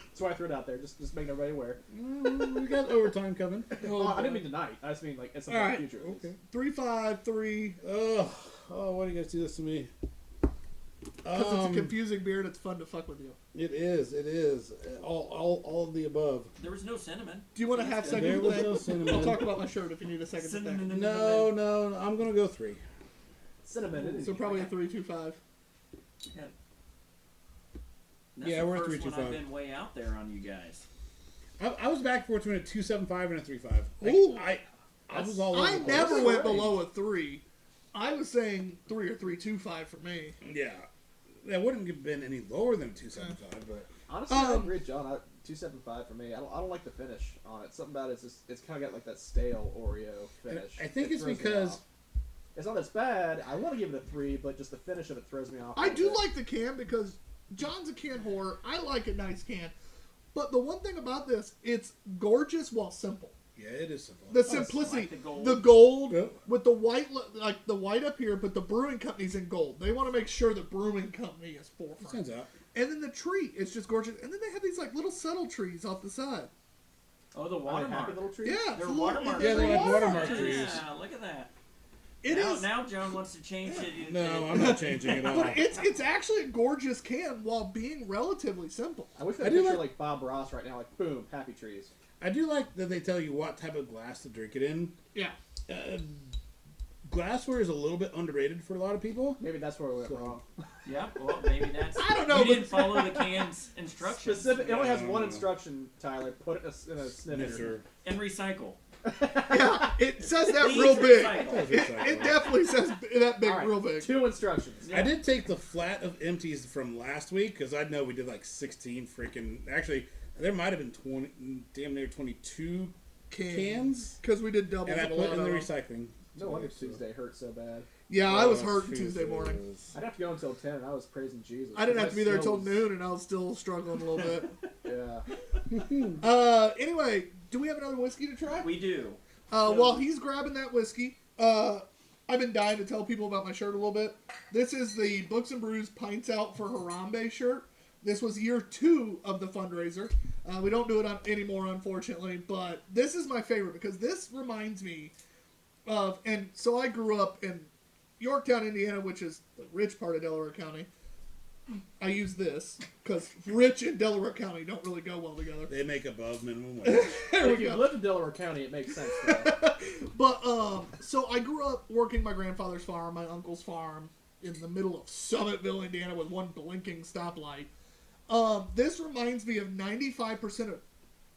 S3: That's why I threw it out there. Just making everybody aware.
S2: We got overtime coming.
S3: I didn't mean tonight. I just mean like at some
S1: All
S3: point in
S1: right.
S3: the future.
S2: Okay.
S1: 3.5, 3.
S2: Oh, why do you guys do this to me?
S1: Because it's a confusing beer and it's fun to fuck with you.
S2: It is. It is. All of the above.
S4: There was no cinnamon.
S1: Do you want a half second
S2: There
S1: for
S2: was
S1: that?
S2: no cinnamon.
S1: I'll talk about my shirt if you need a second for that.
S4: Cinnamon.
S2: No. I'm gonna go 3.
S3: Cinnamon. It is.
S1: So probably a 3.25.
S4: Yeah. That's
S2: Yeah,
S4: the
S2: we're at
S4: first one
S2: 3.25.
S4: I've been way out there on you guys.
S2: I was back and forth between a 2.75 and a 3.5. Like,
S1: Ooh.
S2: I was all over
S1: I
S2: the place.
S1: never
S3: That's
S1: went
S3: right.
S1: below a 3. I was saying 3 or 3.25 for me.
S2: Yeah. That wouldn't have been any lower than 2.75, but
S3: Honestly, I agree, John. 2.75 for me. I don't like the finish on it. Something about it's kind of got like that stale Oreo finish.
S2: I think
S3: It
S2: it's
S3: throws me
S2: because
S3: off. It's not as bad. I want to give it a 3, but just the finish of it throws me off. a
S1: I
S3: little
S1: do
S3: bit.
S1: like the can because John's a can whore. I like a nice can. But the one thing about this, it's gorgeous while simple.
S2: yeah, it is simple.
S1: The simplicity,
S4: like the gold.
S1: the gold
S2: Yep.
S1: with the white, like the white up here, but the brewing company's in gold. They want to make sure the brewing company is forefront.
S2: Stands out.
S1: And then the tree, it's just gorgeous. And then they have these like little subtle trees off the side.
S4: Oh, the
S3: Are they
S4: watermark.
S3: happy little trees?
S1: Yeah,
S4: They're
S1: it's a
S4: watermark.
S2: Yeah, they're like watermark
S1: trees.
S2: trees.
S4: Yeah, look at that.
S1: It
S4: now,
S1: is,
S4: now Joan wants to change it.
S2: No, I'm not changing at all.
S1: but it's actually a gorgeous can while being relatively simple.
S3: I wish we
S2: I
S3: had
S2: do
S3: a picture
S2: like-
S3: like Bob Ross right now, like boom, happy trees.
S2: I do like that they tell you what type of glass to drink it in.
S1: Yeah.
S2: Glassware is a little bit underrated for a lot of people.
S3: Maybe that's where we went wrong.
S4: Yeah, well, maybe that's.
S1: I don't know,
S4: You
S1: but-
S4: didn't follow the can's instructions.
S3: It only has one instruction, Tyler. Put it in a snifter.
S4: And recycle.
S1: Yeah, it says that
S4: Please
S1: real big.
S4: recycle.
S1: It definitely says that big,
S3: All right,
S1: real big.
S3: 2 instructions.
S2: I did take the flat of empties from last week because I know we did like 16 freaking. Actually, there might have been 20, damn near 22 cans,
S1: Because we did doubles
S2: and I
S1: of a
S2: put
S1: lot
S2: in the
S1: of them.
S2: recycling.
S3: No wonder Tuesday hurt so bad.
S1: Yeah, I was
S2: Oh,
S1: hurting
S2: Jesus.
S1: Tuesday morning.
S3: I didn't have to go until 10, and I was praising Jesus.
S1: I didn't have to be there
S3: My
S1: till
S3: skills-
S1: noon, and I was still struggling a little bit.
S3: Yeah.
S1: Anyway, do we have another whiskey to try?
S4: We do.
S1: While he's grabbing that whiskey, I've been dying to tell people about my shirt a little bit. This is the Books and Brews Pints Out for Harambe shirt. This was year 2 of the fundraiser. We don't do it anymore, unfortunately, but this is my favorite because this reminds me of, and so I grew up in Yorktown, Indiana, which is the rich part of Delaware County. I use this because rich and Delaware County don't really go well together.
S2: They make above minimum wage.
S1: There
S3: If
S1: we
S3: you've
S1: go.
S3: lived in Delaware County, it makes sense. Though.
S1: But so I grew up working my grandfather's farm, my uncle's farm, in the middle of Summitville, Indiana, with one blinking stoplight. This reminds me of 95% of,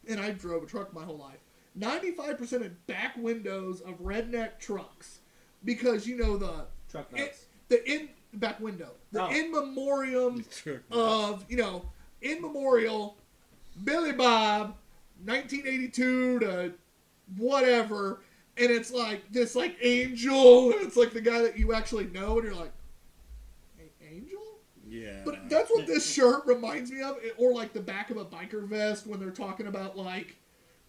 S1: and I drove a truck my whole life. 95% of back windows of redneck trucks, because you know the
S3: Truck nuts.
S1: back window,
S3: Oh.
S1: in memoriam of in memorial Billy Bob, 1982 to whatever, and it's like this like angel, and it's like the guy that you actually know, and you're like, angel?
S2: Yeah.
S1: But that's what this shirt reminds me of, or like the back of a biker vest when they're talking about like,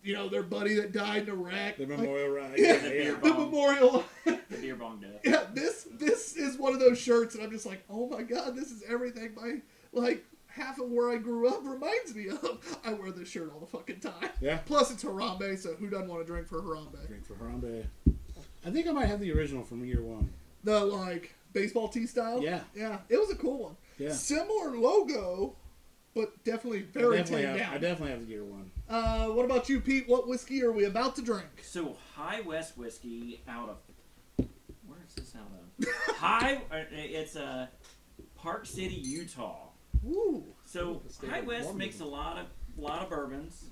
S1: their buddy that died in a wreck.
S2: the
S1: Like,
S2: memorial ride.
S1: yeah,
S4: beer
S1: the
S4: bong.
S1: memorial.
S4: The beer bong death.
S1: Yeah, this is one of those shirts, and I'm just like, oh my god, this is everything half of where I grew up reminds me of. I wear this shirt all the fucking time.
S2: Yeah.
S1: Plus, it's Harambe, so who doesn't want to drink for Harambe?
S2: Drink for Harambe. I think I might have the original from year 1.
S1: The baseball tee style.
S2: Yeah.
S1: Yeah, it was a cool one.
S2: Yeah.
S1: Similar logo, but definitely
S2: I
S1: very
S2: definitely
S1: tamed
S2: have
S1: down.
S2: the year 1.
S1: What about you, Pete? What whiskey are we about to drink?
S4: So High West whiskey out of where is this out of? It's Park City, Utah.
S1: Ooh.
S4: So
S3: The state
S4: High
S3: of
S4: West
S3: Mormon.
S4: makes a lot of bourbons.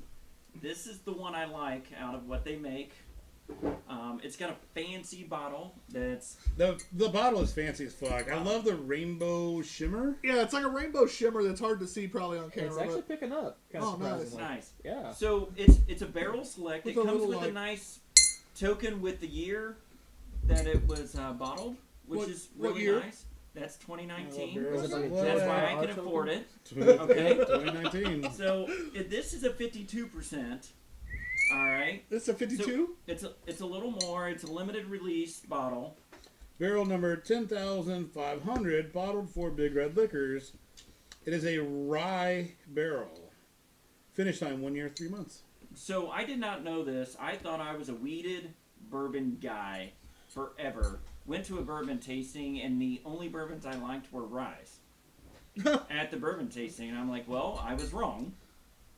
S4: This is the one I like out of what they make. It's got a fancy bottle that's
S2: The bottle is fancy as fuck. I love the rainbow shimmer.
S1: Yeah, it's like a rainbow shimmer that's hard to see probably on camera.
S3: It's actually
S1: but
S3: picking up. Kind
S1: Oh,
S3: of
S1: nice.
S3: surprisingly.
S4: nice.
S3: Yeah.
S4: So it's a barrel select.
S1: With
S4: It
S1: a
S4: comes
S1: little,
S4: with a nice token with the year that it was bottled, which is
S1: what
S4: really
S1: year?
S4: nice. That's 2019.
S3: Is it like a
S4: That's why I
S3: art
S4: can
S3: token?
S4: afford it.
S2: Okay. 2019.
S4: So this is a 52%. All right.
S1: This is a 52?
S4: It's a little more. It's a limited release bottle.
S2: Barrel number 10,500, bottled for Big Red Liquors. It is a rye barrel. Finish time 1 year, 3 months.
S4: So I did not know this. I thought I was a weeded bourbon guy forever. Went to a bourbon tasting, and the only bourbons I liked were ryes. At the bourbon tasting, and I'm like, well, I was wrong.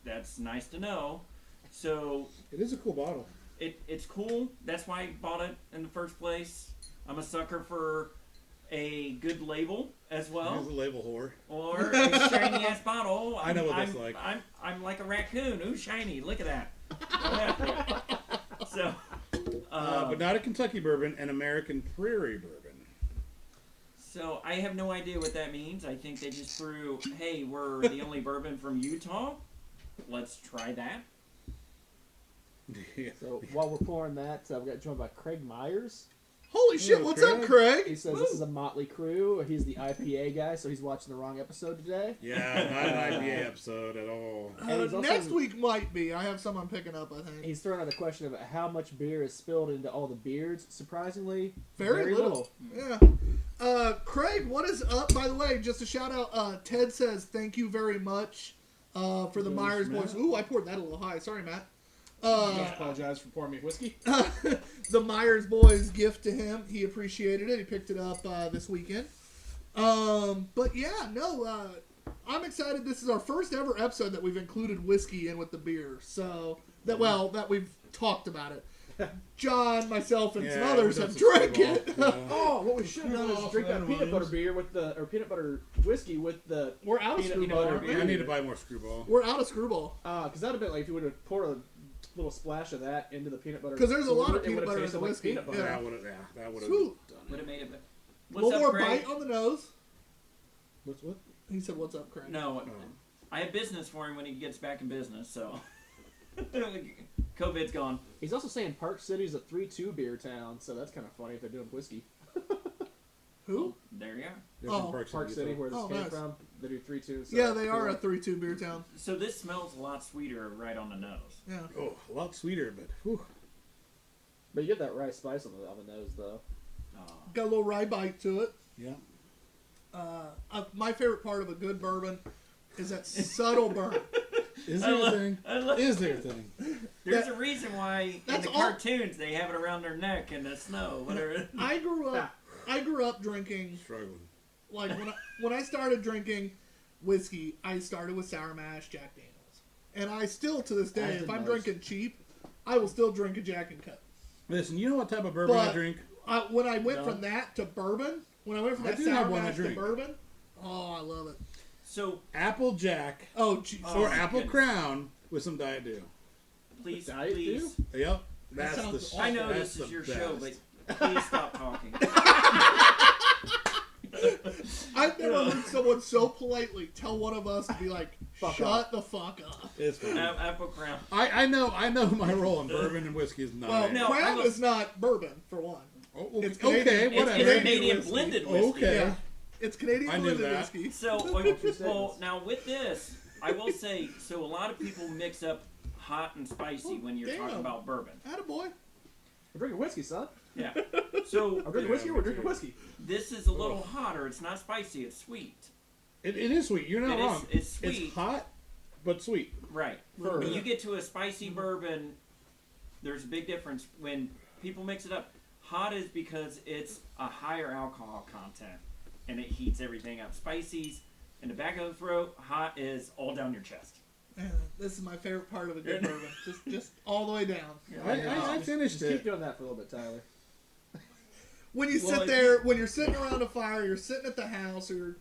S4: That's nice to know. So
S2: It is a cool bottle.
S4: it's cool. That's why I bought it in the first place. I'm a sucker for a good label as well.
S2: Here's a label whore.
S4: Or a shiny ass bottle.
S2: I know what
S4: I'm,
S2: that's like.
S4: I'm like a raccoon. Ooh, shiny! Look at that. So,
S2: But not a Kentucky bourbon, an American Prairie bourbon.
S4: so I have no idea what that means. I think they just threw, "Hey, we're the only bourbon from Utah. Let's try that."
S3: So while we're pouring that, we got joined by Craig Myers.
S1: Holy shit,
S2: Hello,
S1: what's up,
S3: He
S1: Craig?
S3: says this is a motley crew. He's the IPA guy, so he's watching the wrong episode today.
S2: Yeah, not an IPA episode at all.
S3: And he's also-
S1: Next week might be. I have some I'm picking up, I think.
S3: He's throwing out a question about how much beer is spilled into all the beards. Surprisingly,
S1: Very little. Yeah. Craig, what is up? By the way, just a shout out. Ted says thank you very much for the
S2: Yes,
S1: Myers
S2: Matt.
S1: boys. Ooh, I poured that a little high. Sorry, Matt.
S5: I apologize for pouring me whiskey.
S1: The Myers boys gift to him. He appreciated it. He picked it up this weekend. But yeah, no, I'm excited. This is our first ever episode that we've included whiskey in with the beer. So that we've talked about it. John, myself, and some
S2: Yeah,
S1: others
S2: we've
S1: have
S2: done some
S1: drank it.
S2: screwball. Yeah.
S3: Oh, what we should have done is
S5: Screwball
S3: drink
S5: for
S3: that
S5: them
S3: peanut butter
S5: ones.
S3: beer with the, or peanut butter whiskey with the.
S1: We're out of
S3: Peanut
S1: screwball,
S3: butter
S1: aren't
S3: beer.
S1: we?
S2: I need to buy more screwball.
S1: We're out of screwball.
S3: Because that would have been like if you would have poured a little splash of that into the peanut butter.
S1: 'Cause there's a lot of
S3: it
S1: peanut
S3: would've
S1: butter in
S3: tasted
S1: the
S3: like
S1: whiskey.
S3: peanut butter.
S1: Yeah.
S2: That would have
S1: Swoop.
S2: done
S4: Would
S2: it.
S4: have made it.
S1: A
S4: What's
S1: little
S4: up,
S1: more
S4: Craig?
S1: bite on the nose.
S2: What?
S1: He said, "What's up, Craig?"
S4: No,
S2: Oh.
S4: I have business for him when he gets back in business. So COVID's gone.
S3: He's also saying Park City's a 3-2 beer town, so that's kind of funny if they're doing whiskey.
S1: Who?
S4: There you are.
S2: They're
S1: Oh,
S2: from
S3: Park City, where this
S1: Oh,
S3: came
S1: nice.
S3: from, they do 3-2. So
S1: Yeah,
S3: that's
S1: they are a
S3: cool.
S1: 3-2 beer town.
S4: So this smells a lot sweeter right on the nose.
S1: Yeah.
S2: Oh, a lot sweeter, but whew.
S3: But you get that rye spice on the nose, though.
S1: Got a little rye bite to it.
S2: Yeah.
S1: My favorite part of a good bourbon is that subtle burn.
S2: Is there a thing?
S4: I love-
S2: Is there a thing?
S4: There's a reason why in
S1: That's
S4: the
S1: all-
S4: cartoons they have it around their neck in the snow. Whatever.
S1: I grew up drinking,
S2: Struggling.
S1: like when I started drinking whiskey, I started with sour mash Jack Daniels, and I still to this day,
S3: As
S1: if
S3: did
S1: I'm
S3: most.
S1: drinking cheap, I will still drink a Jack and Coke.
S2: Listen, you know what type of bourbon I
S1: But
S2: drink?
S1: when I went
S3: No.
S1: from that to bourbon, when I went from
S2: I
S1: that
S2: do
S1: sour
S2: have one I
S1: mash to
S2: drink.
S1: bourbon, oh, I love it.
S4: So
S2: Applejack
S1: Oh, jeez.
S4: Oh,
S2: or
S4: my
S2: Apple
S4: goodness.
S2: Crown with some Diet Dew.
S4: please,
S3: Diet
S4: please.
S2: Yep. That's
S1: sounds
S2: the.
S1: awful.
S4: I know
S2: that's
S4: this is
S2: the
S4: your show,
S2: best.
S4: but please stop talking.
S1: I've never heard someone so politely tell one of us to be like,
S3: Fuck
S1: "Shut
S3: off."
S1: the fuck up."
S2: It's fine.
S4: Apple Crown.
S2: I know my role in bourbon and whiskey is not.
S1: Well,
S4: No,
S1: Crown
S4: I was-
S1: is not bourbon for one.
S2: Oh,
S1: it's
S2: okay,
S1: Canadian.
S4: It's
S2: whatever.
S4: Canadian
S1: whiskey.
S4: blended whiskey.
S2: Okay.
S1: Yeah, it's Canadian
S2: I knew
S1: blended
S2: that.
S1: whiskey.
S4: So,
S3: statements.
S4: well, now with this, I will say, so a lot of people mix up hot and spicy when you're
S1: Damn.
S4: talking about bourbon.
S1: Attaboy.
S3: We're drinking whiskey, son.
S4: Yeah. So
S3: I'm drinking whiskey, we're drinking whiskey.
S4: this is a little hotter. It's not spicy. It's sweet.
S2: It is sweet. You're not
S4: It is-
S2: wrong.
S4: it's sweet.
S2: It's hot, but sweet.
S4: Right.
S3: For-
S4: When you get to a spicy bourbon, there's a big difference. When people mix it up, hot is because it's a higher alcohol content and it heats everything up. Spicy's in the back of the throat. Hot is all down your chest.
S1: Man, this is my favorite part of a good bourbon. Just all the way down.
S2: I finished
S3: Just keep
S2: it.
S3: doing that for a little bit, Tyler.
S1: When you
S4: Well,
S1: sit there, when you're sitting around a fire, you're sitting at the house, or you're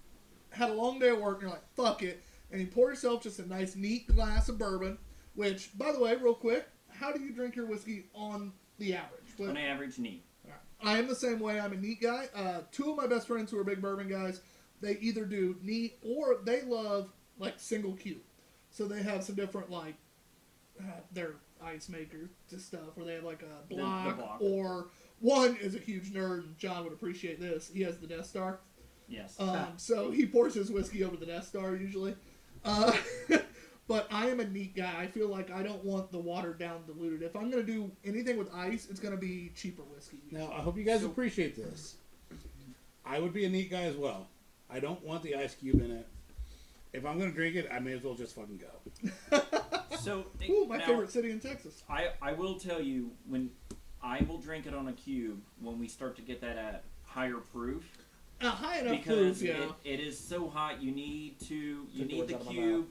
S1: had a long day at work, and you're like, fuck it, and you pour yourself just a nice, neat glass of bourbon. Which, by the way, real quick, how do you drink your whiskey on the average? What-
S4: On average, neat.
S1: I am the same way. I'm a neat guy. Two of my best friends who are big bourbon guys, they either do neat or they love like single cube. So they have some different like their ice maker stuff, where they have like a block,
S4: block.
S1: or one is a huge nerd. And John would appreciate this. He has the Death Star,
S4: Yes.
S1: so he pours his whiskey over the Death Star usually. But I am a neat guy. I feel like I don't want the watered down diluted. If I'm gonna do anything with ice, it's gonna be cheaper whiskey.
S2: Now, I hope you guys
S4: So-
S2: appreciate this. I would be a neat guy as well. I don't want the ice cube in it. If I'm going to drink it, I may as well just fucking go.
S4: So
S1: Ooh, my
S4: now,
S1: favorite city in Texas.
S4: I will tell you, when I will drink it on a cube when we start to get that at higher proof.
S1: High enough
S4: Because
S1: proof, yeah.
S4: it is so hot, you need
S3: Take the words
S4: the
S3: out of my
S4: cube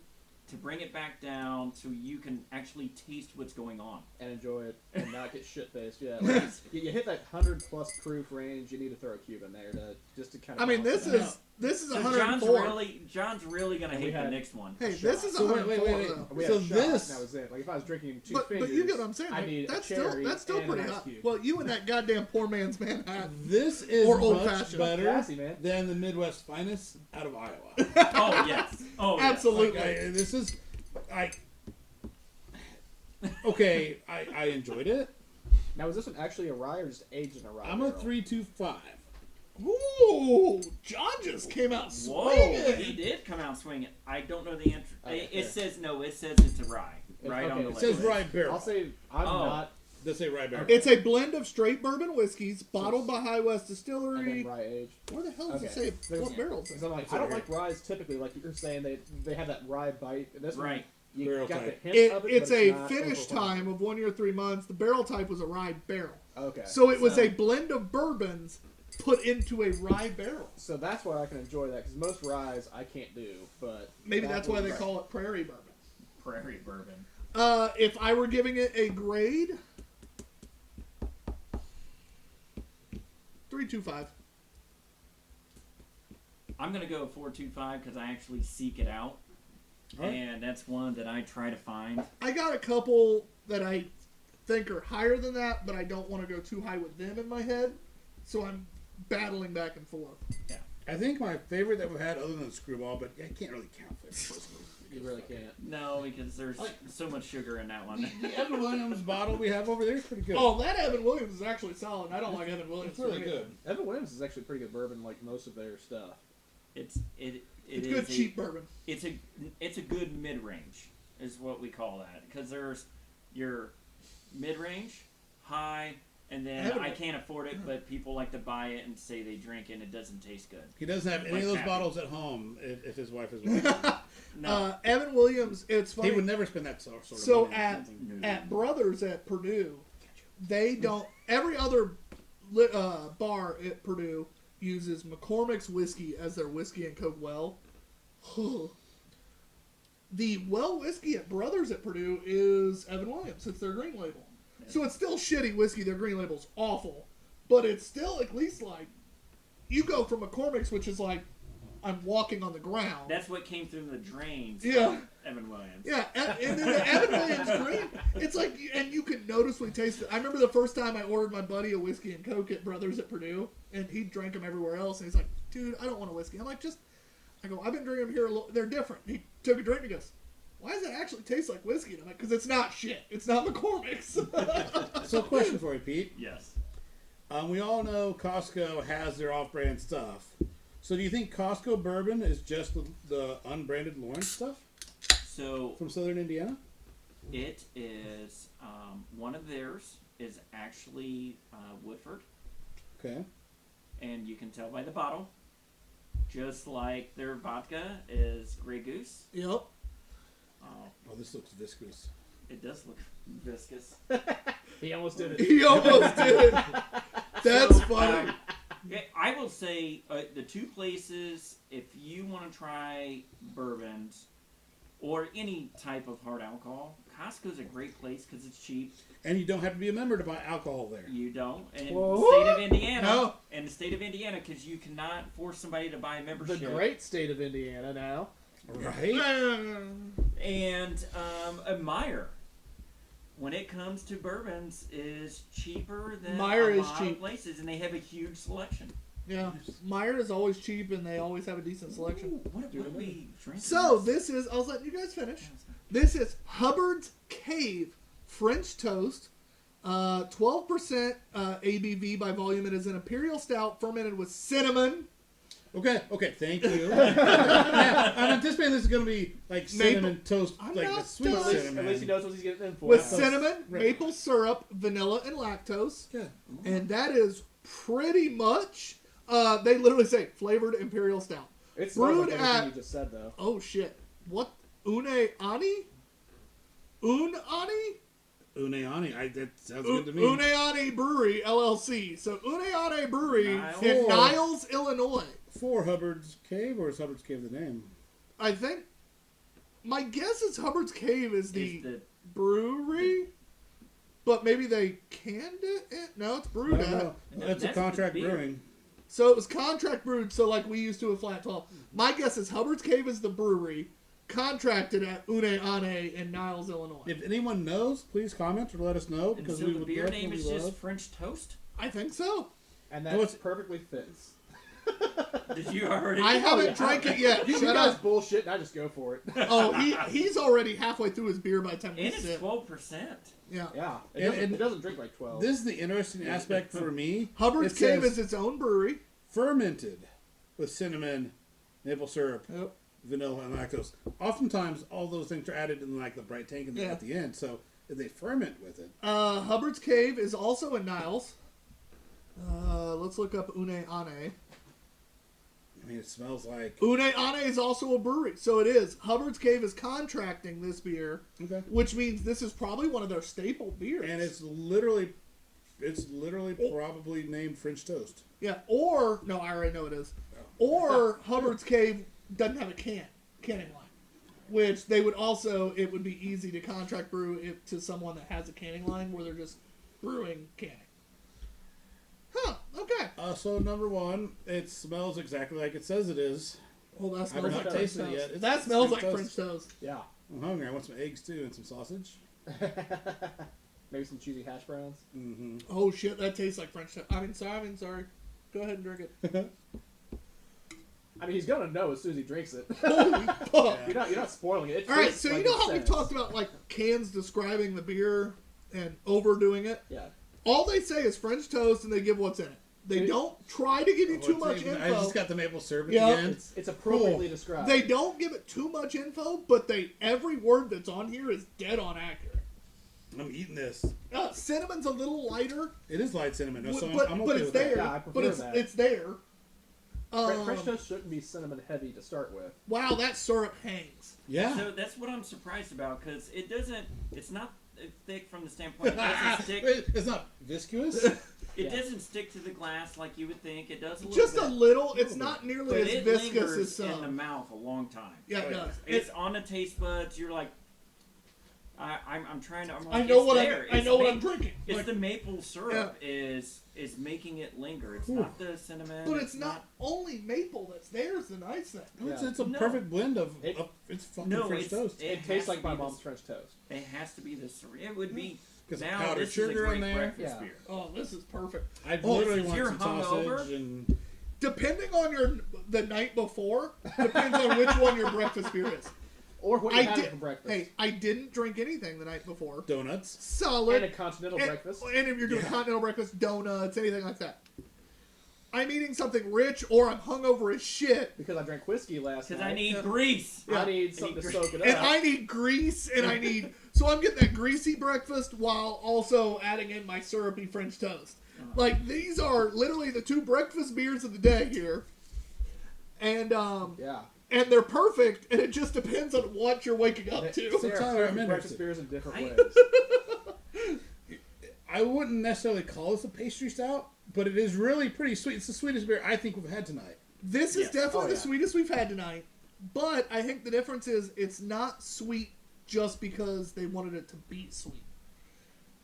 S4: to bring it back down so you can actually taste what's going on.
S3: And enjoy it and not get shit faced. Yeah, like, you hit that 100+ proof range. You need to throw a cube in there to kind of.
S1: I mean, this
S3: balance
S1: is
S4: So
S1: 104.
S4: John's really gonna
S3: And we
S4: hate the
S3: had-
S4: next one.
S1: Hey,
S3: shot.
S1: this is
S2: So
S1: 104
S2: wait.
S1: though.
S3: it out. We
S2: So
S3: had a shot,
S2: this-
S3: and that was it. Like if I was drinking two
S1: But
S3: fingers,
S1: you get what I'm saying.
S3: I
S1: Like,
S3: need
S1: that's
S3: a cherry
S1: still
S3: and
S1: pretty
S3: an ice
S1: hot.
S3: cube.
S1: Well, you and that goddamn poor man's Manhattan.
S2: This is
S1: Or
S2: much
S1: old-fashioned.
S2: better
S3: Classy, man.
S2: than the Midwest finest out of Iowa.
S4: Oh yes. Oh yes.
S1: Absolutely.
S2: This is, okay, I enjoyed it.
S3: Now, is this one actually a rye or just aged in a rye?
S2: I'm a
S3: barrel?
S2: 3.25.
S1: Ooh, John just came out
S4: Whoa,
S1: swinging.
S4: he did come out swinging. I don't know the answer.
S3: Okay,
S4: It
S3: fair.
S4: says no. It says it's a rye. Right
S3: Okay,
S4: on the
S3: it
S2: It says
S4: label.
S2: rye barrel.
S3: I'll say I'm
S4: Oh.
S3: not.
S2: Does say rye barrel.
S1: It's a blend of straight bourbon whiskeys, bottled by High West
S3: And
S1: Distillery.
S3: then rye aged.
S1: Where the hell does it
S3: Okay.
S1: say what barrels?
S3: Because I'm like,
S2: It's
S3: I don't
S2: over
S3: like ryes typically. Like you're saying, they have that rye bite. And this one,
S4: Right.
S3: you
S2: Barrel
S3: got
S2: type.
S3: the hint of it.
S1: It's
S3: but
S1: a
S3: not
S1: finish
S3: overwhelming.
S1: time of 1 year 3 months. The barrel type was a rye barrel,
S3: Okay.
S1: so it was
S4: So-
S1: a blend of bourbons put into a rye barrel.
S3: So that's why I can enjoy that because most ryes I can't do, but
S1: Maybe
S3: that
S1: that's why
S3: was
S1: they
S3: right.
S1: call it prairie bourbon.
S4: Prairie bourbon.
S1: If I were giving it a grade, 3.25.
S4: I'm gonna go 4.25 because I actually seek it out,
S2: Alright.
S4: and that's one that I try to find.
S1: I got a couple that I think are higher than that, but I don't want to go too high with them in my head, so I'm battling back and forth.
S2: I think my favorite that we've had, other than Screwball, but I can't really count flavors.
S3: You really can't.
S4: No, because there's so much sugar in that one.
S2: The Evan Williams bottle we have over there is pretty good.
S1: Oh, that Evan Williams is actually solid. I don't like Evan Williams.
S2: It's really
S1: for anything.
S2: good.
S3: Evan Williams is actually pretty good bourbon, like most of their stuff.
S4: It's
S1: It's good cheap bourbon.
S4: It's a good mid range is what we call that, because there's your mid range, high, and then I can't afford it, but people like to buy it and say they drink it and it doesn't taste good.
S2: He doesn't have any
S4: Like
S2: of those
S4: that.
S2: bottles at home if his wife is with him.
S4: No,
S1: Evan Williams, it's funny.
S2: He would never spend that sort of
S1: So
S2: money.
S1: at Brothers at Purdue, they don't. Every other bar at Purdue uses McCormick's whiskey as their whiskey and Coke well. The well whiskey at Brothers at Purdue is Evan Williams. It's their green label. So it's still shitty whiskey. Their green label's awful, but it's still at least like you go from McCormick's, which is like I'm walking on the ground.
S4: that's what came through the drains.
S1: Yeah.
S4: from Evan Williams.
S1: Yeah, and then the Evan Williams green, it's like, and you can noticeably taste it. I remember the first time I ordered my buddy a whiskey and Coke at Brothers at Purdue, and he drank them everywhere else, and he's like, dude, I don't want a whiskey. I'm like, I go, I've been drinking them here, they're different. He took a drink and he goes, why does it actually taste like whiskey? And I'm like, because it's not shit. It's not McCormick's.
S2: So, question for you, Pete.
S4: Yes.
S2: We all know Costco has their off-brand stuff. So, do you think Costco bourbon is just the unbranded Lawrence stuff
S4: So
S2: from Southern Indiana?
S4: it is one of theirs is actually Woodford,
S2: Okay.
S4: and you can tell by the bottle. Just like their vodka is Grey Goose.
S1: Yep.
S2: Oh, this looks viscous.
S4: It does look viscous.
S3: He almost did it.
S1: He almost did. That's
S4: So,
S1: funny.
S4: Yeah, I will say the two places, if you want to try bourbons or any type of hard alcohol, Costco's a great place because it's cheap.
S2: And you don't have to be a member to buy alcohol there.
S4: You don't. And in
S3: Whoa.
S4: the state of Indiana,
S1: No.
S4: in the state of Indiana, because you cannot force somebody to buy a
S3: The
S4: membership.
S3: great state of Indiana now.
S2: Right?
S4: And a Meyer, when it comes to bourbons, is cheaper than
S1: Meyer
S4: a
S1: is
S4: lot
S1: cheap.
S4: of places, and they have a huge selection.
S1: Yeah. Meyer is always cheap, and they always have a decent selection.
S4: What are we drinking?
S1: So this is, I was letting you guys finish. This is Hubbard's Cave French Toast. 12% ABV by volume. It is an imperial stout fermented with cinnamon.
S2: Okay, thank you. Yeah, I'm anticipating this is going to be like cinnamon toast,
S1: I'm
S2: like
S1: not
S2: the sweet
S1: done.
S2: cinnamon.
S3: At least he knows what he's getting in for.
S1: With
S2: So-
S1: cinnamon,
S2: right.
S1: maple syrup, vanilla, and lactose.
S2: Yeah.
S1: And that is pretty much, they literally say, flavored imperial stout.
S3: It smells like
S1: brewed
S3: everything
S1: at-
S3: you just said, though.
S1: Oh, shit. What? Une Ani? Une Ani?
S2: Uneani, that sounds good to me.
S1: Une Ani Brewery, LLC. So, Une Ani Brewery
S4: Niles.
S1: in
S2: Oh.
S1: Niles, Illinois.
S2: For Hubbard's Cave, or is Hubbard's Cave the name?
S1: I think, my guess is Hubbard's Cave is
S4: Is
S1: the brewery, but maybe they canned it? No, it's brewed
S2: No,
S1: at.
S2: no, that's a
S4: That's
S2: contract
S4: the beer.
S2: brewing.
S1: So it was contract brewed, so like we used to a Flat 12. My guess is Hubbard's Cave is the brewery, contracted at Une Ane in Niles, Illinois.
S2: If anyone knows, please comment or let us know,
S4: And
S2: because
S4: so
S2: we
S4: the
S2: would
S4: beer name
S2: definitely
S4: is
S2: love.
S4: just French toast?
S1: I think so.
S3: And
S2: No,
S3: that
S2: it's-
S3: perfectly fits.
S4: Did you already?
S1: I haven't
S3: yeah.
S1: drank it yet.
S3: You
S1: Shut
S3: guys
S1: up.
S3: bullshit, and I just go for it.
S1: Oh, he's already halfway through his beer by the time we
S4: And it's
S1: sip.
S4: 12%.
S1: Yeah.
S3: Yeah.
S2: And-
S3: It doesn't drink like 12.
S2: This is the interesting aspect for me.
S1: Hubbard's
S2: It
S1: Cave
S2: says
S1: is its own brewery.
S2: fermented with cinnamon, maple syrup,
S1: Yep.
S2: vanilla, and lactose. Oftentimes, all those things are added in like the bright tank and
S1: Yeah.
S2: at the end. So if they ferment with it,
S1: Hubbard's Cave is also in Niles. Let's look up Une Ane.
S2: I mean, it smells like
S1: Une Ane is also a brewery, so it is. Hubbard's Cave is contracting this beer,
S2: okay,
S1: which means this is probably one of their staple beers.
S2: and it's literally probably named French toast.
S1: Yeah, or no, I already know it is. Or Hubbard's Cave doesn't have a canning line. which they would also, it would be easy to contract brew it to someone that has a canning line where they're just brewing canning. Huh, okay.
S2: So number 1, it smells exactly like it says it is.
S1: Well, that
S2: I've
S1: smells like
S2: not
S1: French
S2: tasted it
S1: toast.
S2: yet.
S1: That
S2: It's
S1: smells like
S2: French
S1: French toast.
S3: Yeah.
S2: I'm hungry. I want some eggs too and some sausage.
S3: Maybe some cheesy hash browns.
S2: Mm-hmm.
S1: Oh shit, that tastes like French toast. I mean, sorry. Go ahead and drink it.
S3: I mean, he's gonna know as soon as he drinks it.
S1: Holy fuck.
S3: You're not spoiling it.
S1: All right, so you know how we've talked about like cans describing the beer and overdoing it?
S3: Yeah.
S1: All they say is French toast and they give what's in it. They don't try to give you too much info.
S2: I just got the maple syrup at
S1: Yeah.
S2: the end.
S3: It's appropriately described.
S1: They don't give it too much info, but every word that's on here is dead on accurate.
S2: I'm eating this.
S1: Cinnamon's a little lighter,
S2: It is light cinnamon, so
S1: but
S2: I'm okay
S1: it's
S2: with
S1: there.
S2: that.
S3: Yeah, I prefer
S1: but it's
S3: that.
S1: it's there.
S3: French toast shouldn't be cinnamon heavy to start with.
S1: Wow, that syrup hangs.
S2: Yeah.
S4: So that's what I'm surprised about because it doesn't. It's not thick from the standpoint. It doesn't stick.
S2: It's not viscous.
S4: It doesn't stick to the glass like you would think. It does a little
S1: Just
S4: bit.
S1: a little. It's not nearly
S4: But
S1: as
S4: it
S1: viscous
S4: lingers
S1: as some.
S4: in the mouth a long time.
S1: Yeah, it does.
S4: It's on the taste buds. You're like, I'm trying to. I'm like,
S1: I know
S4: it's
S1: what
S4: there.
S1: I
S4: It's
S1: know what
S4: ma-
S1: I'm drinking.
S4: It's
S1: Like,
S4: the maple syrup is making it linger. It's not the cinnamon.
S1: but it's not only maple that's there. Is the nice thing.
S2: It's a
S4: No.
S2: perfect blend of
S3: It-
S2: it's fucking
S4: No,
S2: French toast.
S3: It
S4: has
S3: tastes
S4: to
S3: like my
S4: be
S3: mom's
S4: this-
S3: French toast.
S4: It has to be this. It would be.
S2: Because
S4: Now
S2: powdered
S4: this is
S2: sugar
S4: a great
S2: in there.
S4: breakfast
S3: Yeah.
S4: beer.
S1: Oh, this is perfect.
S2: I
S1: Oh,
S2: literally
S4: since
S2: want
S4: you're
S2: some
S4: hungover-
S2: sausage and
S1: Depending on the night before, depends on which one your breakfast beer is.
S3: Or what you had for breakfast.
S1: Hey, I didn't drink anything the night before.
S2: donuts.
S1: Solid.
S3: And a continental breakfast.
S1: And if you're doing continental breakfast, donuts, anything like that. I'm eating something rich, or I'm hungover as shit,
S3: Because I drank whiskey last night.
S4: Because I need grease.
S3: I need something to soak it
S1: and
S3: up.
S1: I need grease, and I need. So I'm getting that greasy breakfast while also adding in my syrupy French toast. Like these are literally the 2 breakfast beers of the day here, and
S3: Yeah.
S1: and they're perfect. And it just depends on what you're waking up to.
S3: Sarah,
S2: Tyler, I'm
S3: breakfast
S2: interested.
S3: beers in different
S4: I-
S3: ways.
S2: I wouldn't necessarily call this a pastry stout, but it is really pretty sweet. It's the sweetest beer I think we've had tonight.
S1: This is
S4: Yes.
S1: definitely
S3: Oh,
S1: the
S3: yeah.
S1: sweetest we've had tonight, but I think the difference is it's not sweet just because they wanted it to be sweet.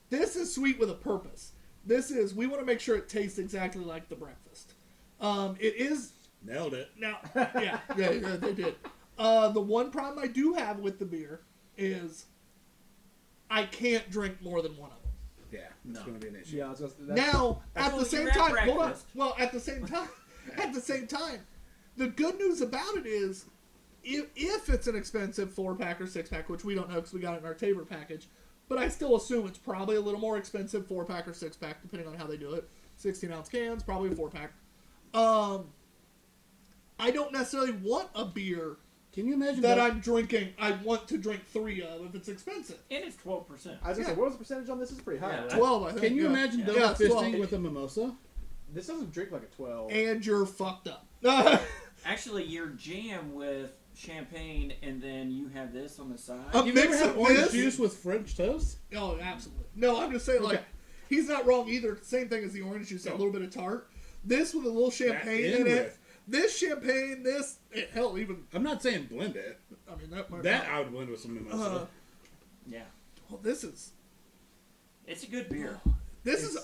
S1: This is sweet with a purpose. This is, we want to make sure it tastes exactly like the breakfast. It is,
S2: Nailed it.
S1: now, yeah, they did. The one problem I do have with the beer is I can't drink more than one of them.
S2: Yeah, it's
S4: No.
S2: going to be an issue.
S3: Yeah, I was just,
S1: Now, at
S4: well,
S1: the same
S4: you're at
S1: time, hold on.
S4: breakfast.
S1: Well, at the same time, the good news about it is, if it's an expensive 4-pack or 6-pack, which we don't know because we got it in our Tabor package, but I still assume it's probably a little more expensive 4-pack or 6-pack, depending on how they do it. 16-ounce cans, probably a 4-pack. I don't necessarily want a beer
S2: Can you imagine
S1: that I'm drinking. I want to drink 3 of if it's expensive.
S4: And it's 12%.
S3: I was going to
S1: Yeah.
S3: say, what was the percentage on this? It's pretty high,
S4: Yeah.
S3: right?
S1: 12, I think.
S2: Can you
S1: yeah.
S2: imagine
S4: Yeah.
S2: double
S1: Yeah, it's 12.
S2: fisting with a mimosa?
S3: This doesn't drink like a 12.
S1: And you're fucked up.
S4: Actually, you're jam with champagne, and then you have this on the side.
S1: Um,
S2: You've
S1: Mix
S2: never had
S1: of
S2: orange
S1: this?
S2: juice with French toast?
S1: Oh, absolutely. No, I'm just saying, like,
S2: Okay.
S1: he's not wrong either. Same thing as the orange juice, a little bit of tart. This with a little champagne
S2: in
S1: in it.
S2: with.
S1: This champagne, hell, even,
S2: I'm not saying blend it.
S1: I mean, that might
S2: That I would blend with some mimosa.
S4: Yeah.
S1: well, this is,
S4: It's a good beer.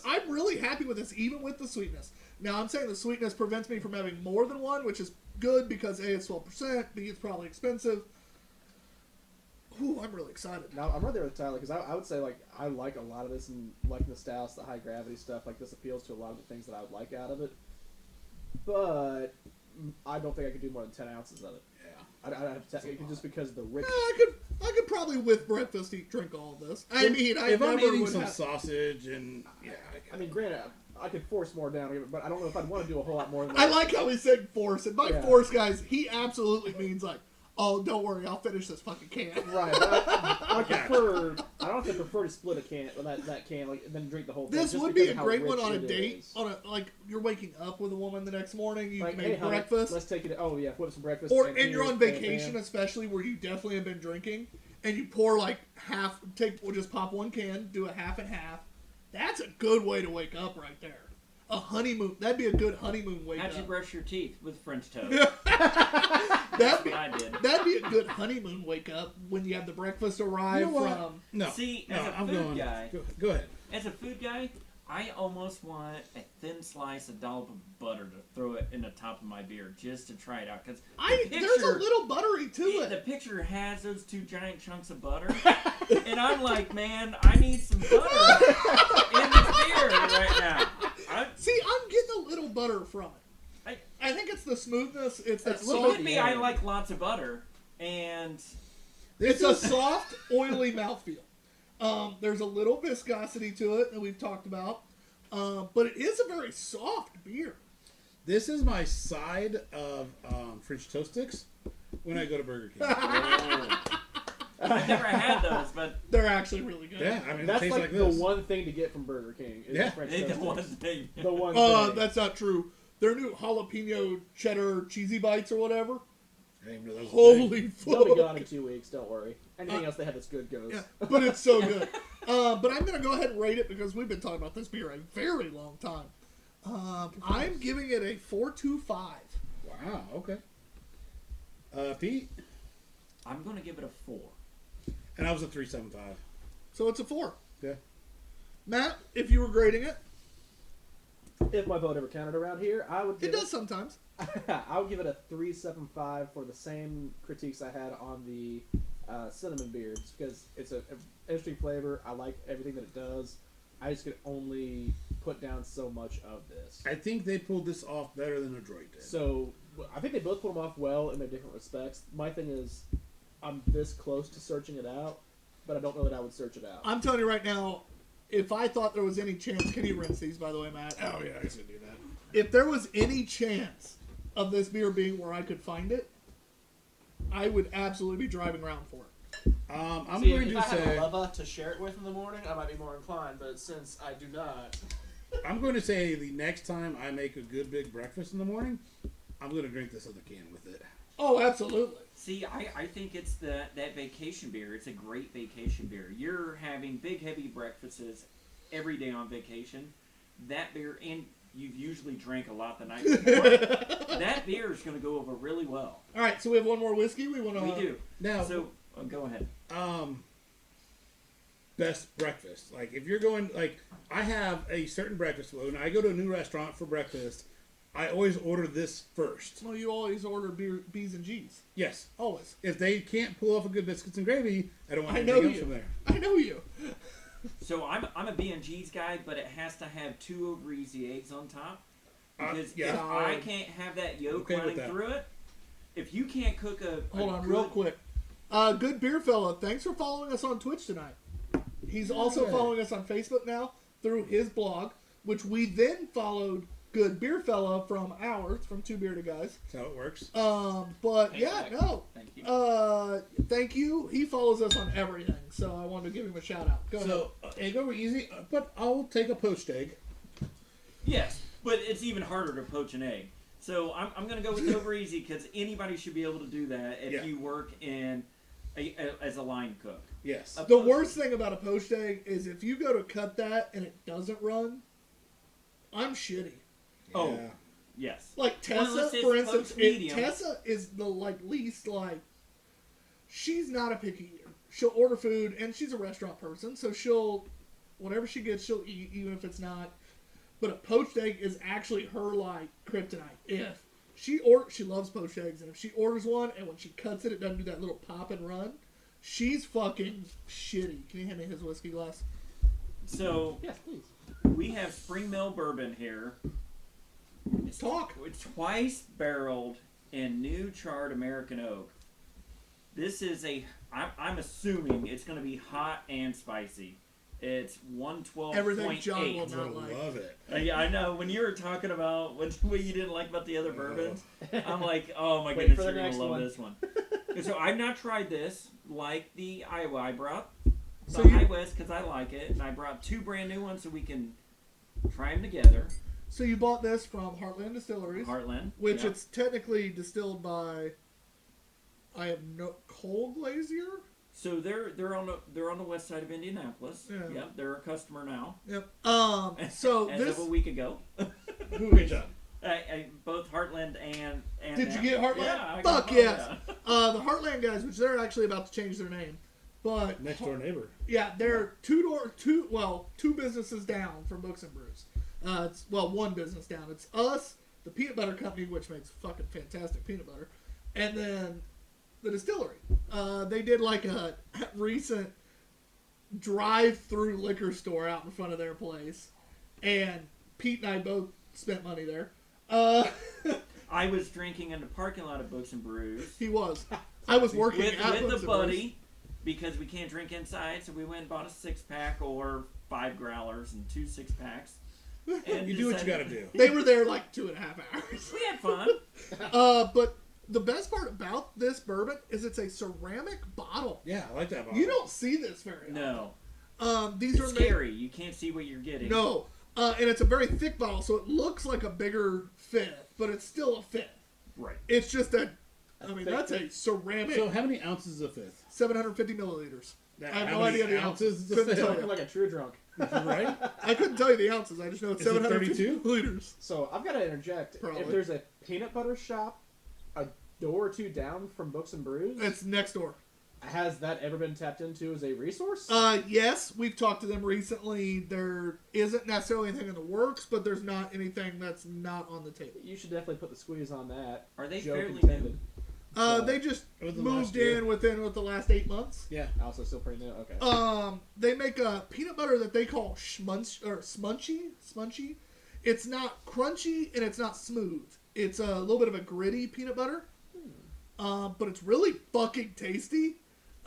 S1: I'm really happy with this, even with the sweetness. Now, I'm saying the sweetness prevents me from having more than one, which is good because A, it's 12%, B, it's probably expensive. Ooh, I'm really excited.
S3: Now, I'm right there with Tyler, because I would say, like, I like a lot of this, and like the stouts, the high gravity stuff, like, this appeals to a lot of the things that I would like out of it. But I don't think I could do more than 10 ounces of it.
S2: Yeah.
S3: I'd have to, just because of the rich.
S1: I could probably with breakfast drink all of this. I mean, I
S2: If I'm
S1: never
S2: eating
S1: would
S2: some
S1: have,
S2: sausage and
S3: I mean, granted, I could force more down, but I don't know if I'd want to do a whole lot more than
S1: I
S3: that.
S1: like how he said force, and by
S3: Yeah.
S1: force, guys, he absolutely means like, oh, don't worry, I'll finish this fucking can.
S3: Right, but I prefer. I don't have to prefer to split a can, that can, like, and then drink the whole thing.
S1: This
S3: just
S1: would
S3: because
S1: be a
S3: of how
S1: great one
S3: rich
S1: on a
S3: it
S1: date.
S3: is.
S1: On a like, you're waking up with a woman the next morning, you
S3: Like,
S1: made
S3: hey, honey,
S1: breakfast,
S3: let's take it. Oh yeah, flip some breakfast.
S1: or
S3: and
S1: and you're
S3: here's
S1: on
S3: bam,
S1: vacation,
S3: bam.
S1: especially where you definitely have been drinking, and you pour like we'll just pop one can, do a half and half. That's a good way to wake up right there. a honeymoon. That'd be a good honeymoon wake
S4: How'd
S1: up.
S4: you brush your teeth with French toast?
S1: that'd
S4: That's
S1: be
S4: what I did.
S1: that'd be a good honeymoon wake up when you have the breakfast arrive
S2: You know what?
S1: from.
S2: No.
S4: See,
S2: no,
S4: as a
S2: I'm
S4: food
S2: going.
S4: guy,
S2: Go ahead.
S4: as a food guy, I almost want a thin slice, a dollop of butter to throw it in the top of my beer just to try it out. Because
S1: There's a little buttery to
S4: the
S1: it.
S4: picture has those 2 giant chunks of butter, and I'm like, man, I need some butter in this beer right now.
S1: See, I'm getting a little butter from it. I think it's the smoothness. It's that
S3: It's a little
S1: soft.
S4: With me, I like lots of butter, and
S1: It's a soft, oily mouthfeel. There's a little viscosity to it that we've talked about, but it is a very soft beer.
S2: This is my side of French toast sticks when I go to Burger King.
S4: I've never had those, but
S1: They're actually really good.
S2: Yeah, I mean, it
S3: That's
S2: tastes
S3: like
S2: like
S3: the
S2: this.
S3: one thing to get from Burger King. Is
S2: Yeah.
S3: the French
S4: they
S3: toast
S4: don't
S3: sticks.
S4: thing.
S3: The one thing.
S1: That's not true. Their new jalapeno cheddar cheesy bites or whatever.
S2: I didn't even know that was a
S1: Holy
S3: They'll be
S1: fuck.
S3: gone in 2 weeks. Don't worry. Anything else they have that's good goes.
S1: Yeah, but it's so good. But I'm going to go ahead and rate it because we've been talking about this beer a very long time. I'm giving it a 4.25.
S2: Wow, okay. Pete?
S4: I'm going to give it a 4.
S2: And I was a 3.75.
S1: So it's a 4.
S2: Yeah.
S1: Matt, if you were grading it,
S3: If my vote ever counted around here, I would
S1: it
S3: give
S1: does sometimes.
S3: I would give it a 3.75 for the same critiques I had on the cinnamon beers because it's an interesting flavor. I like everything that it does. I just could only put down so much of this.
S2: I think they pulled this off better than Adroit did.
S3: So I think they both pulled them off well in their different respects. My thing is, I'm this close to searching it out, but I don't know that I would search it out.
S1: I'm telling you right now, if I thought there was any chance, can you rinse these, by the way, Matt?
S2: Oh, yeah, I should do that.
S1: If there was any chance of this beer being where I could find it, I would absolutely be driving around for it.
S2: I'm
S3: See,
S2: going
S3: if
S2: to
S3: I had
S2: say...
S3: a lover to share it with in the morning, I might be more inclined. But since I do not,
S2: I'm going to say the next time I make a good big breakfast in the morning, I'm going to drink this other can with it.
S1: Oh, absolutely.
S4: See, I think it's that vacation beer. It's a great vacation beer. You're having big, heavy breakfasts every day on vacation. That beer, and you've usually drank a lot the night before. That beer is going to go over really well.
S1: All right, so we have one more whiskey. We want to.
S4: We do.
S2: Now,
S4: So, go ahead.
S2: best breakfast. Like, if you're going, like, I have a certain breakfast. When I go to a new restaurant for breakfast, I always order this first.
S1: Well, you always order beer, B's and G's.
S2: Yes.
S1: Always.
S2: If they can't pull off a good biscuits and gravy, I don't want
S1: I
S2: anything
S1: know
S2: else
S1: you.
S2: from there.
S1: I know you.
S4: So I'm a B&G's guy, but it has to have 2 over easy eggs on top. Because
S2: yeah.
S4: if I can't have that yolk
S2: Okay with
S4: running
S2: that.
S4: through it, if you can't cook
S1: Hold on, real quick. Good Beer Fella, thanks for following us on Twitch tonight. He's also following us on Facebook now through his blog, which we then followed Good Beer Fella from ours, from Two Beerded Guys.
S2: That's how it works.
S1: But yeah, no.
S4: Thank you.
S1: Thank you. He follows us on everything, so I wanted to give him a shout out. Go ahead.
S2: So, egg over easy, but I'll take a poached egg.
S4: Yes, but it's even harder to poach an egg. So I'm going to go with over easy because anybody should be able to do that if you work in as a line cook.
S2: Yes.
S1: The worst thing about a poached egg is if you go to cut that and it doesn't run, I'm shitty.
S4: Oh,
S2: Yeah.
S4: yes.
S1: Like Tessa,
S4: Unless it's
S1: for instance,
S4: poached medium.
S1: Tessa is the least she's not a picky eater. She'll order food, and she's a restaurant person, so she'll whatever she gets, she'll eat, even if it's not. But a poached egg is actually her kryptonite. If she loves poached eggs, and if she orders one, and when she cuts it, it doesn't do that little pop and run. She's fucking shitty. Can you hand me his whiskey glass?
S4: So
S3: yes, please.
S4: we have Spring Mill Bourbon here. It's twice barreled in new charred American oak. This is I'm assuming it's going to be hot and spicy. It's 112.8.
S1: Everything John will
S2: I
S1: not like.
S2: love it.
S4: Yeah, I know. When you were talking about what you didn't like about the other bourbons, I'm like, oh my
S3: Wait
S4: goodness,
S3: for the
S4: you're going
S3: next
S4: to love
S3: one.
S4: this one. And so I've not tried this like the Iowa. I brought
S1: So
S4: the
S1: you-
S4: High West because I like it, and I brought 2 brand new ones so we can try them together.
S1: So you bought this from Heartland Distilleries,
S4: Heartland,
S1: which
S4: yeah.
S1: it's technically distilled by. I have no Cole Glazier.
S4: So they're on the west side of Indianapolis.
S1: Yeah.
S4: Yep, they're a customer now.
S1: Yep. So
S4: As
S1: this
S4: of a week ago.
S2: Good job.
S4: Both Heartland and
S1: did you get Heartland?
S4: Yeah, I
S1: Fuck
S4: got
S1: yes.
S4: Heartland.
S1: The Heartland guys, which they're actually about to change their name, but
S2: Next door neighbor.
S1: yeah, they're two businesses down from Books and Brews. It's one business down. It's us, the peanut butter company, which makes fucking fantastic peanut butter, and then the distillery. They did like a recent drive-through liquor store out in front of their place, and Pete and I both spent money there.
S4: I was drinking in the parking lot of Books and Brews.
S1: He was. I was working
S4: with
S1: at Books
S4: a
S1: and
S4: buddy because we can't drink inside, so we went and bought a 6-pack or 5 growlers and 2 6-packs. And
S2: You do what you gotta do.
S1: Brews. They were there like 2.5 hours.
S4: We had fun.
S1: But the best part about this bourbon is it's a ceramic bottle.
S2: Yeah, I like that bottle.
S1: You don't see this very often.
S4: No.
S1: These
S4: It's
S1: are
S4: scary. You can't see what you're getting.
S1: No. And it's a very thick bottle, so it looks like a bigger fifth, but it's still a fifth.
S4: Right.
S1: It's just that's a ceramic.
S2: So how many ounces is a fifth?
S1: 750 milliliters.
S2: That-
S1: I have
S2: how
S1: no
S2: many
S1: idea the
S2: ounces
S1: ounces.
S2: is a
S1: Couldn't
S2: fifth?
S1: tell
S3: Talking
S1: you.
S3: like a true drunk.
S2: Right?
S1: I couldn't tell you the ounces. I just know it's
S2: Is it
S1: 750
S2: 32?
S1: milliliters.
S3: So I've got to interject.
S1: Probably.
S3: If there's a peanut butter shop a door or two down from Books and Brews,
S1: It's next door.
S3: has that ever been tapped into as a resource?
S1: Yes, we've talked to them recently. There isn't necessarily anything in the works, but there's not anything that's not on the table.
S3: You should definitely put the squeeze on that.
S4: Are they
S3: Joke
S4: fairly
S3: intended.
S1: They just
S2: Within the
S1: moved
S2: last year.
S1: in within the last 8 months.
S2: Yeah.
S3: Also, still pretty new. Okay.
S1: They make a peanut butter that they call smunchy. It's not crunchy and it's not smooth. It's a little bit of a gritty peanut butter, but it's really fucking tasty.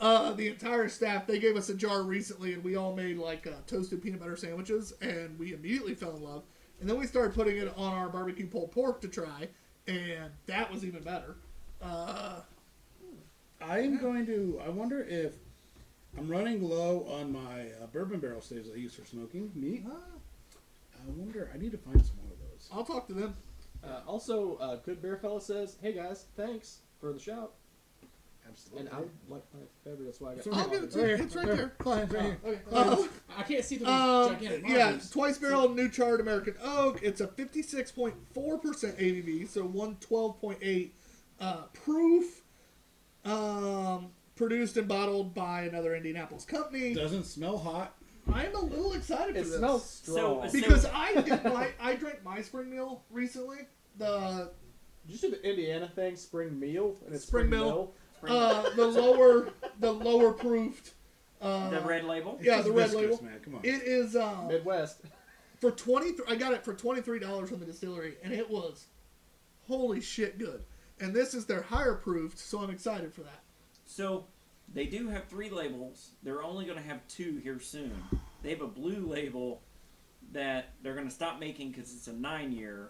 S1: The entire staff, they gave us a jar recently, and we all made like toasted peanut butter sandwiches, and we immediately fell in love. And then we started putting it on our barbecue pulled pork to try, and that was even better.
S2: I wonder if I'm running low on my bourbon barrel staves I use for smoking meat. I wonder, I need to find some more of those.
S1: I'll talk to them.
S3: Also, Good Bear Fella says, "Hey guys, thanks for the shout."
S2: Absolutely.
S3: And I like my favorite. That's why I got.
S1: I'll give it to you. It's right there.
S2: Fine, right here.
S5: Okay. I can't see through these gigantic
S1: Yeah,
S5: markers.
S1: twice barrel new charred American oak. It's a 56.4% ABV, so 112.8 proof. Produced and bottled by another Indianapolis company.
S2: Doesn't smell hot.
S1: I'm a little excited for
S3: It
S1: this
S3: smells strong.
S1: because I drank my spring meal recently. The
S3: Did you see the Indiana thing, spring meal? And it's
S1: Spring
S3: spring
S1: Mill.
S3: mill?
S1: the lower proofed.
S4: The red label?
S1: Yeah,
S2: It's
S1: the red
S2: viscous,
S1: label.
S2: man. Come on.
S1: It is
S3: Midwest.
S1: for I got it for $23 from the distillery, and it was holy shit good. And this is their higher proofed, so I'm excited for that.
S4: So they do have 3 labels. They're only going to have 2 here soon. They have a blue label that they're going to stop making because it's a 9-year,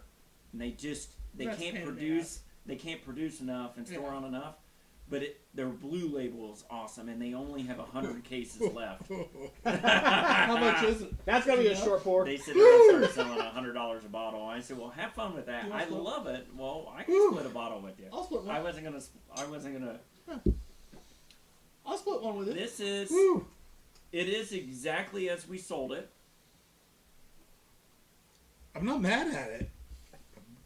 S4: and they
S1: That's
S4: can't
S1: pain in the
S4: produce.
S1: ass.
S4: They can't produce enough and store
S1: Yeah.
S4: on enough. But their blue label is awesome, and they only have 100 cases left.
S1: How much is it?
S3: That's gonna be a
S1: Yeah.
S3: short pour.
S4: They said they're going to start selling $100 a bottle. I said, "Well, have fun with that.
S1: You want
S4: I
S1: split?
S4: love it. Well, I can split a bottle with you.
S1: I'll split one.
S4: I wasn't gonna.
S1: I'll split one with it.
S4: This is.
S1: Woo.
S4: It is exactly as we sold it.
S2: I'm not mad at it.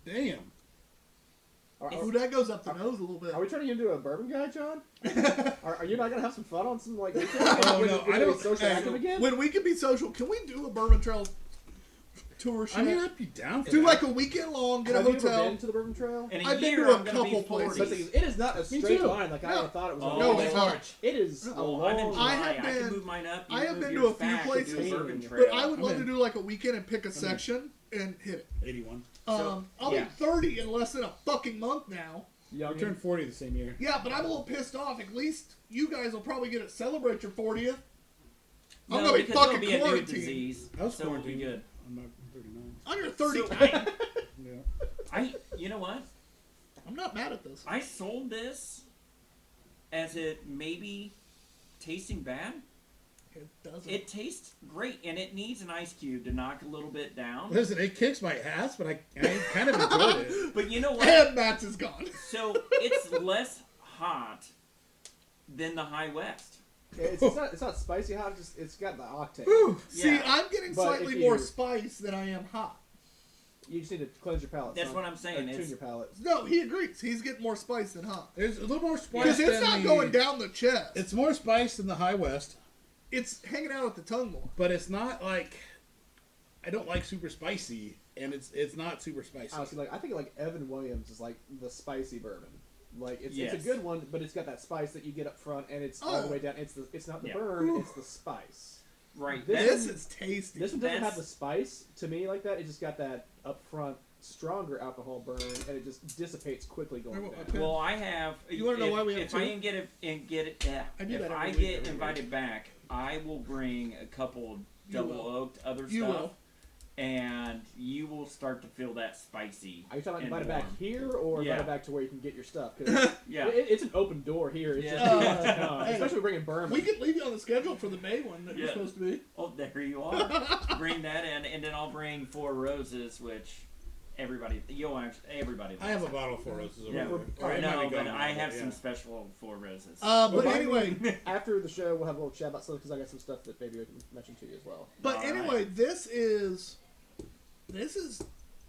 S2: Damn.
S1: Ooh, that goes up the nose a little bit.
S3: Are we turning you into a bourbon guy, John? Are you not gonna have some fun on some like?
S2: Oh, no, I don't-
S3: Social
S2: hey,
S3: active again.
S1: When we can be social, can we do a Bourbon Trail tour show?
S2: I mean, I'd be down for
S1: do
S2: that.
S1: like a weekend long, get
S3: Have
S1: a
S3: you ever
S1: hotel.
S3: been to the Bourbon Trail?
S4: In a
S1: I've been
S4: year,
S1: to a
S4: I'm gonna be
S1: couple
S4: 40.
S1: places.
S3: But the thing is, it is not a straight
S2: too.
S3: line like I
S1: No.
S3: thought it was.
S4: Oh,
S3: on
S1: No,
S3: the
S1: it's
S3: way.
S1: not.
S3: It is a
S4: Oh, I'm in
S3: long.
S1: I
S4: July.
S1: have
S4: I
S1: been-
S4: can move mine up. You
S1: I have
S4: move
S1: been to
S4: yours
S1: a few
S4: back and do
S1: places,
S4: Bourbon
S3: but
S4: Trail.
S1: But I would
S2: I'm
S1: love
S2: in.
S1: to do like a weekend and pick a section and hit it.
S2: 81.
S4: So,
S1: I'll
S4: yeah.
S1: be 30 in less than a fucking month now.
S2: I turned 40 the same year.
S1: Yeah, but I'm a little pissed off. At least you guys will probably get to celebrate your 40th. I'm
S4: No,
S1: gonna be
S4: because there'll
S1: fucking
S4: be a new
S1: quarantined.
S4: disease.
S2: I was
S4: so we'll be
S2: quarantined.
S4: good.
S2: I'm not 39.
S1: On your 30.
S4: So-
S2: Yeah.
S4: You know what?
S1: I'm not mad at this.
S4: I sold this as it maybe tasting bad.
S1: It doesn't.
S4: It tastes great, and it needs an ice cube to knock a little bit down.
S2: Listen, it kicks my ass, but I kind of enjoyed it.
S4: But you know what?
S1: and Matt's is gone.
S4: So it's less hot than the High West.
S3: It's not spicy hot. It's got the octane.
S1: Whew. See,
S4: Yeah.
S1: I'm getting
S3: But
S1: slightly
S3: if
S1: more
S3: you-
S1: spice than I am hot.
S3: You just need to cleanse your palate.
S4: That's
S3: son.
S4: what I'm saying,
S3: Tune
S4: it's-
S3: your palate.
S1: No, he agrees. He's getting more spice than hot.
S2: There's a little more spice.
S1: Because it's
S2: than
S1: not
S2: the-
S1: going down the chest.
S2: It's more spice than the High West,
S1: It's hanging out at the tongue more.
S2: but it's not like I don't like super spicy, and it's not super spicy.
S3: Honestly, I think Evan Williams is like the spicy bourbon. It's
S4: Yes.
S3: a good one, but it's got that spice that you get up front, and it's all the way down. It's not the
S4: Yeah.
S3: burn,
S1: Ooh.
S3: it's the spice.
S4: Right.
S1: This is tasty.
S3: This one doesn't
S4: That's-
S3: have the spice to me like that. It just got that up front stronger alcohol burn, and it just dissipates quickly going down.
S1: Okay.
S4: Well, I have.
S1: You wanna know
S4: if-
S1: why we have
S4: if
S1: two?
S4: I can get it, yeah.
S1: I do
S4: If
S1: that every
S4: I
S1: week,
S4: get
S1: every
S4: invited back, I will bring a couple
S1: You
S4: double
S1: will.
S4: oaked other
S1: You
S4: stuff,
S1: will.
S4: and you will start to feel that spicy.
S3: Are you talking
S4: and
S3: about invited back
S4: warm.
S3: here or
S4: Yeah.
S3: invited back to where you can get your stuff? 'Cause
S4: Yeah.
S3: it's an open door here. It's
S4: Yeah.
S3: just people have to come,
S1: Hey.
S3: especially bringing bourbon.
S1: We could leave you on the schedule for the May one that you're
S4: Yeah.
S1: supposed to be.
S4: Oh, there you are. Bring that in, and then I'll bring Four Roses, which everybody
S2: I have a bottle of Four Roses over
S4: Yeah,
S2: there. Or
S4: I
S2: it might
S4: know,
S2: be
S4: but
S2: gone
S4: I
S2: now,
S4: have
S2: yeah.
S4: some special Four Roses.
S1: But
S3: Well,
S1: anyway,
S3: After the show, we'll have a little chat about stuff because I got some stuff that maybe I can mention to you as well.
S1: but
S4: All
S1: anyway, this is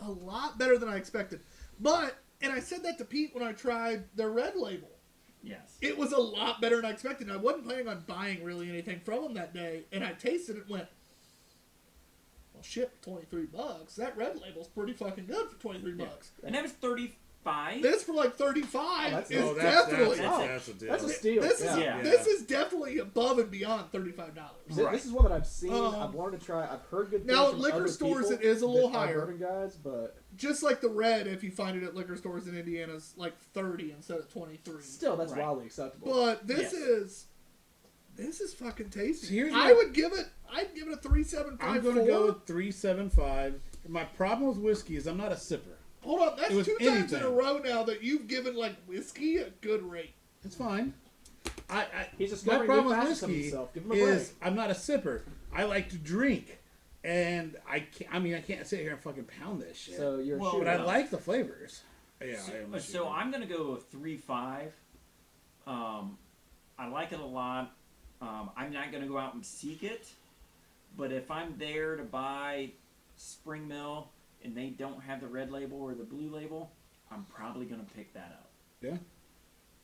S1: a lot better than I expected. And I said that to Pete when I tried their red label.
S4: Yes.
S1: It was a lot better than I expected. I wasn't planning on buying really anything from them that day, and I tasted it and went, well, shit, $23. That red label's pretty fucking good for $23.
S4: And that was 35.
S1: This for like 35
S3: that's-
S1: is
S2: Oh,
S1: definitely.
S2: that's a deal.
S3: That's a steal.
S1: This is
S3: yeah.
S4: Yeah.
S1: this is definitely above and beyond $35.
S3: This is one that I've seen.
S1: Um,
S3: I've wanted to try. I've heard good things
S1: now, at
S3: from
S1: liquor
S3: other
S1: stores,
S3: people
S1: it is a little
S3: that are
S1: higher.
S3: Bourbon guys, but
S1: Just like the red, if you find it at liquor stores in Indiana, is like 30 instead of 23.
S3: still, that's
S4: Right.
S3: wildly acceptable.
S1: But this
S4: Yes.
S1: is fucking tasty.
S2: So here's
S1: I'd
S2: my-
S1: give it a 3.75.
S2: I'm going to go with 3.75. My problem with whiskey is I'm not a sipper.
S1: Hold on, that's
S2: It was
S1: 2 times in a
S2: anything.
S1: row now that you've given like whiskey a good rate.
S2: It's fine.
S3: He's just
S2: My
S3: discovering
S2: problem
S3: new
S2: with
S3: facets of
S2: whiskey
S3: himself. Give him a
S2: is
S3: break.
S2: I'm not a sipper. I like to drink, and I can't sit here and fucking pound this shit.
S3: So you're a
S4: Well,
S3: shooter.
S2: but I like the flavors. Yeah,
S4: So,
S2: I am a
S4: so
S2: shooter.
S4: I'm gonna go with 3.5. I like it a lot. I'm not gonna go out and seek it, but if I'm there to buy Spring Mill and they don't have the red label or the blue label, I'm probably gonna pick that up.
S2: Yeah.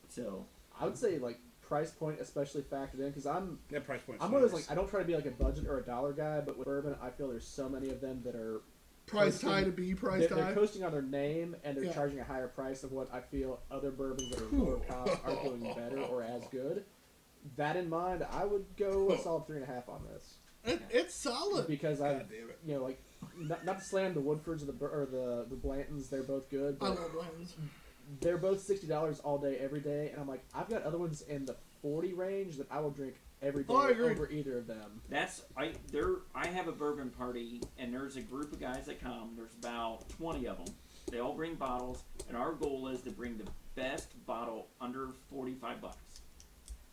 S4: So
S3: I would say like price point especially factored in because I'm
S2: Price point.
S3: one of those like I don't try to be like a budget or a dollar guy, but with bourbon I feel there's so many of them that are
S1: Priced high to be priced
S3: they're
S1: high.
S3: coasting on their name and they're
S1: Yeah.
S3: charging a higher price of what I feel other bourbons that are lower cost are doing better or as good. That in mind, I would go a solid 3.5 on this
S1: It's solid.
S3: because
S2: God
S3: I,
S2: damn it.
S3: you know, like not to slam the Woodfords or the Blantons, they're both good.
S1: I
S3: But
S1: love Blends.
S3: they're both $60 all day, every day, and I'm like, I've got other ones in the 40 range that I will drink every day
S1: Oh, I agree.
S3: over either of them.
S4: I have a bourbon party and there's a group of guys that come. There's about 20 of them. They all bring bottles, and our goal is to bring the best bottle under $45.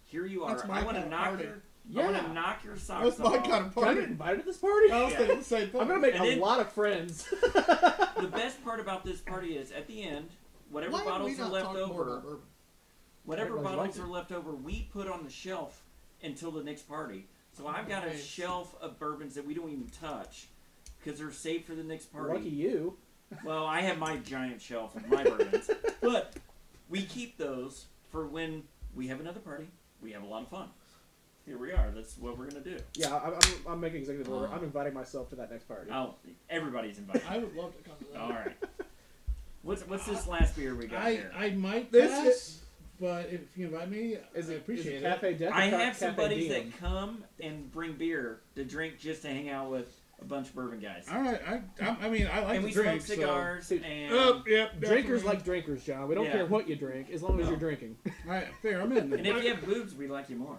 S4: Here you are.
S1: That's my
S4: I want to
S1: kind of
S4: knock
S1: party.
S4: your I want to knock your socks
S1: That's my
S4: off.
S1: kind of
S3: Can I
S1: party.
S3: get invited to this party?
S1: I was
S4: Yeah.
S1: thinking the same thing.
S3: I'm gonna make
S4: And
S3: a
S4: then-
S3: lot of friends.
S4: The best part about this party is at the end, whatever
S1: Why have we
S4: bottles are
S1: not
S4: left
S1: talked more
S4: over,
S1: about bourbon?
S4: whatever
S3: Everyone's
S4: bottles
S3: liked
S4: are left over, we put on the shelf until the next party. So I've got a
S1: Nice.
S4: shelf of bourbons that we don't even touch because they're saved for the next party.
S3: Lucky you.
S4: Well, I have my giant shelf of my bourbons, but we keep those for when we have another party. We have a lot of fun. Here we are. That's what we're gonna do.
S3: Yeah, I'm making executive order. I'm inviting myself to that next party.
S4: Oh, everybody's invited.
S1: I would love to come to that.
S4: All right. What's this last beer we got here?
S2: I might
S1: This
S2: pass,
S1: is-
S2: but if you invite me,
S3: Is
S2: I
S3: it
S2: appreciate
S3: Cafe Death? or
S4: I have some
S3: Cafe
S4: buddies
S3: Diem?
S4: that come and bring beer to drink just to hang out with a bunch of bourbon guys.
S2: All right, I mean, I like
S4: And
S2: to
S4: we
S2: drink.
S4: smoke cigars
S3: So-
S4: and
S1: Yep.
S3: Drinkers
S1: definitely.
S3: like drinkers, John. We don't
S4: Yeah.
S3: care what you drink, as long as
S4: No.
S3: you're drinking.
S2: So, all right, fair. I'm in.
S4: and if you have boobs, we like you more.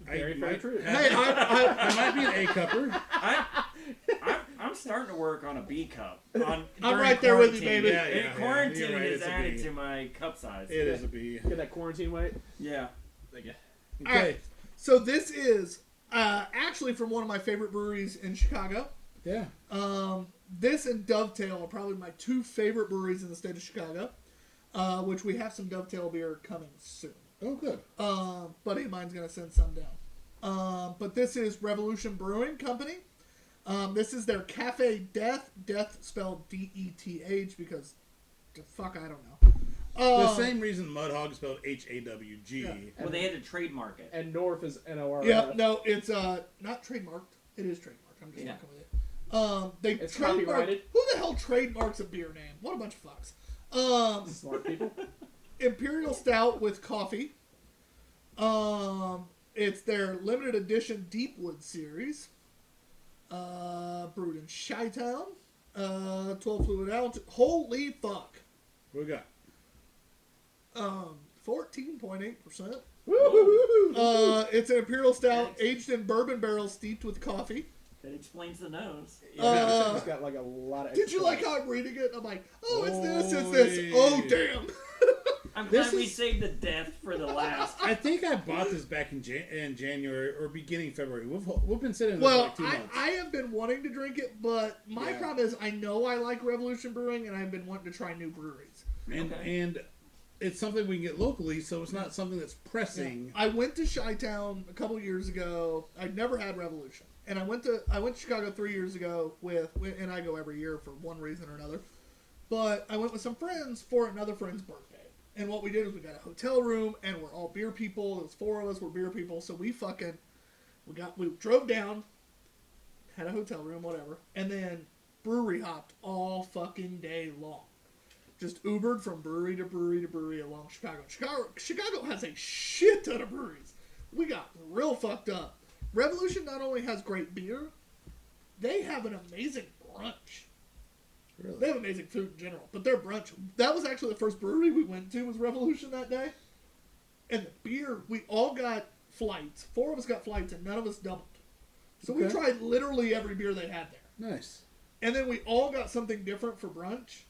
S3: Very, very
S2: might
S3: true.
S2: have-
S1: Hey,
S2: I might be an A cupper.
S4: I'm starting to work on a B cup.
S1: I'm
S4: during
S1: right there with you,
S4: quarantine.
S1: baby.
S2: Yeah, yeah,
S4: Quarantine
S2: you're right,
S4: is
S2: it's a
S4: added
S2: B.
S4: to my cup size.
S2: It is a B.
S3: Get that quarantine weight.
S4: Yeah.
S2: Okay.
S1: All right. So this is actually from one of my favorite breweries in Chicago.
S2: Yeah.
S1: This and Dovetail are probably my two favorite breweries in the state of Chicago, which we have some Dovetail beer coming soon.
S2: Oh, good.
S1: Buddy of mine's gonna send some down. But this is Revolution Brewing Company. This is their Cafe Death. Death spelled D-E-T-H because, fuck, I don't know.
S2: The same reason Mudhog spelled H-A-W-G.
S1: Yeah.
S4: Well, they had to trademark it.
S3: And North is N-O-R-F.
S1: Yeah, no, it's not trademarked. It is trademarked. I'm just
S4: Yeah.
S1: fucking with it. They
S3: It's
S1: trademarked.
S3: copyrighted?
S1: Who the hell trademarks a beer name? What a bunch of fucks.
S3: Smart people.
S1: Imperial Stout with coffee. It's their limited edition Deepwood series. Brewed in Chi-Town. 12 fluid ounce. Holy fuck.
S2: What we got?
S1: 14.8%.
S3: Woo!
S1: It's an Imperial Stout aged in bourbon barrels steeped with coffee.
S4: That explains the nose.
S3: It's got like a lot of.
S1: Did you like how I'm reading it? I'm like, oh, it's this, it's this. Oh, damn.
S4: I'm
S2: This
S4: glad we
S2: is-
S4: saved the death for the last.
S2: I think I bought this back in January or beginning February. We've been sitting in this
S1: Well,
S2: for like 2 months.
S1: I have been wanting to drink it, but my
S2: Yeah.
S1: problem is I know I like Revolution Brewing, and I've been wanting to try new breweries.
S2: and it's something we can get locally, so it's not something that's pressing.
S1: I went to Chi-Town a couple years ago. I'd never had Revolution, and I went to Chicago 3 years ago and I go every year for one reason or another. But I went with some friends for another friend's birthday. And what we did is we got a hotel room, and we're all beer people. There was 4 of us were beer people, so we drove down, had a hotel room, whatever, and then brewery hopped all fucking day long. Just Ubered from brewery to brewery to brewery along Chicago. Chicago has a shit ton of breweries. We got real fucked up. Revolution not only has great beer, they have an amazing brunch.
S2: Really?
S1: They have amazing food in general, but their brunch, that was actually the first brewery we went to was Revolution that day. And the beer, we all got flights. 4 of us got flights and none of us doubled. So we
S2: Okay.
S1: tried literally every beer they had there.
S2: Nice.
S1: And then we all got something different for brunch.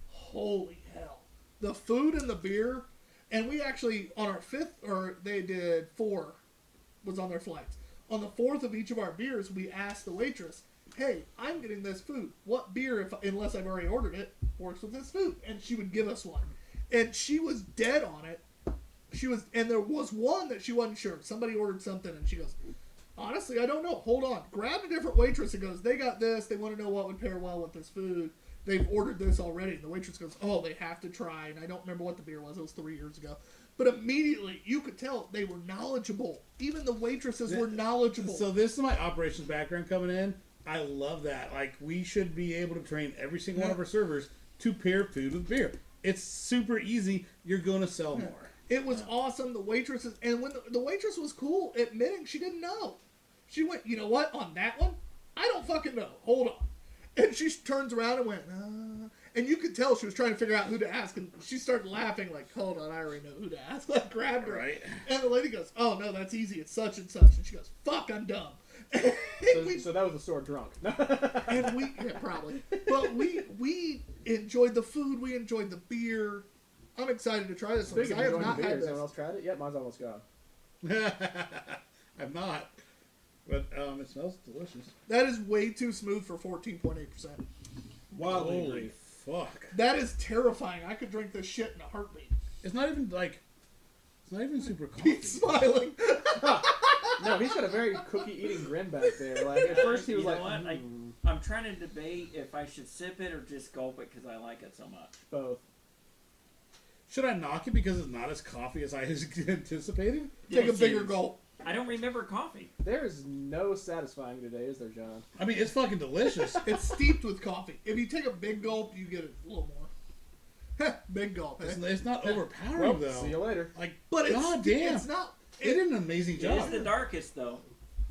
S1: Holy hell. The food and the beer, and we actually, on our 5th, or they did 4, was on their flights. On the 4th of each of our beers, we asked the waitress, hey, I'm getting this food. What beer, unless I've already ordered it, works with this food? And she would give us one. And she was dead on it. And there was one that she wasn't sure. Somebody ordered something, and she goes, honestly, I don't know. Hold on. Grabbed a different waitress and goes, they got this. They want to know what would pair well with this food. They've ordered this already. And the waitress goes, oh, they have to try. And I don't remember what the beer was. It was 3 years ago. But immediately, you could tell they were knowledgeable. Even the waitresses were knowledgeable.
S2: So this is my operations background coming in. I love that. Like, we should be able to train every single one of our servers to pair food with beer. It's super easy. You're going to sell more.
S1: It was awesome. The waitresses, and when the waitress was cool, admitting she didn't know. She went, you know what, on that one? I don't fucking know. Hold on. And she turns around and went, and you could tell she was trying to figure out who to ask, and she started laughing like, hold on, I already know who to ask. Like, grabbed her.
S2: Right.
S1: And the lady goes, oh, no, that's easy. It's such and such. And she goes, fuck, I'm dumb.
S3: So that was the store drunk.
S1: And we, yeah, probably. But we enjoyed the food. We enjoyed the beer. I'm excited to try this one.
S3: Speaking
S1: I
S3: of
S1: have
S3: enjoying
S1: not
S3: the beer,
S1: had
S3: has
S1: this.
S3: anyone else tried it? Yep, mine's almost gone.
S2: I'm not. But it smells delicious.
S1: That is way too smooth for 14.8%.
S2: Wildly Holy fuck.
S1: That is terrifying. I could drink this shit in a heartbeat.
S2: It's not even super coffee.
S1: He's smiling.
S3: No, he's got a very cookie-eating grin back there. Like at first he was
S4: You know
S3: like,
S4: what? I'm trying to debate if I should sip it or just gulp it because I like it so much.
S3: both.
S2: Should I knock it because it's not as coffee as I anticipated?
S1: Take a
S4: Yes,
S1: bigger
S4: it is.
S1: gulp.
S4: I don't remember coffee.
S3: There is no satisfying today, is there, John?
S2: I mean, it's fucking delicious.
S1: It's steeped with coffee. If you take a big gulp, you get a little more. Big gulp. Eh?
S2: It's not overpowering
S3: Well,
S2: though.
S3: see you later.
S2: Like,
S1: But
S2: god damn,
S1: it's not.
S2: they did an amazing
S4: It
S2: job.
S4: is the darkest though.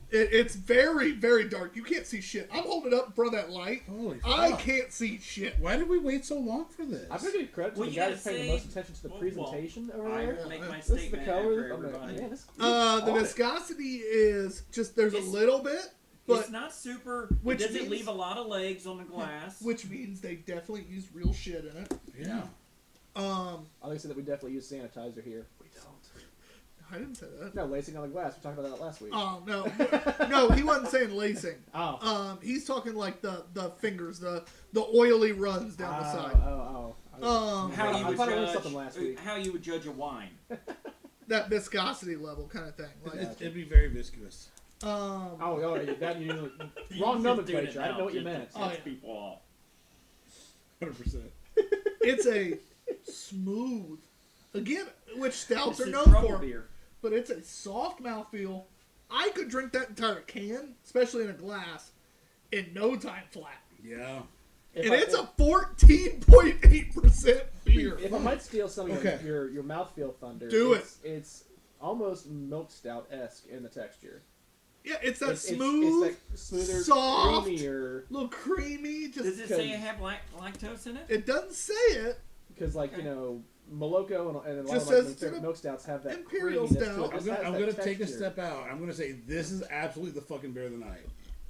S1: It's very, very dark. You can't see shit. I'm holding it up in front of that light.
S2: Holy
S1: I
S2: fuck.
S1: can't see shit.
S2: Why did we wait so long for this?
S3: I'm gonna give credit to
S4: Well,
S3: the
S4: you
S3: guy
S4: gotta
S3: who's paying the
S4: say-
S3: most attention to the
S4: well,
S3: presentation over
S4: I
S3: there.
S4: will make my
S3: This is the
S4: statement
S3: colors.
S4: after
S3: I'm like,
S4: everybody.
S3: man, this-
S1: The
S3: on it.
S1: viscosity is just there's a
S4: It's-
S1: little bit, but
S4: It's not super.
S1: Which
S4: It doesn't
S1: means-
S4: leave a lot of legs on the glass.
S1: which means they definitely use real shit in it.
S2: Yeah.
S3: I like to say that we definitely use sanitizer here.
S1: We don't. I didn't say that.
S3: No, lacing on the glass. We talked about that last week.
S1: Oh no, no, he wasn't saying lacing.
S3: Oh.
S1: He's talking like the fingers, the oily runs down the side.
S3: Oh.
S1: Um,
S4: how
S3: I
S4: you would
S3: thought I learned
S4: judge
S3: something last week.
S4: how you would judge a wine.
S1: that viscosity level kind of thing. Like,
S2: It'd be very viscous.
S3: Oh, yeah, that you wrong
S4: He's just
S3: nomenclature.
S4: doing it
S3: I didn't know what you
S4: now
S3: meant.
S4: just to piss
S1: yeah.
S4: people off.
S2: 100%.
S1: it's a smooth, again, which stouts
S4: This
S1: are
S4: is
S1: known
S4: trouble
S1: for,
S4: beer.
S1: but it's a soft mouthfeel. I could drink that entire can, especially in a glass, in no time flat.
S2: Yeah.
S1: And it's a 14.8% beer.
S3: If I might steal some of
S2: Okay.
S3: your mouthfeel thunder,
S1: Do it.
S3: It's almost milk stout-esque in the texture.
S1: Yeah, it's that
S3: It's
S1: smooth,
S3: that smoother,
S1: soft,
S3: creamier.
S1: little creamy.
S4: Does
S1: Just
S4: it say it have lactose in it?
S1: it doesn't say it.
S3: Because, like,
S4: Okay.
S3: you know, Moloko and a lot
S1: Just
S3: of my
S1: says
S3: favorite milk stouts have that
S1: Imperial
S3: creaminess
S1: stout.
S3: to it.
S2: I'm
S3: This
S2: gonna,
S3: has
S2: I'm
S3: that
S2: gonna take a
S3: texture.
S2: step out. I'm gonna say this is absolutely the fucking beer of the night.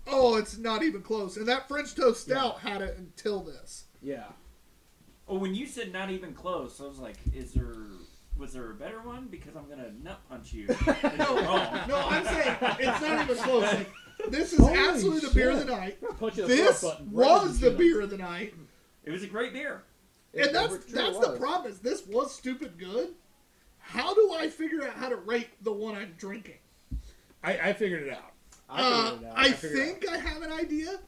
S1: Oh, it's not even close. And that French toast stout had it until this.
S3: Yeah.
S4: Oh, when you said not even close, I was like, was there a better one? Because I'm gonna nut punch you. If you're wrong.
S1: No, I'm saying it's not even close. Like, this is
S2: Holy
S1: absolutely the beer of
S2: shit.
S1: the night.
S3: Punch you in the
S1: This
S3: throat button.
S1: was the beer of the night.
S4: It was a great beer.
S1: And that's the problem is this was stupid good. How do I figure out how to rate the one I'm drinking?
S2: I figured it out.
S1: I think I have an idea.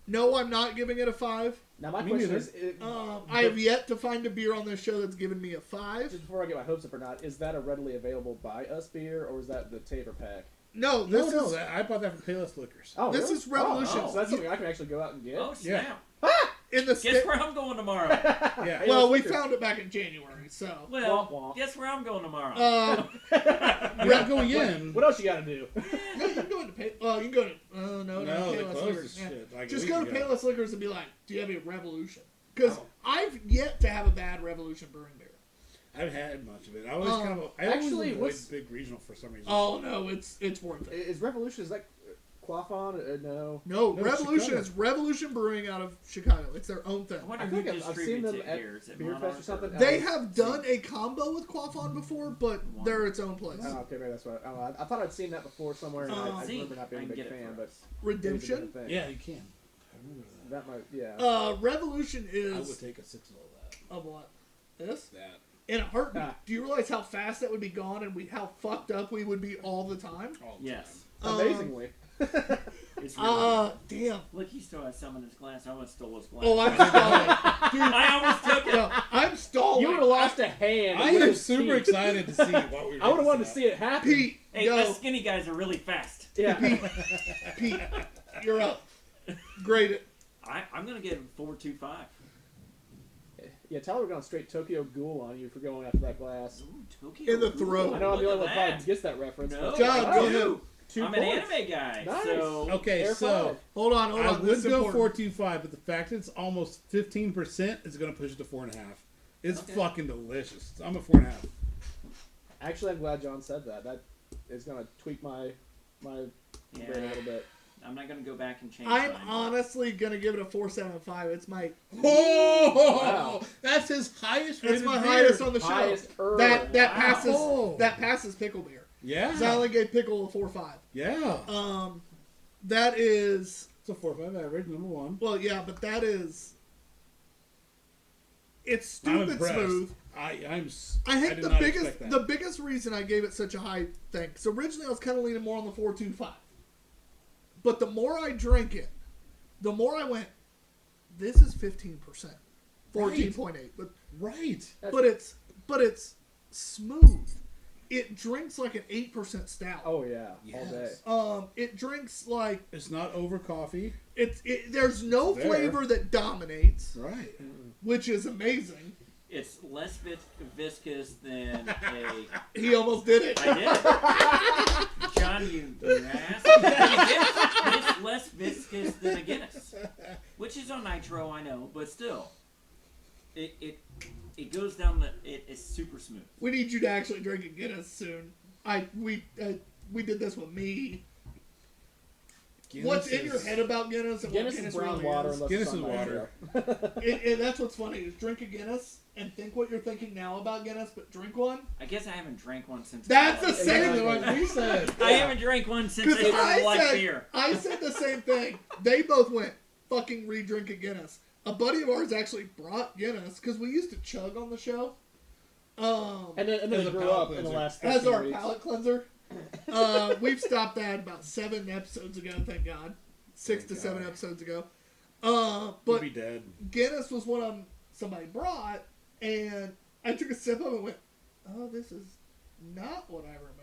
S1: No, I'm not giving it a 5.
S3: Now my
S2: Me
S3: question
S2: neither.
S3: is,
S1: I have yet to find a beer on this show that's given me a 5.
S3: just before I get my hopes up or not, is that a readily available by us beer or is that the Taper pack?
S1: No, this is
S2: I bought that from Payless Liquors.
S3: Oh,
S1: This
S3: really?
S1: is Revolution.
S3: Oh, so that's something I can actually go out and get.
S4: Oh snap!
S1: in the
S4: Guess
S1: state.
S4: where I'm going tomorrow?
S2: Yeah.
S1: Well, we
S3: Liquors.
S1: found it back in January, so.
S4: Well,
S3: Womp womp.
S4: guess where I'm going tomorrow?
S2: You're not going in.
S3: What else you got to do?
S1: No, you can go into you can go to
S2: No,
S1: no,
S2: they
S1: Payless
S2: closed
S1: Liquors.
S2: this
S1: Yeah.
S2: shit. Like a
S1: Just
S2: week
S1: go to
S2: ago.
S1: Payless Liquors and be like, "Do you have a Revolution?" Because
S2: Oh.
S1: I've yet to have a bad Revolution brewing beer.
S2: I haven't had much of it. I always I
S3: actually,
S2: always avoid
S3: what's-
S2: big regional for some reason.
S1: Oh no, it's worth it.
S3: Is Revolution, is that Quaffon? No.
S1: No,
S2: No,
S1: Revolution
S2: Chicago.
S1: is Revolution Brewing out of Chicago. It's their own thing.
S4: I wonder
S3: I
S4: who
S3: think I've seen
S4: distributes
S3: them
S4: it
S3: at
S4: here. Is it
S3: Beer Fest
S4: Monarch
S3: or something.
S1: They have done a combo with Quaffon before, but they're its own place.
S3: Oh, okay, maybe that's what. I thought I'd seen that before somewhere, and I
S4: See,
S3: remember not being
S4: I
S3: a
S4: can
S3: big
S4: get it
S3: fan,
S4: for
S3: but
S4: us.
S1: Redemption.
S2: Yeah, you can. I remember that.
S3: That might, yeah.
S1: Revolution
S2: I would
S1: is
S2: take a 6 of that.
S1: of what? This?
S2: That.
S1: In a heartbeat.
S3: Ah.
S1: Do you realize how fast that would be gone and how fucked up we would be all the time?
S2: All the
S4: Yes.
S3: Amazingly.
S4: It's really
S1: Damn.
S4: Look, he still has some in his glass. I almost stole his glass.
S1: Oh, I'm stalling. Dude,
S4: I almost took it.
S1: no, I'm stalling.
S3: You would have lost a hand.
S2: I
S3: with
S2: am
S3: his
S2: super
S3: teeth.
S2: excited to see what we.
S3: I would have wanted to see it happen.
S1: Pete,
S4: Hey,
S1: go.
S4: us skinny guys are really fast.
S3: Yeah.
S1: Pete, you're up. Grade it.
S4: I'm gonna give him 4.25.
S3: Yeah, Tyler gone straight Tokyo Ghoul on you for going after that glass.
S4: Ooh, Tokyo
S1: In the
S4: Ghoul.
S1: throat.
S3: I know I'm the
S4: Look
S3: only one
S4: at
S3: probably
S4: that.
S3: gets that reference.
S4: No,
S3: but-
S1: John,
S4: I
S1: go
S4: do.
S1: ahead.
S3: 2
S4: I'm an
S3: points.
S4: anime guy,
S3: Nice.
S4: so
S2: Okay,
S3: Air
S2: so
S3: five.
S1: Hold on.
S2: I
S1: This
S2: would
S1: is
S2: go
S1: important.
S2: 4.25, but the fact it's almost 15% is going to push it to 4.5. It's
S4: Okay.
S2: fucking delicious. I'm a 4.5.
S3: Actually, I'm glad John said that. That is going to tweak my brain a little bit.
S4: I'm not gonna go back and change.
S1: I'm
S4: mine.
S1: honestly gonna give it a 4.75. It's my
S2: Oh,
S3: Wow.
S2: that's his highest.
S1: that's
S2: rated
S1: my
S2: beer.
S1: highest on the show.
S3: Highest
S1: That
S4: Wow.
S1: passes
S2: Oh.
S1: that passes pickle beer.
S2: Yeah,
S1: So I only gave pickle a 4.5.
S2: yeah.
S1: That is
S2: It's a 4.5 average, number one.
S1: well, yeah, but that is it's
S2: I'm
S1: stupid
S2: impressed.
S1: smooth.
S2: I
S1: I think
S2: did
S1: the
S2: not
S1: biggest
S2: expect that.
S1: the biggest reason I gave it such a high thing because originally I was kind of leaning more on the 4.25, but the more I drank it, the more I went. This is 15%, 14.8, but
S2: right.
S1: but it's smooth. It drinks like an 8% stout.
S3: Oh, yeah.
S2: Yes.
S3: All day.
S1: It drinks like
S2: It's not over coffee.
S1: there's no
S2: There.
S1: flavor that dominates,
S2: Right.
S1: which is amazing.
S4: It's less viscous than a.
S1: He almost did it.
S4: I did. John, you ass. It's less viscous than a Guinness, which is on nitro, I know, but still, it goes down the. It is super smooth.
S1: We need you to actually drink a Guinness soon. We did this with me. What's in your head about Guinness and
S3: Guinness
S1: what Guinness
S3: is brown
S1: really
S3: water.
S1: is?
S3: Unless
S2: Guinness
S3: it's on
S2: is
S3: nitro.
S2: water.
S1: And that's what's funny is drink a Guinness and think what you're thinking now about Guinness, but drink one.
S4: I guess I haven't drank one since.
S1: That's the
S4: college.
S1: same
S3: Exactly.
S1: like we said.
S4: I haven't drank one since I
S1: Because
S4: started to like beer.
S1: I said the same thing. They both went, fucking re-drink a Guinness. A buddy of ours actually brought Guinness, because we used to chug on the show.
S3: And then
S2: As
S3: it
S2: a
S3: grew
S2: palate
S3: up in the
S2: cleanser.
S3: last
S1: As
S3: 13
S1: our
S3: weeks.
S1: palate cleanser. We've stopped that about 7 episodes ago, thank God. 6 to 7 episodes ago.
S2: You'd
S1: But
S2: be dead.
S1: Guinness was one of them somebody brought, and I took a sip of it and went, oh, this is not what I remember.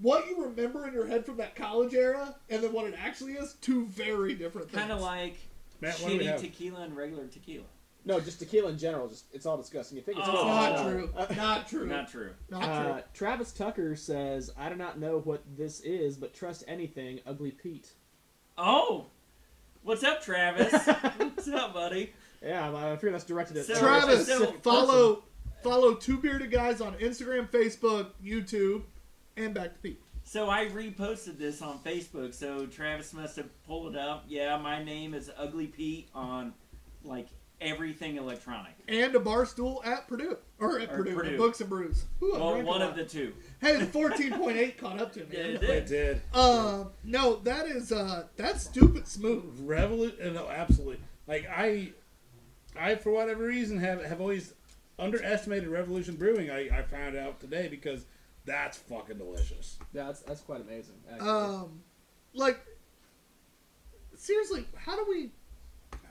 S1: What you remember in your head from that college era and then what it actually is, two very different things.
S4: Kind of like
S2: Matt, what do we
S4: shitty
S2: have?
S4: tequila and regular tequila.
S3: No, just tequila in general. Just it's all disgusting. You think it's
S4: Oh.
S3: good.
S1: Not
S3: No.
S1: true. Not true.
S4: Not true.
S1: Not true.
S3: Travis Tucker says, I do not know what this is, but trust anything, Ugly Pete.
S4: Oh! What's up, Travis? What's up, buddy?
S3: Yeah, I fear that's directed at
S4: So-
S1: Travis,
S3: a specific
S1: follow Two Beerded Guys on Instagram, Facebook, YouTube, and Back to Pete.
S4: So I reposted this on Facebook, so Travis must have pulled it up. Yeah, my name is Ugly Pete on, like, everything electronic.
S1: And a bar stool at Purdue. Or at Purdue.
S4: Purdue.
S1: At Books and Brews. Ooh, I'm
S4: Well,
S1: drinking
S4: one
S1: a
S4: of
S1: lot.
S4: the two.
S1: Hey, the 14.8 caught up to me.
S4: Yeah, it
S2: It
S4: did.
S2: did.
S1: No, that is, that's stupid smooth.
S2: No, absolutely. Like I for whatever reason have always underestimated Revolution Brewing. I found out today because that's fucking delicious.
S3: Yeah, that's quite amazing. Actually.
S1: Like, seriously, how do we...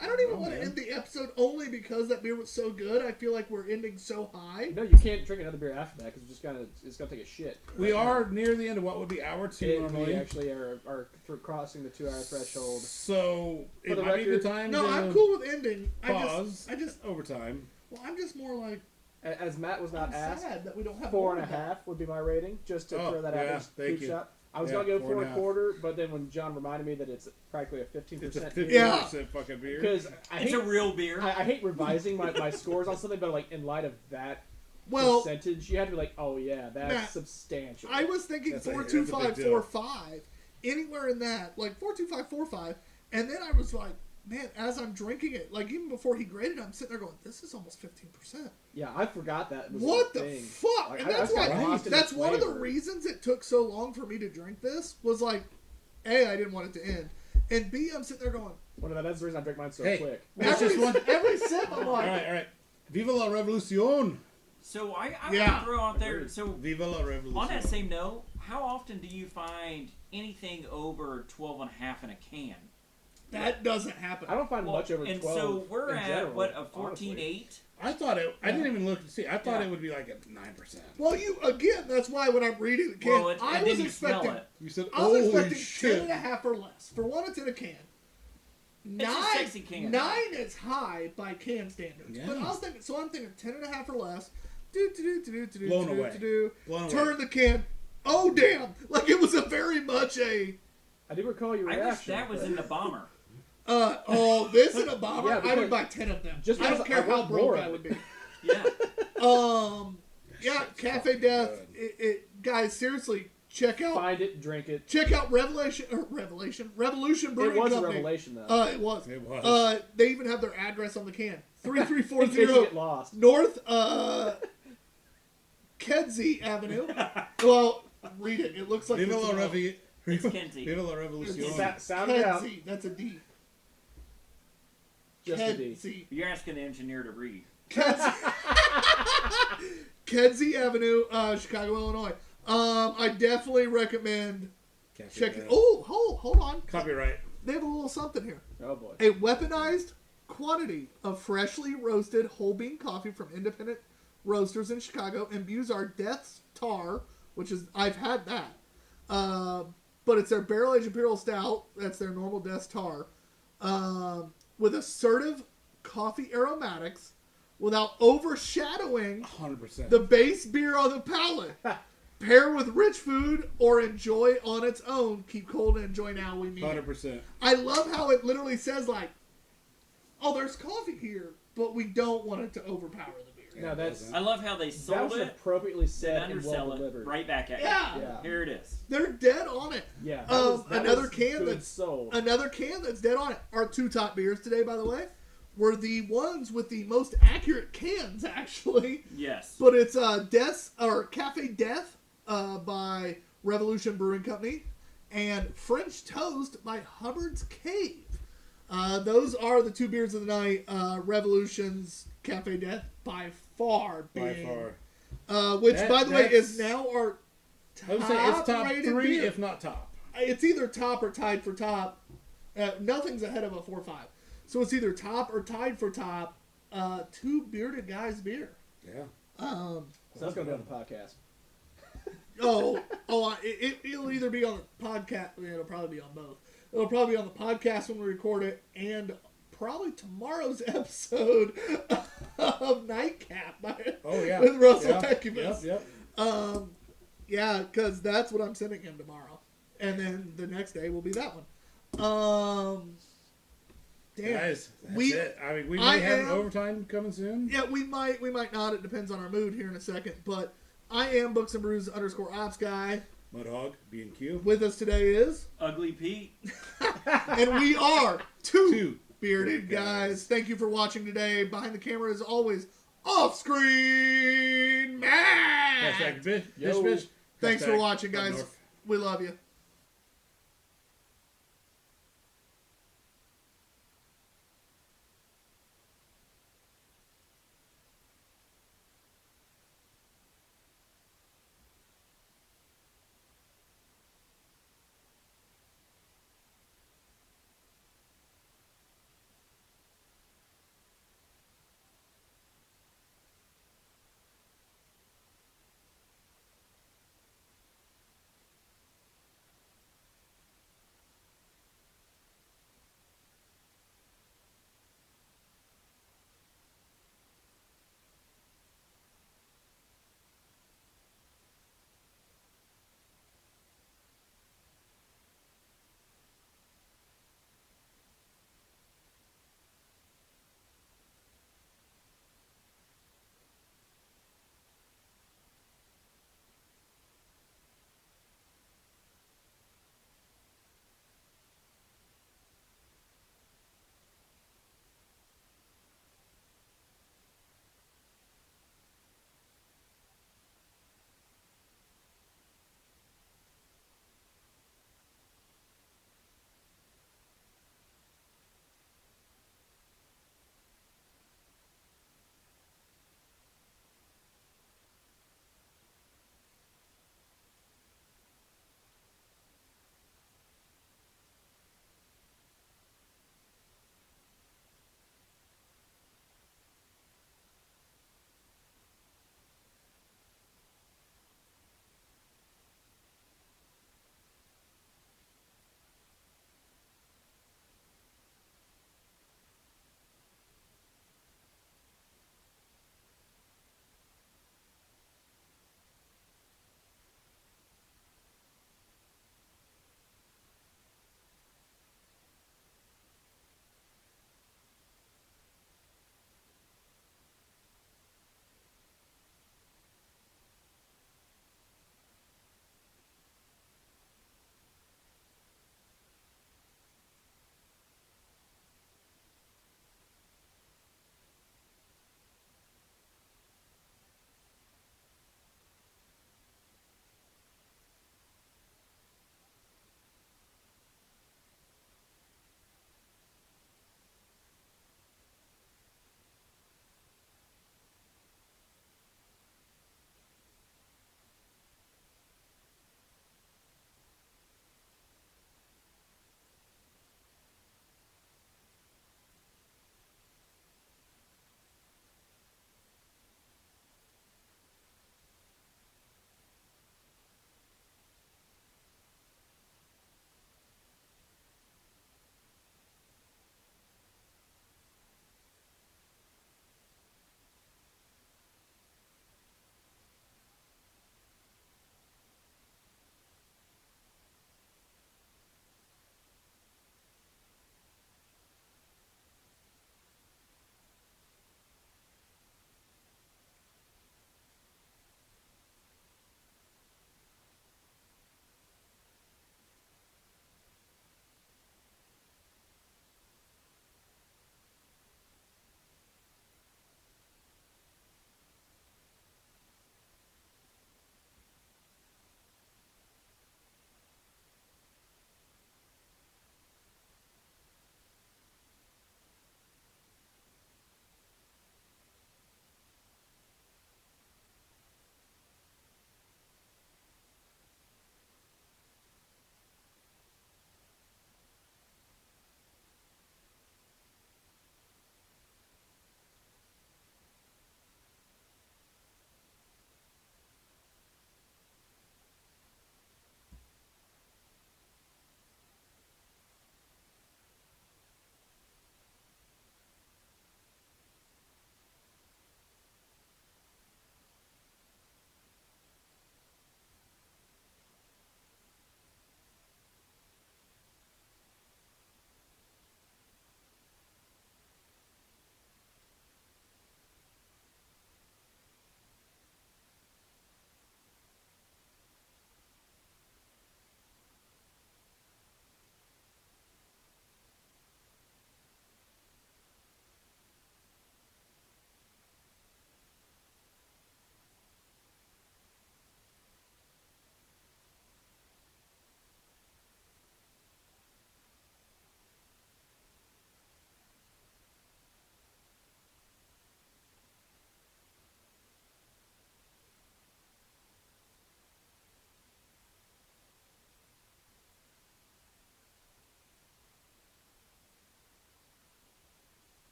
S1: I don't even
S2: know,
S1: want to
S2: man.
S1: end the episode only because that beer was so good. I feel like we're ending so high.
S3: No, you can't drink another beer after that because it's gonna take a shit.
S2: We are near the end of what would be hour 2
S3: We
S2: normally.
S3: actually are crossing the 2-hour threshold.
S2: So
S3: For
S2: it
S3: the
S2: might be the
S3: record-
S2: time
S1: No,
S2: to
S1: I'm cool with ending.
S2: pause.
S1: I just,
S2: overtime.
S1: well, I'm just more like,
S3: As Matt was not
S1: I'm
S3: asked,
S1: sad that we don't have
S3: 4.5 would be my rating, just to
S2: Oh,
S3: throw that
S2: yeah,
S3: out there.
S2: thank you.
S3: Shot. I was
S2: Yeah,
S3: gonna go
S2: 4.5.
S3: 4.25, but then when John reminded me that it's practically a 15%
S2: It's a
S3: beer,
S2: 50% fucking beer.
S3: because
S4: It's a real beer.
S3: I hate revising my scores on something, but like in light of that
S1: Well,
S3: percentage, you have to be like, oh yeah, that's
S1: Matt,
S3: substantial.
S1: I was thinking
S2: That's a-
S1: 4.25,
S2: that's a big deal.
S1: 4.5, anywhere in that, like 4.25, 4.5, and then I was like, man, as I'm drinking it, like even before he graded, I'm sitting there going, this is almost 15%.
S3: Yeah, I forgot that. Was
S1: What
S3: a
S1: the
S3: thing.
S1: fuck?
S3: Like,
S1: And
S3: I
S1: that's
S3: just got
S1: why.
S3: lost in
S1: That's
S3: the
S1: one of the
S3: flavor.
S1: reasons it took so long for me to drink this was like, A, I didn't want it to end, and B, I'm sitting there going,
S3: That's the reason I drank mine so
S2: Hey,
S3: quick.
S2: it's just one.
S1: every sip I'm
S2: All
S1: like,
S2: right. Viva la revolution!
S4: So I
S1: Yeah.
S4: want to throw out there. So
S2: Viva la revolution!
S4: on that same note, how often do you find anything over 12.5 in a can?
S1: that doesn't happen.
S3: I don't find much over 12.
S4: And so we're
S3: in
S4: at
S3: general,
S4: what, a
S3: honestly.
S4: 14.8?
S2: I thought it. I didn't even look to see. I thought
S4: Yeah.
S2: it would be like a 9%.
S1: Well, again, that's why when I'm reading the can,
S4: Well, and
S1: I
S4: then
S1: was
S4: you smell
S1: expecting,
S4: it.
S2: You said,
S1: I was
S2: "Holy
S1: expecting
S2: shit!"
S1: 10.5 or less. For one, it's in a can.
S4: It's a sexy can.
S1: 9 is high by can standards.
S2: Yeah.
S1: But I was thinking, so I'm thinking 10.5 or less.
S2: Blown away. Blown away.
S1: Turn the can. Oh, damn. Like it was a very much a,
S3: I do recall your
S4: I
S3: reaction.
S4: wish that was
S3: but-
S4: in the bomber.
S1: this in a bomber.
S3: Yeah,
S1: I
S3: because-
S1: would buy 10 of them.
S3: Just
S1: I don't
S3: because
S1: care
S3: I
S1: how
S3: want
S1: broke
S3: more
S1: I
S3: of
S1: would
S3: it.
S1: be.
S4: Yeah.
S1: Yeah,
S2: shit's
S1: Cafe
S2: fucking
S1: Death.
S2: good.
S1: Guys, seriously, check out
S3: Find it, drink it.
S1: Revolution Brewing
S3: It was a
S1: Company.
S3: revelation, though.
S1: It was.
S2: It was.
S1: They even have their address on the can.
S3: in case you
S1: 3340
S3: get lost.
S1: North Kedzie Avenue. Well, read it. It looks like
S2: Viva
S1: it's
S2: la
S1: an L.
S2: revolution!
S4: It's Kenzie.
S2: Viva la revolution!
S3: Sound it out.
S1: Kedzie. That's a D.
S3: Just a D.
S1: Kedzie.
S4: You're asking the engineer to read.
S1: Kedzie Avenue, Chicago, Illinois. I definitely recommend checking. Oh, hold on.
S2: Copyright.
S1: They have a little something here.
S3: Oh boy.
S1: A weaponized quantity of freshly roasted whole bean coffee from independent roasters in Chicago imbues our Death's Tar, which is, I've had that. But it's their barrel aged imperial stout. That's their normal Death's Tar. With assertive coffee aromatics without overshadowing
S2: 100%.
S1: the base beer on the palate. Pair with rich food or enjoy on its own. Keep cold and enjoy now. We mean it.
S2: 100%.
S1: I love how it literally says like, "Oh, there's coffee here, but we don't want it to overpower the beer."
S3: No, that's
S4: I love how they
S3: that
S4: sold
S3: was
S4: it,
S3: appropriately
S4: then
S3: said and well
S4: undersell it
S3: delivered.
S4: right back at you.
S1: Yeah.
S3: Yeah.
S4: Here it is.
S1: They're dead on it.
S3: Yeah.
S1: Another can
S3: good
S1: that's
S3: sold.
S1: Another can that's dead on it. Our two top beers today, by the way, were the ones with the most accurate cans, actually.
S4: Yes.
S1: But it's Cafe Death by Revolution Brewing Company and French Toast by Hubbard's Cave. Those are the two beers of the night. Revolution's Cafe Death by far.
S2: By far.
S1: which,
S2: That-
S1: by the way,
S2: that's-
S1: is now our
S2: I would say it's top
S1: rated
S2: 3,
S1: beer.
S2: if not top.
S1: It's either top or tied for top. Nothing's ahead of a 4.5. So it's either top or tied for top. Two Bearded Guys beer.
S2: Yeah.
S3: So that's gonna be on the podcast.
S1: It'll either be on the podcast. It'll probably be on both. It'll probably be on the podcast when we record it, and probably tomorrow's episode of Nightcap
S2: Oh yeah.
S1: with Russell
S2: Yep,
S1: Pecubus.
S2: Yep.
S1: Yeah, because that's what I'm sending him tomorrow, and then the next day will be that one. Damn.
S2: Guys, that's
S1: We-
S2: it. I mean, we
S1: I
S2: may have an
S1: am-
S2: overtime coming soon.
S1: Yeah, we might not. It depends on our mood here in a second. But I am Books and Brews _ops guy.
S2: Mudhog, B&Q.
S1: With us today is,
S4: Ugly Pete.
S1: and we are Two
S2: Bearded
S1: Bearded Guys. Thank you for watching today. Behind the camera, as always, off screen, Matt.
S2: Hashtag bish,
S3: Yo.
S2: bish.
S1: Thanks for
S2: Hashtag
S1: watching,
S2: up
S1: guys.
S2: north.
S1: We love you.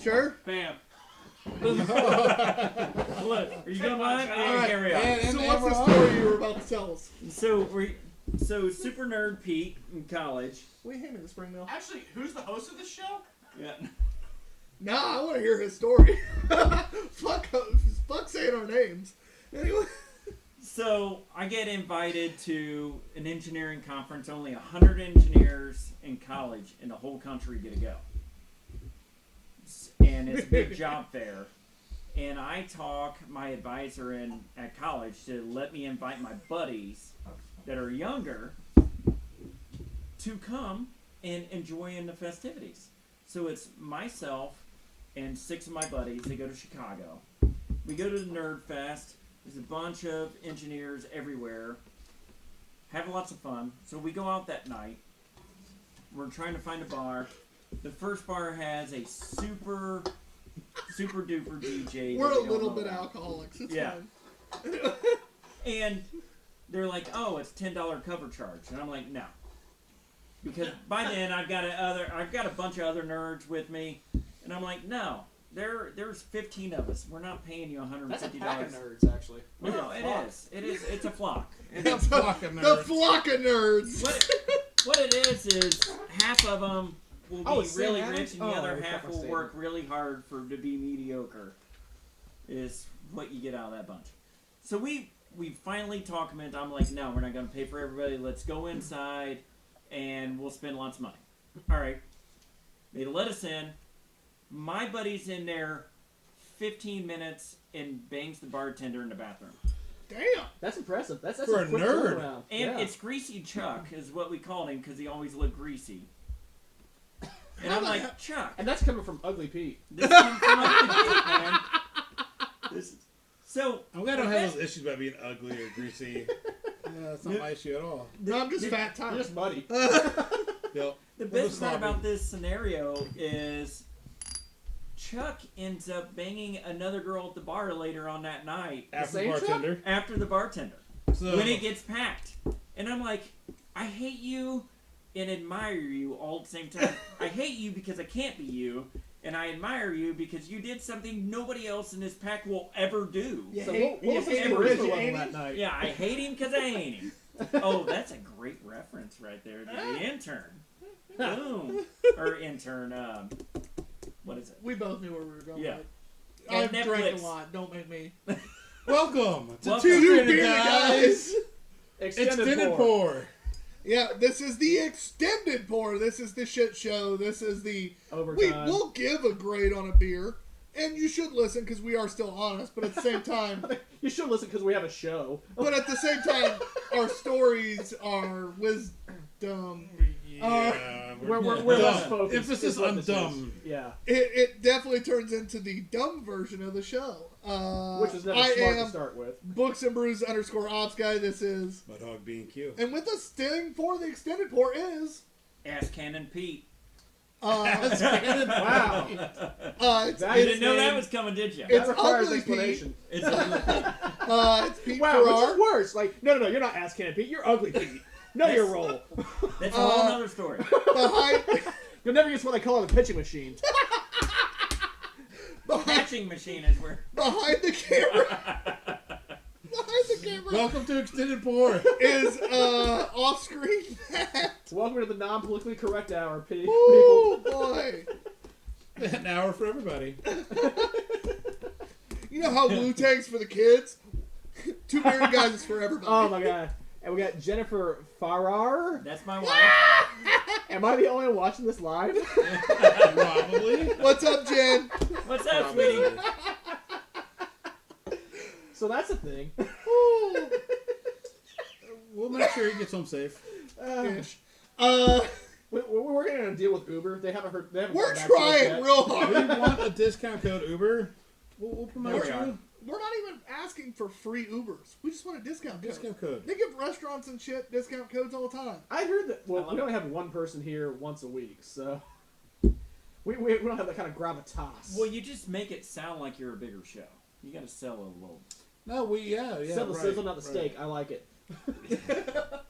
S1: Sure.
S4: Bam. Look, are you going live? And carry on.
S1: So what's the story you were about to tell us?
S4: So Super Nerd Pete in college.
S1: Will you hand me the spring mill?
S5: Actually, who's the host of this show?
S4: Yeah.
S1: Nah, I want to hear his story. fuck saying our names. Anyway.
S4: So I get invited to an engineering conference. Only 100 engineers in college in the whole country get to go. And it's a big job fair. And I talk my advisor at college to let me invite my buddies that are younger to come and enjoy in the festivities. So it's myself and 6 of my buddies. They go to Chicago. We go to the Nerd Fest. There's a bunch of engineers everywhere. Have lots of fun. So we go out that night. We're trying to find a bar. The first bar has a super duper DJ.
S1: We're a little bit alcoholics. It's fine.
S4: And they're like, oh, it's $10 cover charge. And I'm like, no. Because by then I've got a bunch of other nerds with me. And I'm like, no. There's 15 of us. We're not paying you $150.
S3: That's a pack of nerds, actually.
S4: No, it is. It's a flock.
S1: The flock of nerds.
S4: What it is half of them will be really rich, and the other half will work really hard to be mediocre. Is what you get out of that bunch. So we finally talk them into. I'm like, no, we're not going to pay for everybody. Let's go inside, and we'll spend lots of money. All right. They let us in. My buddy's in there 15 minutes and bangs the bartender in the bathroom.
S1: Damn.
S3: That's impressive. That's
S2: For
S3: a
S2: a
S3: quick
S2: nerd.
S3: turnaround.
S4: And it's Greasy Chuck is what we called him because he always looked greasy. And I'm like, Chuck.
S3: And that's coming from Ugly Pete.
S4: This comes from Ugly Pete, man. So
S2: I'm glad I don't have those issues about being ugly or greasy. That's not my issue at all.
S1: No, I'm just fat time.
S3: You're just muddy.
S2: Yep.
S4: The best part about this scenario is Chuck ends up banging another girl at the bar later on that night.
S2: After the bartender.
S4: After the bartender.
S2: So,
S4: when it gets packed. And I'm like, I hate you and admire you all at the same time. I hate you because I can't be you. And I admire you because you did something nobody else in this pack will ever do.
S3: So what was his charisma level that night?
S4: Yeah, I hate him because I hate him. Oh, that's a great reference right there to the intern. Boom. Or intern, what is it?
S1: We both knew where we were going.
S4: Yeah.
S1: I've
S4: And
S1: drank
S4: Netflix.
S1: a lot. Don't make me.
S2: welcome to
S4: Welcome.
S2: Two
S1: Two
S2: Beerded
S1: Beerded
S2: Guys. Extended pour.
S1: Yeah, this is the extended pour. This is the shit show. This is the...
S3: Overtime.
S1: We'll give a grade on a beer. And you should listen because we are still honest. But at the same time...
S3: You should listen because we have a show.
S1: But at the same time, our stories are wisdom.
S2: Yeah,
S3: We're
S2: dumb.
S3: less focused.
S2: Emphasis
S3: is what
S2: on
S3: this
S2: dumb.
S3: is. Yeah.
S1: It definitely turns into the dumb version of the show.
S3: Which is never
S1: I
S3: smart to
S1: am
S3: start with.
S1: Books and Brews _ops guy. This is...
S2: Mudhog B&Q.
S1: And with us staying for the extended pour is...
S4: Ass Cannon Pete.
S3: Wow.
S1: It's
S4: You didn't know that was coming, did you?
S1: It's
S3: That requires
S1: ugly
S3: explanation.
S4: It's
S1: It's Pete
S3: Wow, which
S1: Farrar.
S3: is worse? Like, no, you're not Ass Cannon Pete. You're Ugly Pete. Know your role.
S4: That's a whole other story.
S1: Behind,
S3: You'll never guess what they call it, the pitching machine.
S4: Patching machine is where.
S1: behind the camera. Behind the camera
S2: Welcome to Extended Pour.
S1: is off-screen Matt.
S3: Welcome to the non-politically correct hour, people.
S1: Oh boy!
S2: An hour for everybody.
S1: You know how Wu-Tang's for the kids? Two Bearded Guys is for everybody.
S3: Oh my god. And we got Jennifer Farrar.
S4: That's my wife.
S3: Am I the only one watching this live?
S2: Probably.
S1: What's up, Jen?
S4: What's up, sweetie?
S3: So that's a thing.
S2: We'll make sure he gets home safe.
S1: Ish.
S3: We're working on a deal with Uber. They haven't heard. They haven't
S1: We're
S3: gotten back to us
S1: trying
S3: yet.
S1: real
S2: If
S1: hard.
S2: you want a discount code Uber, we'll promote
S3: There we
S2: you.
S1: We're not even asking for free Ubers. We just want a discount code.
S2: Discount code.
S1: They give restaurants and shit discount codes all the time.
S3: I heard that. Well,
S4: I
S3: we
S4: love
S3: only have one person here once a week, so we don't have that kind of gravitas.
S4: Well, you just make it sound like you're a bigger show. You got to sell a little.
S2: No, yeah.
S3: Sell the
S2: right,
S3: sizzle, not the
S2: right.
S3: steak. I like it.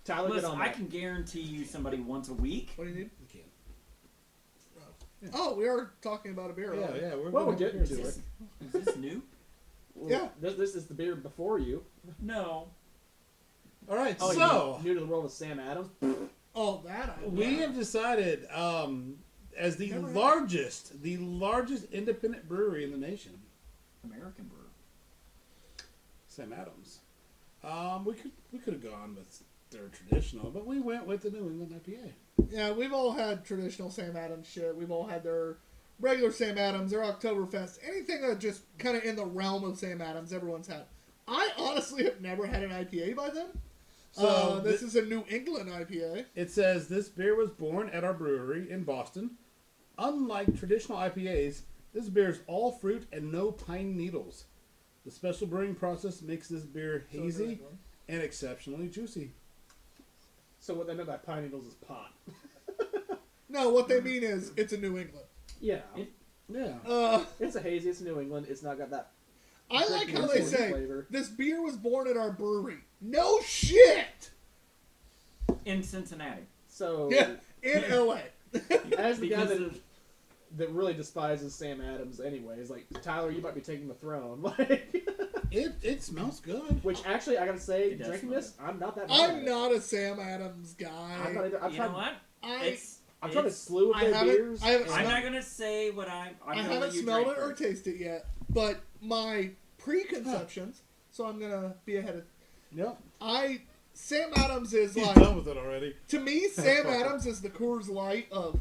S3: Tyler, get
S4: Listen,
S3: on
S4: I
S3: that.
S4: can guarantee you somebody once a week.
S1: What do you need?
S2: You can't.
S1: Oh, we are talking about a beer.
S2: Yeah,
S1: already.
S2: yeah.
S3: Well, we're getting to it.
S4: Is this new?
S3: Well,
S1: Yeah.
S3: This is the beer before you.
S4: No.
S2: All right,
S3: Oh,
S2: so
S3: you new to the world of Sam Adams.
S1: Oh, that I
S2: we have decided, as the
S1: Never had
S2: largest independent brewery in the nation,
S4: American brew.
S2: Sam Adams. We could have gone with their traditional, but we went with the New England IPA.
S1: Yeah, we've all had traditional Sam Adams shit. We've all had their regular Sam Adams, their Oktoberfest, anything that just kind of in the realm of Sam Adams, everyone's had. I honestly have never had an IPA by them.
S2: So
S1: this is a New England IPA.
S2: It says this beer was born at our brewery in Boston. Unlike traditional IPAs, this beer is all fruit and no pine needles. The special brewing process makes this beer hazy and exceptionally juicy.
S3: So what they meant by pine needles is pot.
S1: No, what they mean is it's a New England.
S3: Yeah.
S2: Yeah.
S3: It's a hazy. It's New England. It's not got that.
S1: I like
S3: drinking
S1: how they
S3: soda
S1: say
S3: flavor.
S1: this beer was born at our brewery. No shit.
S4: In Cincinnati.
S3: So
S1: Yeah, in LA.
S3: as the guy
S4: Because
S3: that,
S4: of-
S3: that really despises Sam Adams, anyways, like Tyler, you might be taking the throne. Like,
S2: It smells good.
S3: which actually I gotta say,
S4: It does
S3: drinking
S4: smell
S3: this, I'm not that. Bad
S1: I'm
S3: at it.
S1: not a Sam Adams guy.
S3: I'm not either. I've
S4: You
S3: tried.
S4: know what?
S3: I've tried a
S4: It's-
S3: slew of
S1: I
S3: their
S1: haven't-
S3: beers.
S1: I haven't
S3: and-
S4: I'm
S1: smelled-
S4: not gonna say what I'm
S1: I
S4: gonna
S1: haven't
S4: let you
S1: smelled
S4: drink
S1: it or
S4: first.
S1: tasted it yet, but my preconceptions. So I'm gonna be ahead of.
S2: Yep.
S1: Sam Adams is
S2: He's
S1: like,
S2: done with it already.
S1: to me, Sam Adams is the Coors Light of,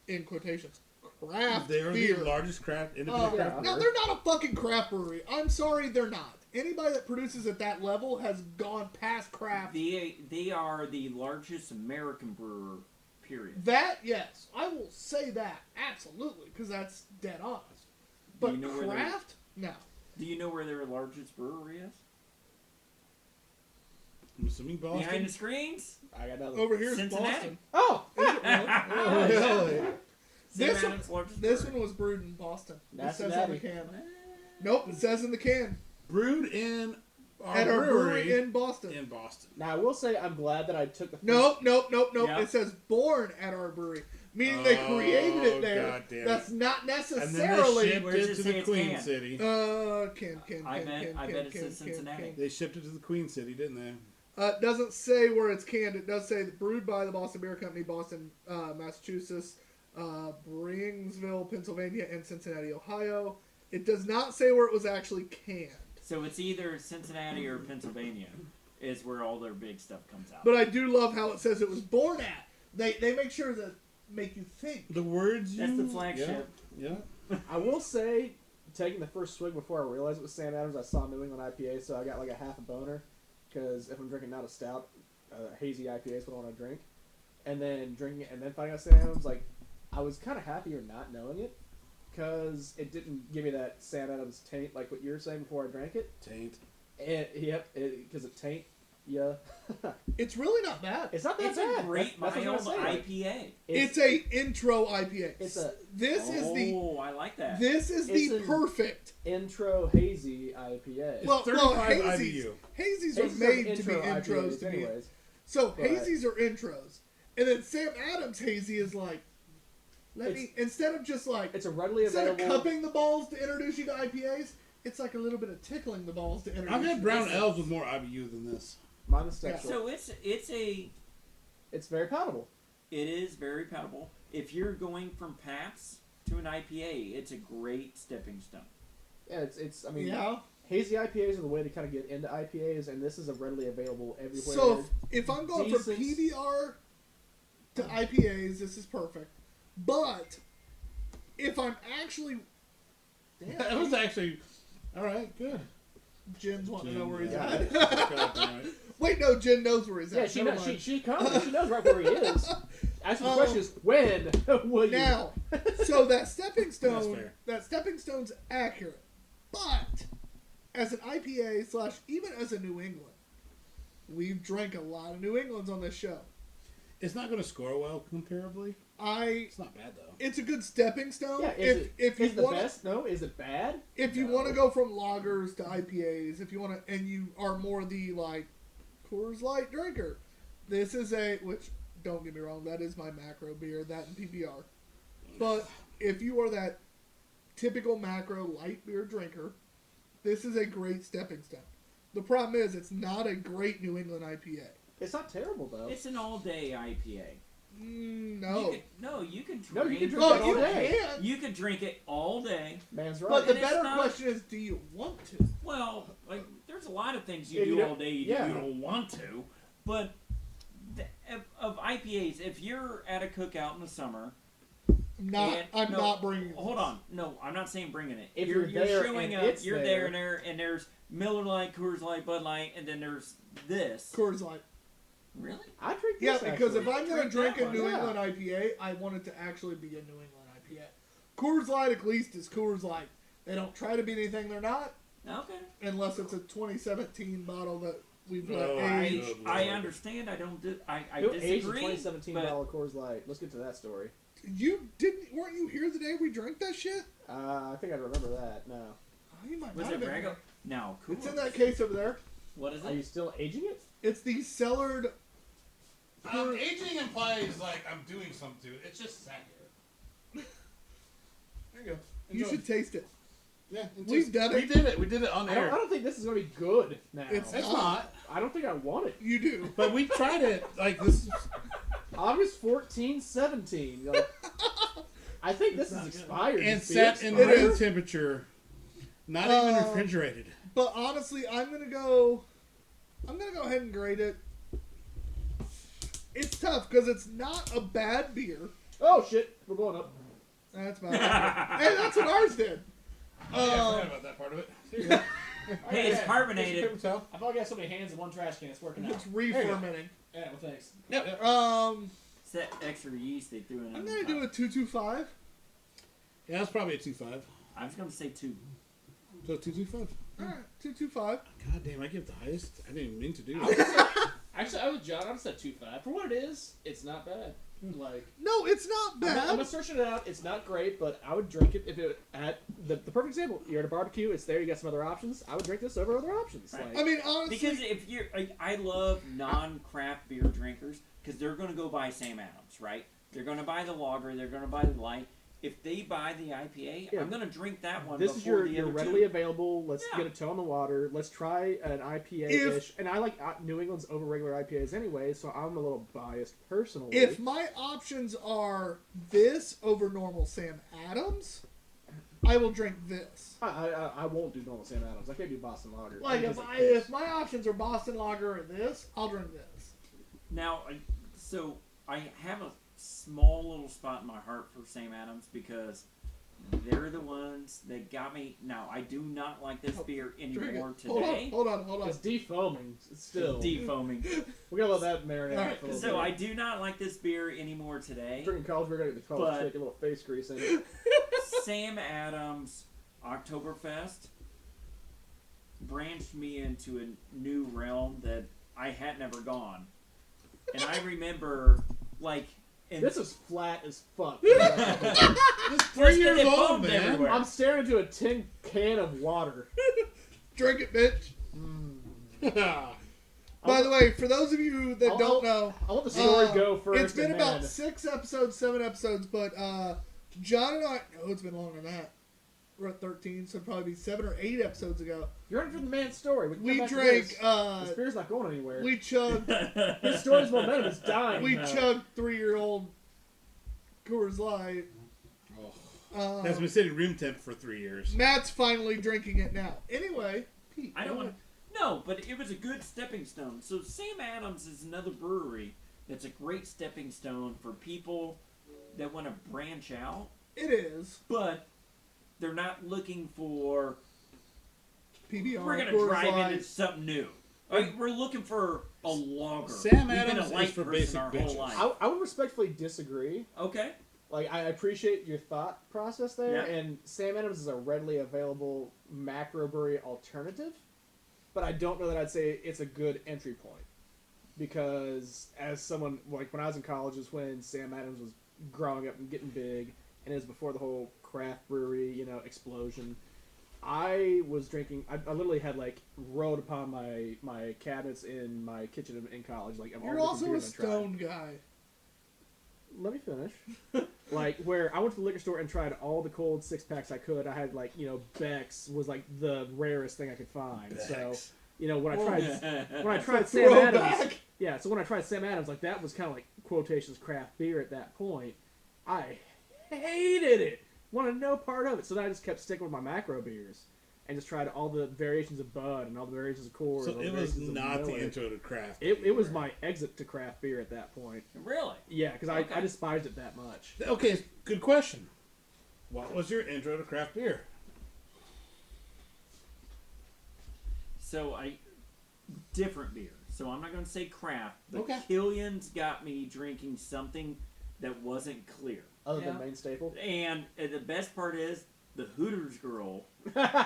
S1: in quotations, craft
S2: They are
S1: beer.
S2: the largest independent
S3: yeah.
S2: craft
S1: No,
S2: brewer.
S1: they're not a fucking craft brewery. I'm sorry, they're not. Anybody that produces at that level has gone past craft.
S4: They are the largest American brewer. Period.
S1: That, yes, I will say that absolutely because that's dead honest.
S4: Do
S1: But
S4: you know where they're-
S1: craft, no.
S4: Do you know where their largest brewery is?
S2: I'm assuming Boston.
S4: Behind the screens?
S3: I got nothing.
S1: Over here is
S4: Cincinnati.
S1: Boston.
S3: Oh,
S1: Is it really?
S2: Oh, really?
S4: Sam
S1: This
S4: Adams' largest
S1: This
S4: brewery.
S1: one was brewed in Boston. It says on the
S3: Cincinnati.
S1: can. Nope, it says in the can.
S2: Brewed in
S1: At our brewery in Boston.
S2: in Boston.
S3: now I will say I'm glad that I took the. First,
S1: Nope.
S4: Yeah.
S1: It says born at our brewery. Meaning they created it there.
S2: God damn it.
S1: That's not
S2: And then they
S1: necessarily.
S2: shipped
S4: Where does
S2: it
S4: it
S2: to
S4: say
S2: the
S4: it's
S2: Queen
S4: canned?
S2: City.
S1: Can.
S4: I bet it says Cincinnati.
S2: They shipped it to the Queen City, didn't they?
S1: It doesn't say where it's canned. It does say brewed by the Boston Beer Company, Boston, Massachusetts, Bringsville, Pennsylvania, and Cincinnati, Ohio. It does not say where it was actually canned.
S4: So it's either Cincinnati or Pennsylvania is where all their big stuff comes out.
S1: But I do love how it says it was born at. They make sure to make you think.
S2: The words
S4: That's
S2: you...
S4: the flagship.
S2: Yeah.
S3: I will say, taking the first swig before I realized it was Sam Adams, I saw New England IPA, so I got like a half a boner. Because if I'm drinking not a stout, hazy IPA is what I want to drink. And then drinking it and then finding out Sam Adams, like, I was kind of happier not knowing it. Because it didn't give me that Sam Adams taint, like what you were saying before I drank it.
S2: Taint.
S3: And, yep, because it taint, yeah.
S1: It's really not bad.
S3: It's not that
S4: It's
S3: bad.
S4: a great
S3: That's what I
S4: mild
S3: was gonna say, like,
S4: IPA.
S1: It's a intro IPA.
S3: It's a
S1: This is the
S4: Oh, I like that.
S1: this is
S3: It's
S1: the
S3: an-
S1: intro
S3: intro hazy IPA.
S1: well,
S2: 35
S1: hazies.
S2: IBU.
S1: Hazies
S3: Hazy's
S1: are
S3: are
S1: made to be
S3: intro
S1: intros
S3: IPAs
S1: to be.
S3: anyways.
S1: So
S3: but-
S1: hazies are intros, and then Sam Adams hazy is like,
S3: It's-
S1: instead of just like
S3: It's a readily
S1: instead of
S3: available.
S1: cupping the balls to introduce you to IPAs, it's like a little bit of tickling the balls to introduce.
S2: I've
S1: you
S2: had
S1: to
S2: brown
S1: this.
S2: L's with more IBU than this.
S3: Mine is sexual.
S4: So
S3: It's very palatable.
S4: it is very palatable. If you're going from Pabst to an IPA, it's a great stepping stone.
S3: Yeah, it's. I mean,
S1: Yeah.
S3: hazy IPAs are the way to kind of get into IPAs, and this is a readily available everywhere.
S1: So if I'm going from
S3: Decent.
S1: PBR to IPAs, this is perfect. But if I'm actually,
S2: That was actually... All right, good.
S1: Jen's wanting to know where he's
S3: yeah.
S1: at.
S2: God damn it.
S1: Wait, no, Jen knows where he's
S3: yeah,
S1: at.
S3: she
S1: Never
S3: knows.
S1: mind.
S3: She knows right where he is. Actually, the question is when will you?
S1: Now, so that stepping
S2: That's
S1: stone,
S2: fair.
S1: that stepping stone's accurate, but as an IPA / even as a New England, we've drank a lot of New Englands on this show.
S2: It's not going to score well comparably. It's not bad, though.
S1: It's a good stepping stone.
S3: Yeah,
S1: if you
S3: is the
S1: want,
S3: best? No, is it bad?
S1: if you
S3: No.
S1: want to go from lagers to IPAs, if you want to, and you are more the like Coors Light drinker, this is which don't get me wrong, that is my macro beer, that and PBR. But if you are that typical macro light beer drinker, this is a great stepping stone. The problem is it's not a great New England IPA.
S3: It's not terrible though.
S4: It's an all-day IPA.
S1: No.
S4: You can drink.
S3: No, you can drink
S1: Well,
S3: it all
S1: you
S3: day.
S1: can.
S4: You could drink it all day.
S3: Man's right.
S1: But the
S4: And it's
S1: better
S4: not-
S1: question is, do you want to?
S4: Well, like there's a lot of things
S3: Yeah,
S4: you
S3: you
S4: do
S3: don't-
S4: all day you don't want to. But of IPAs, if you're at a cookout in the summer,
S1: I'm not bringing it.
S4: Hold on, no, I'm not saying bringing it.
S3: If you're there
S4: showing
S3: and
S4: up,
S3: it's
S4: you're
S3: there.
S4: and there's Miller Lite, Coors Light, Bud Light, and then there's this.
S1: Coors Light.
S4: Really?
S3: I drink
S1: Yeah,
S3: this.
S1: because if
S3: actually.
S1: I'm going to drink
S4: that
S1: a New
S4: one.
S1: England IPA, I want it to actually be a New England IPA. Coors Light, at least, is Coors Light. They don't try to be anything they're not,
S4: Okay.
S1: unless it's a 2017 bottle that we've
S2: No,
S1: aged.
S4: I understand. I don't. I
S3: Who aged a
S4: disagree.
S3: 2017
S4: but
S3: bottle of Coors Light? Let's get to that story.
S1: Weren't you here the day we drank that shit?
S3: I think I remember that. No.
S1: Oh, you might
S4: was
S1: not
S4: it
S1: have been
S4: Brago?
S1: here.
S4: No, cool.
S1: It's in that case over there.
S4: What is
S3: Are you
S4: it?
S3: still aging it?
S1: It's the cellared.
S2: Aging implies like I'm doing something to it. It's just sat here. There you go.
S1: You
S2: Enjoy.
S1: should taste it.
S2: Yeah,
S1: We've done
S2: We
S1: it.
S2: did it. We did it on
S3: I
S2: air.
S3: don't think this is going to be good now.
S1: It's
S2: It's
S1: not.
S2: not.
S3: I don't think I want it.
S1: You do.
S2: But we tried it. Like this.
S3: August 14, 17. Like, I think this is expired.
S2: And
S3: This beer
S2: set in
S1: It
S2: room
S1: is.
S2: temperature. Not even
S1: Um,
S2: refrigerated.
S1: But honestly, I'm gonna go ahead and grade it. It's tough because it's not a bad beer.
S3: Oh shit, we're blowing up.
S1: That's about it. Hey, that's what ours did.
S2: Oh, yeah, I forgot about that part of it.
S4: Hey, it's carbonated.
S2: Paper towel.
S5: I've only got so many hands in one trash can. It's working out.
S1: It's re-fermenting.
S5: Yeah, well, thanks.
S2: Yep.
S4: It's that extra yeast they threw in.
S1: I'm gonna do a 225.
S2: Yeah, that's probably a 2.5.
S4: I was gonna say 2.
S2: So 2.25.
S1: All right, 225.
S2: God damn, I give the highest. I didn't even mean to do
S5: I would
S2: that.
S5: say- Actually, I was John. I would say 2.5. For what it is, it's not bad. Like,
S1: No, it's not
S3: I'm
S1: bad.
S3: gonna search it out. It's not great, but I would drink it if it at the perfect example. You're at a barbecue. It's there. You got some other options. I would drink this over other options.
S4: Right.
S3: Like,
S1: I mean, honestly,
S4: Because if you're, I love non-craft beer drinkers because they're gonna go buy Sam Adams, right? They're gonna buy the lager. They're gonna buy the light. If they buy the IPA,
S3: Yeah.
S4: I'm gonna drink that one.
S3: this is
S4: before
S3: your
S4: the other
S3: readily
S4: two.
S3: available. Let's
S4: Yeah.
S3: get a toe on the water. Let's try an IPA-ish. And I like New England's over regular IPAs anyway, so I'm a little biased personally.
S1: if my options are this over normal Sam Adams, I will drink this.
S3: I won't do normal Sam Adams. I can't do Boston Lager.
S1: Like
S3: because
S1: if my options are Boston Lager or this, I'll drink this.
S4: Now, so I have a small little spot in my heart for Sam Adams because they're the ones that got me. Now, I do not like this beer
S1: Drink it.
S4: anymore
S1: Hold
S4: today.
S1: on.
S3: it's defoaming. It's still.
S4: Defoaming.
S3: We gotta let that marinate.
S1: All right,
S3: for a little
S4: So
S3: bit.
S4: I do not like this beer anymore today.
S3: Drinking college beer, gotta get the college
S4: But-
S3: shake, a little face grease in it.
S4: Sam Adams Oktoberfest branched me into a new realm that I had never gone. And I remember, like, in
S3: This is flat as fuck.
S2: It's 3
S4: Just
S2: years
S4: get it
S2: old,
S4: foamed
S2: man.
S4: everywhere.
S3: I'm staring into a tin can of water.
S1: Drink it, bitch. By the way, for those of you that don't know,
S3: I'll let the story go first.
S1: it's been
S3: and
S1: about
S3: then-
S1: 6 episodes, 7 episodes, but John and I, no, it's been longer than that. We're at 13, so it'd probably be 7 or 8 episodes ago.
S3: You're ready for the man's story. We, can
S1: We
S3: come back to
S1: drank,
S3: this. This beer's not going anywhere.
S1: we chugged,
S3: His story's momentum is dying.
S1: we
S3: now.
S1: chugged 3-year-old Coors Light.
S2: That's been sitting room temp for 3 years.
S1: Matt's finally drinking it now. Anyway, Pete,
S4: I don't
S1: go
S4: want
S1: ahead.
S4: No, but it was a good stepping stone. So Sam Adams is another brewery that's a great stepping stone for people that want to branch out,
S1: It is
S4: but they're not looking for
S1: PBR.
S4: we're gonna
S1: Coors
S4: drive
S1: Light.
S4: into something new. Like, we're looking for a lager.
S2: Sam
S4: We've been
S2: Adams
S4: a light
S2: is for
S4: person
S2: basic
S4: our
S2: bitches.
S4: whole life.
S3: I would respectfully disagree.
S4: Okay.
S3: Like, I appreciate your thought process there,
S4: Yeah.
S3: and Sam Adams is a readily available macro brewery alternative, but I don't know that I'd say it's a good entry point. Because as someone, like, when I was in college is when Sam Adams was growing up and getting big, and it was before the whole craft brewery, explosion. I was drinking, I literally had, like, rolled upon my cabinets in my kitchen in college. Like, of all
S1: You're
S3: the
S1: also a
S3: different beers I tried.
S1: stone guy.
S3: Let me finish. Like, where I went to the liquor store and tried all the cold 6-packs I could. I had, like, Beck's was, like, the rarest thing I could find.
S2: Beck's.
S3: So, when I tried Sam
S1: Throwback.
S3: Adams... Yeah, so when I tried Sam Adams, like, that was kind of like, quotations, craft beer at that point. I hated it. Wanted no part of it. So then I just kept sticking with my macro beers. And just tried all the variations of Bud and all the variations of Coors.
S2: So it was not the intro to craft.
S3: It was my exit to craft beer at that point.
S4: Really?
S3: Yeah, because I despised it that much.
S2: Okay, good question. What was your intro to craft beer?
S4: So different beer. So I'm not going to say craft, but
S2: Okay.
S4: Killian's got me drinking something that wasn't clear.
S3: Other than main staple.
S4: And the best part is, the Hooters girl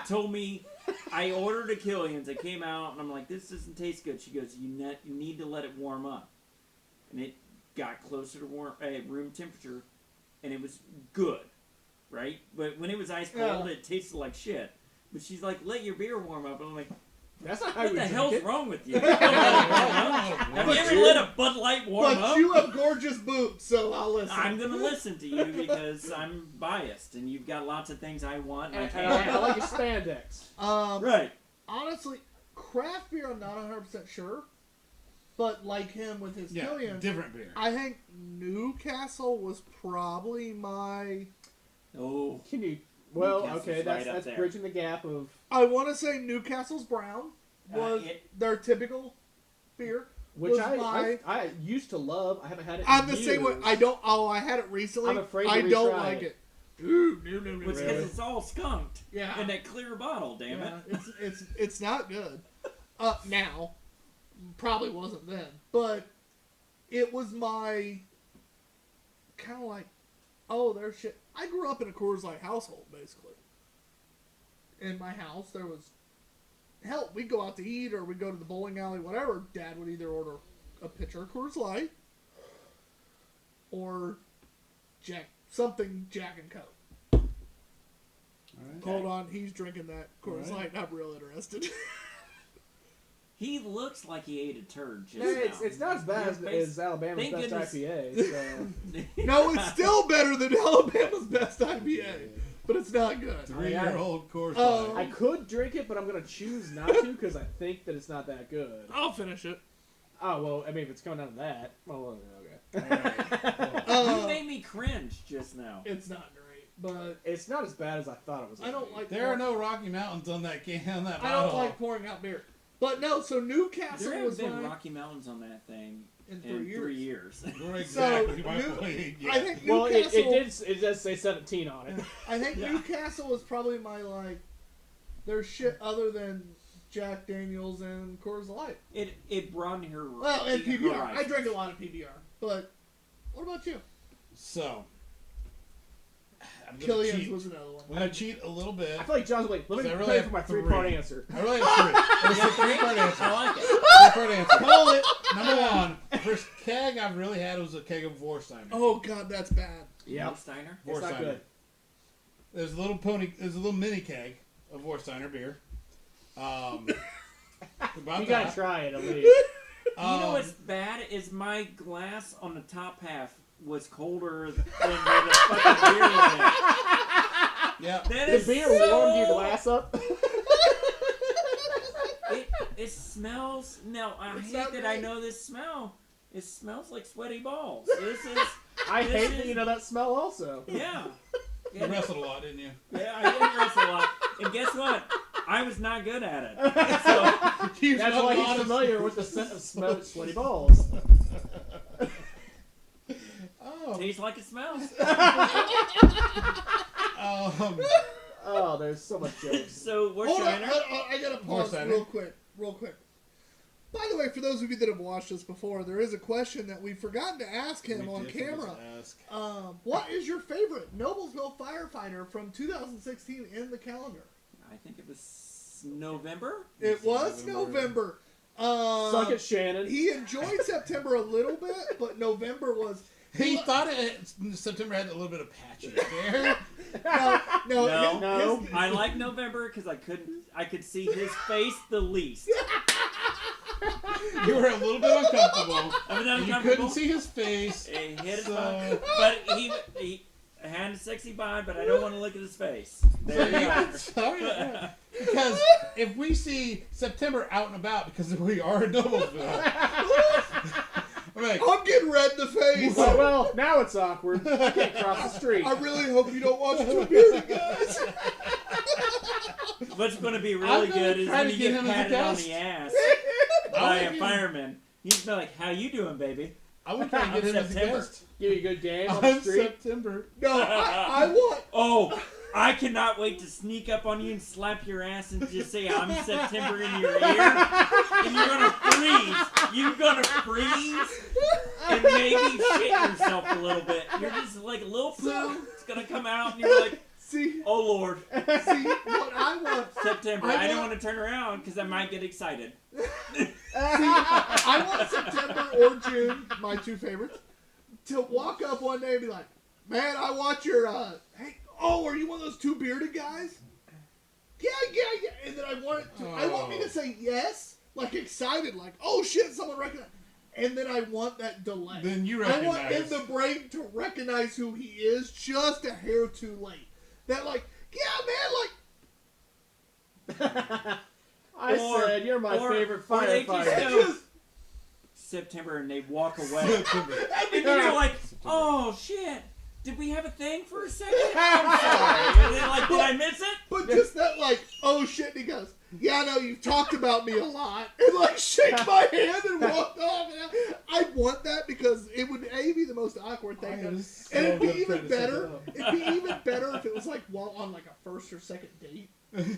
S4: told me, I ordered a Killian's. It came out, and I'm like, this doesn't taste good. She goes, you need to let it warm up. And it got closer to room temperature, and it was good, right? But when it was ice cold, it tasted like shit. But she's like, let your beer warm up. And I'm like,
S3: That's not how
S4: what
S3: you
S4: the
S3: drink
S4: hell's
S3: it.
S4: wrong with you? Have you ever let a Bud Light warm
S1: But
S4: up?
S1: you have gorgeous boobs, so I'll listen.
S4: I'm going to listen to you because I'm biased, and you've got lots of things I want, and I
S3: And
S4: can't
S3: I
S4: have.
S3: like your spandex.
S4: Right.
S1: Honestly, craft beer, I'm not 100% sure. But like him with his Killian,
S2: different beer.
S1: I think Newcastle was probably my...
S4: Oh.
S3: Can you... Well,
S4: Newcastle's
S3: okay,
S4: right
S3: that's
S4: up there.
S3: bridging the gap of...
S1: I want to say Newcastle's Brown was their typical beer.
S3: Which
S1: was
S3: I used to love. I haven't had it
S1: I'm
S3: in
S1: the same way.
S3: years.
S1: I had it recently.
S3: I'm afraid to
S1: I don't
S3: retry
S1: like
S3: it.
S1: it. Ooh, no.
S4: It's because it's all skunked.
S1: Yeah.
S4: In that clear bottle, damn it.
S1: It's not good. Now, probably wasn't then, but it was my kind of like, oh, there's shit. I grew up in a Coors Light household, basically. In my house, there was, hell, we'd go out to eat or we'd go to the bowling alley, whatever. Dad would either order a pitcher of Coors Light or something Jack and Coke.
S2: All right.
S1: Hold on, he's drinking that Coors Light. I'm real interested.
S4: He looks like he ate a turd just
S3: No,
S4: now.
S3: it's not as bad as Alabama's
S4: Thank
S3: best
S4: goodness.
S3: IPA. So.
S1: No, it's still better than Alabama's best IPA, but it's not good.
S2: 3-year-old Coors
S1: Oh.
S2: Light.
S3: I could drink it, but I'm going to choose not to because I think that it's not that good.
S1: I'll finish it.
S3: Oh, well, I mean, if it's coming down to that, well, okay.
S4: You made me cringe just now.
S1: It's not great, but
S3: It's not as bad as I thought it was.
S1: I don't like.
S2: There are no Rocky Mountains on that can. On that
S1: I
S2: bottle.
S1: don't like pouring out beer. But no, so Newcastle
S4: There
S1: was
S4: have been
S1: my
S4: Rocky Mountains on that thing
S1: in
S4: in
S1: 3 years.
S4: 3 years.
S2: We're exactly
S1: So,
S2: my
S1: New-
S2: point. Yeah.
S1: I think
S3: Well,
S1: Newcastle.
S3: it does say 17 on it.
S1: I think Newcastle was probably my like. There's shit other than Jack Daniels and Coors Light.
S4: It broadened her.
S1: Well, and PBR. I
S4: horizons.
S1: drank a lot of PBR. But what about you?
S2: So, I'm gonna
S1: Killian's
S2: cheat.
S1: was another one.
S2: I'm gonna cheat a little bit.
S3: I feel like John's like, let me
S2: So I really
S3: play
S2: have
S3: for my
S2: three.
S3: 3-part answer.
S2: I really have three. It's a 3-part answer.
S4: I like it.
S2: 3-part answer. Call it. Number one, the first keg I've really had was a keg of Vorsteiner.
S1: Oh God, that's bad.
S3: Yep.
S4: Steiner.
S3: It's not good.
S2: There's a little mini keg of Vorsteiner beer. About
S3: You
S2: that.
S3: gotta try it at least.
S4: You know what's bad is my glass on the top half was colder than the fucking beer in it.
S2: Yeah.
S4: That
S3: The
S4: is
S3: beer
S4: so...
S3: warmed your glass up.
S4: It smells. No, I
S1: It's
S4: hate
S1: not
S4: that I
S1: right.
S4: know this smell. It smells like sweaty balls. This is.
S3: I
S4: This
S3: hate
S4: is-
S3: that you know that smell also.
S4: Yeah.
S2: You wrestled a lot, didn't you?
S4: Yeah, I didn't wrestle a lot. And guess what? I was not good at it. So,
S2: You
S3: That's
S2: smelled
S3: why
S2: a
S3: he's
S2: lot of-
S3: familiar with the scent of smoked sweaty balls.
S2: Oh.
S4: tastes like it smells.
S3: Oh, there's so much jokes.
S4: So, we're
S1: Hold on,
S4: Shiner.
S1: I gotta pause
S2: Vorsteiner.
S1: real quick. By the way, for those of you that have watched us before, there is a question that we've forgotten to ask him
S2: We
S1: on
S2: did forget
S1: camera.
S2: to ask.
S1: What is your favorite Noblesville firefighter from 2016 in the calendar?
S4: I think it was November.
S1: It was November.
S3: Suck it, Shannon.
S1: He enjoyed September a little bit, but November was.
S2: He thought September had a little bit of patchy there.
S1: No.
S3: No.
S4: I like November because I could see his face the least.
S2: You were a little bit uncomfortable.
S4: I was
S2: You
S4: uncomfortable.
S2: couldn't see his face.
S4: It hit his
S2: So-
S4: mouth. But a sexy vibe, but I don't want to look at his face. There you go.
S2: Sorry. Because if we see September out and about, because we are in Noblesville, I'm like,
S1: I'm getting red in the face.
S3: Well, now it's awkward. I can't cross the street.
S1: I really hope you don't watch Two Beerded Guys.
S4: What's going to be
S2: I'm
S4: really
S2: gonna
S4: good is
S2: try
S4: when
S2: to
S4: you
S2: get
S4: get
S2: him as a
S4: patted on
S2: guest.
S4: the ass
S2: I
S4: by
S2: wanna
S4: a
S2: get-
S4: fireman. He's be like, "How you doing, baby?"
S2: I would try to get him as a
S4: September.
S2: guest
S3: Give you a good game on the
S2: on
S3: street.
S2: September.
S1: No, I want.
S4: Oh, I cannot wait to sneak up on you and slap your ass and just say, "I'm September" in your ear, and you're gonna freeze. You're gonna freeze and maybe shit yourself a little bit. You're just like a little poo. It's gonna come out, and you're like,
S1: See,
S4: "Oh Lord,
S1: what I want.
S4: September."
S1: I
S4: I don't
S1: want-
S4: want to turn around because I might get excited.
S1: I want September or June, my two favorites, to walk up one day and be like, "Man, I watch your hey, oh, are you one of those Two Beerded Guys?" Yeah, and then I want it to, I want me to say yes, like excited, like, "Oh shit, someone recognized," and then I want that delay.
S2: Then you
S1: I want
S2: recognize.
S1: in the brain to recognize who he is just a hair too late. That like, yeah, man, like.
S3: I
S4: Or-
S3: said you're my favorite
S4: or they just
S3: firefighter.
S4: go September and they walk away. And you're like, "Oh shit, did we have a thing for a second? I'm sorry." And then like, "Did I miss it?"
S1: But just that, like, "Oh shit," and he goes, "Yeah, I know you've talked about me a lot," and like shake my hand and walk off. And I want that because it would be the most awkward thing,
S2: I am so
S1: and it'd be
S2: good
S1: even
S2: friend to set
S1: better.
S2: that up.
S1: It'd be even better if it was like while on like a first or second date.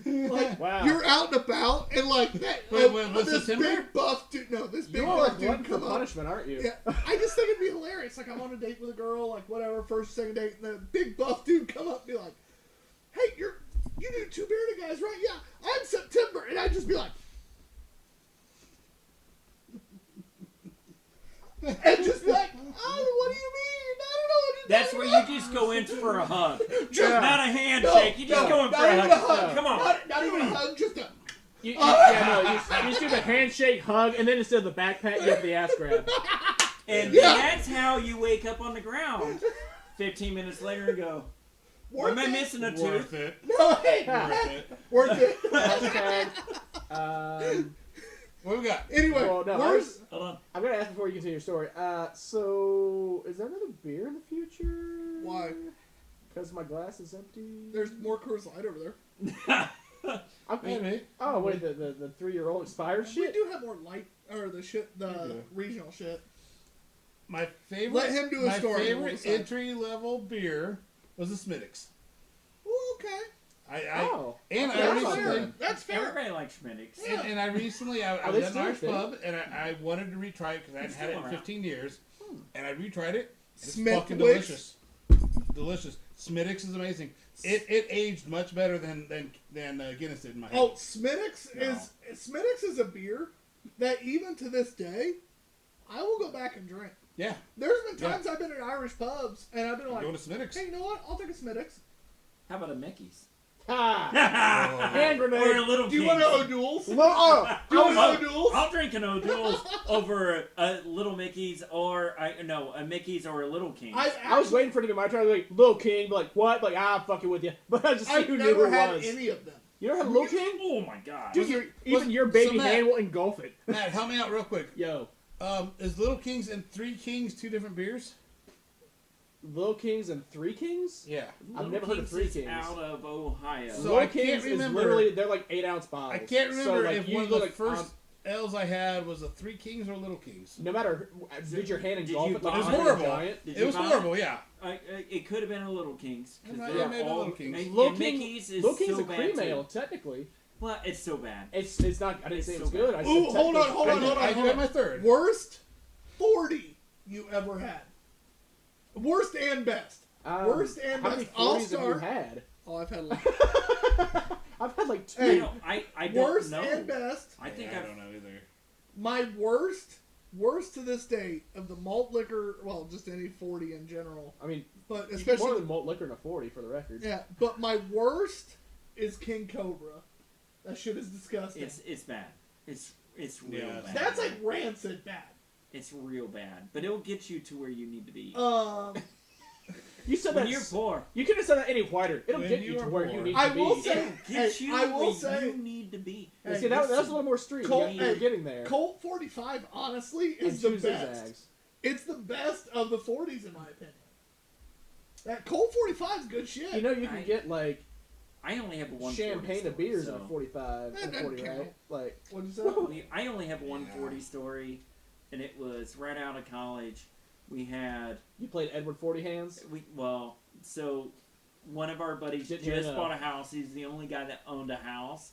S1: Like
S3: Wow.
S1: you're out and about, and like that.
S2: Wait,
S1: This
S2: September?
S1: big buff dude. No, this big
S3: You're
S1: buff
S3: like
S1: dude
S3: glutton for
S1: come up.
S3: punishment, aren't you?
S1: Yeah, I just think it'd be hilarious. Like I'm on a date with a girl, like whatever, first, second date, and the big buff dude come up and be like, "Hey, you do Two Beerded Guys, right? Yeah, I'm September," and I'd just be like, and just be like, "Oh, what do you mean? I don't know what you're
S4: That's
S1: talking
S4: where
S1: about."
S4: you just go in for a hug,
S1: Just-
S4: not a handshake. You just go in for
S1: not
S4: a
S1: even
S4: hug.
S1: a hug.
S4: Come on.
S1: Not even a hug, just a.
S3: You just do the handshake, hug, and then instead of the backpack, you have the ass grab.
S4: And
S1: Yeah.
S4: that's how you wake up on the ground 15 minutes later and go,
S1: Worth
S4: "Am I
S1: it?
S4: missing a
S2: Worth
S4: tooth?"
S2: it.
S1: No, hey,
S2: Worth it.
S1: worth it.
S3: Hashtag.
S2: What we got?
S1: Anyway,
S3: Well, no,
S1: where's
S4: Hold on.
S3: I'm gonna ask before you continue your story. So, is there another beer in the future?
S1: Why?
S3: Because my glass is empty.
S1: there's more Coors Light over there.
S2: Maybe.
S3: Oh wait, the 3-year-old expired
S1: We
S3: shit.
S1: do have more light or the shit, the
S2: do.
S1: regional shit.
S2: My favorite.
S1: Let him do a
S2: my
S1: story,
S2: favorite
S1: we'll decide.
S2: entry level beer was the Smittix.
S1: Ooh, okay.
S3: Oh,
S2: And
S3: okay,
S2: I
S3: that's
S2: recently
S3: fine.
S1: That's fair.
S4: Everybody likes Schmittix.
S1: Yeah.
S2: and I recently I
S3: Are
S2: was
S3: they
S2: at an
S3: still a
S2: Irish
S3: thing?
S2: pub and I wanted to retry it because I hadn't
S4: It's
S2: had it
S4: still
S2: in
S4: around.
S2: 15 years, and I retried it. It's
S1: Smith
S2: fucking
S1: Wicks?
S2: delicious. Delicious. Smittix is amazing. It aged much better than Guinness did in my head.
S1: Oh, Smittix
S4: No.
S1: is a beer that even to this day, I will go back and drink.
S2: Yeah,
S1: There's been times I've been at Irish pubs and I've been like,
S2: go to Smittix.
S1: "Hey, you know what? I'll take a Smittix.
S4: How about a Mickey's?
S3: Ah,
S2: Oh.
S3: hand
S4: Or a
S3: grenade.
S4: Little
S1: Do you
S4: Kings.
S1: want to O'Doul's?
S3: Well, oh,
S1: Do you want
S4: I'll-
S1: O'Doul's?
S4: I'll drink an O'Doul's over a Little Mickey's or a Mickey's or a Little King's.
S3: I was waiting for it to be my turn. Like Lil King, be like what? Like fucking with you. But I just see
S1: I've
S3: who knew who
S1: never
S3: it
S1: had
S3: was.
S1: any of them.
S3: You never had a Lil King?
S4: Oh my god.
S3: Dude, even your baby
S2: Matt-
S3: hand will engulf it.
S2: Matt, help me out real quick.
S3: Yo,
S2: Is Little Kings and Three Kings two different beers?
S3: Lil Kings and Three Kings?
S2: Yeah.
S3: I've
S4: Little
S3: never heard of Three
S4: is
S3: Kings.
S4: out of Ohio.
S2: So
S3: Lil
S2: I can't
S3: Kings is
S2: remember-
S3: literally they're like 8-ounce bottles.
S2: I can't remember
S3: so, like,
S2: if
S3: you
S2: one of
S3: look
S2: the
S3: like,
S2: first L's I had was a Three Kings or Little Kings.
S3: no matter did your hand
S4: Did
S3: engulf
S4: you
S3: it like
S4: buy
S2: It was
S4: it?
S3: Iron
S2: horrible.
S3: Giant?
S4: Did
S2: It
S4: you
S2: was
S4: buy
S2: horrible, yeah.
S4: It could have been a Little Kings. 'Cause
S2: It
S4: they're
S2: may have been
S4: all-
S2: Little Kings.
S4: and
S3: Lil King,
S4: Mickey's is
S3: Lil King's
S4: so
S3: a
S4: bad
S3: cream
S4: too.
S3: ale, technically.
S4: Well, it's so bad.
S3: It's not. I didn't
S4: It's
S3: say it
S4: so
S3: was good.
S4: bad.
S3: I said
S1: Ooh, hold on,
S3: technically-
S1: hold on, hold on.
S2: I do have my third.
S1: Worst 40 you ever had. Worst and best. Worst and
S3: how many
S1: best. I'll
S3: 40s have you
S1: start.
S3: had?
S1: Oh, I've had a lot.
S3: I've had like 2.
S1: Hey,
S4: I don't
S1: Worst
S4: know.
S1: and best.
S4: I think
S2: I
S4: I've
S2: don't know either.
S1: My worst to this date of the malt liquor, well, just any 40 in general,
S3: I mean,
S1: but
S3: more
S1: especially,
S3: than malt liquor in a 40 for the record.
S1: yeah, but my worst is King Cobra. That shit is disgusting.
S4: it's bad. It's real
S2: Yeah,
S4: bad.
S1: That's like rancid bad.
S4: It's real bad, but it'll get you to where you need to be.
S3: You said
S4: when
S3: that.
S4: you're poor,
S3: You could have said that any whiter. It'll
S2: When
S3: get
S2: you
S3: you to
S2: are
S3: where
S2: poor.
S3: you need
S1: I
S3: to
S1: will
S3: be.
S1: say,
S4: get you
S1: I will
S4: where
S1: say,
S4: you need to be.
S1: Hey,
S3: See, that's a little more street.
S1: Colt-
S3: You're
S1: hey,
S3: getting there.
S1: Colt 45, honestly,
S3: And
S1: is the
S3: two
S1: best.
S3: zigzags.
S1: It's the best of the 40s, in my opinion. That Colt 45 is good shit.
S3: You know, you can get like
S4: I only have a 140
S3: champagne
S4: story,
S3: of beers
S4: so.
S3: in a 45
S1: That
S3: and
S1: doesn't
S3: 40,
S1: count.
S3: right? Like,
S1: What'd you say?
S4: I only have a 140 story, and it was right out of college. We had
S3: you played Edward 40 Hands.
S4: So one of our buddies
S3: Didn't hear
S4: just
S3: enough.
S4: bought a house. He's the only guy that owned a house,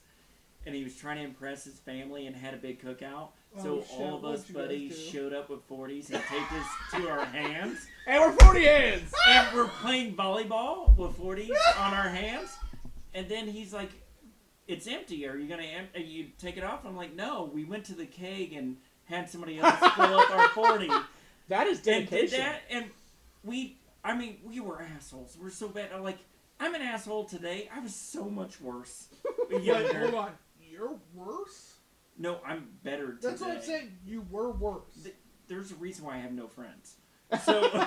S4: and he was trying to impress his family and had a big cookout. So
S1: shit,
S4: all of us
S1: what'd you guys
S4: buddies
S1: do?
S4: showed up with 40s and taped us to our hands,
S3: And we're 40 Hands!
S4: and we're playing volleyball with 40s on our hands. And then he's like, "It's empty. Are you gonna you take it off?" I'm like, "No. We went to the keg and had somebody else fill up our 40."
S3: That is
S4: And did
S3: dedication.
S4: that, and we were assholes. We're so bad. I'm an asshole today. I was so much worse.
S1: Wait,
S4: Younger.
S1: hold on. You're worse?
S4: No, I'm better today.
S1: That's what I'm saying. You were worse.
S4: There's a reason why I have no friends. So,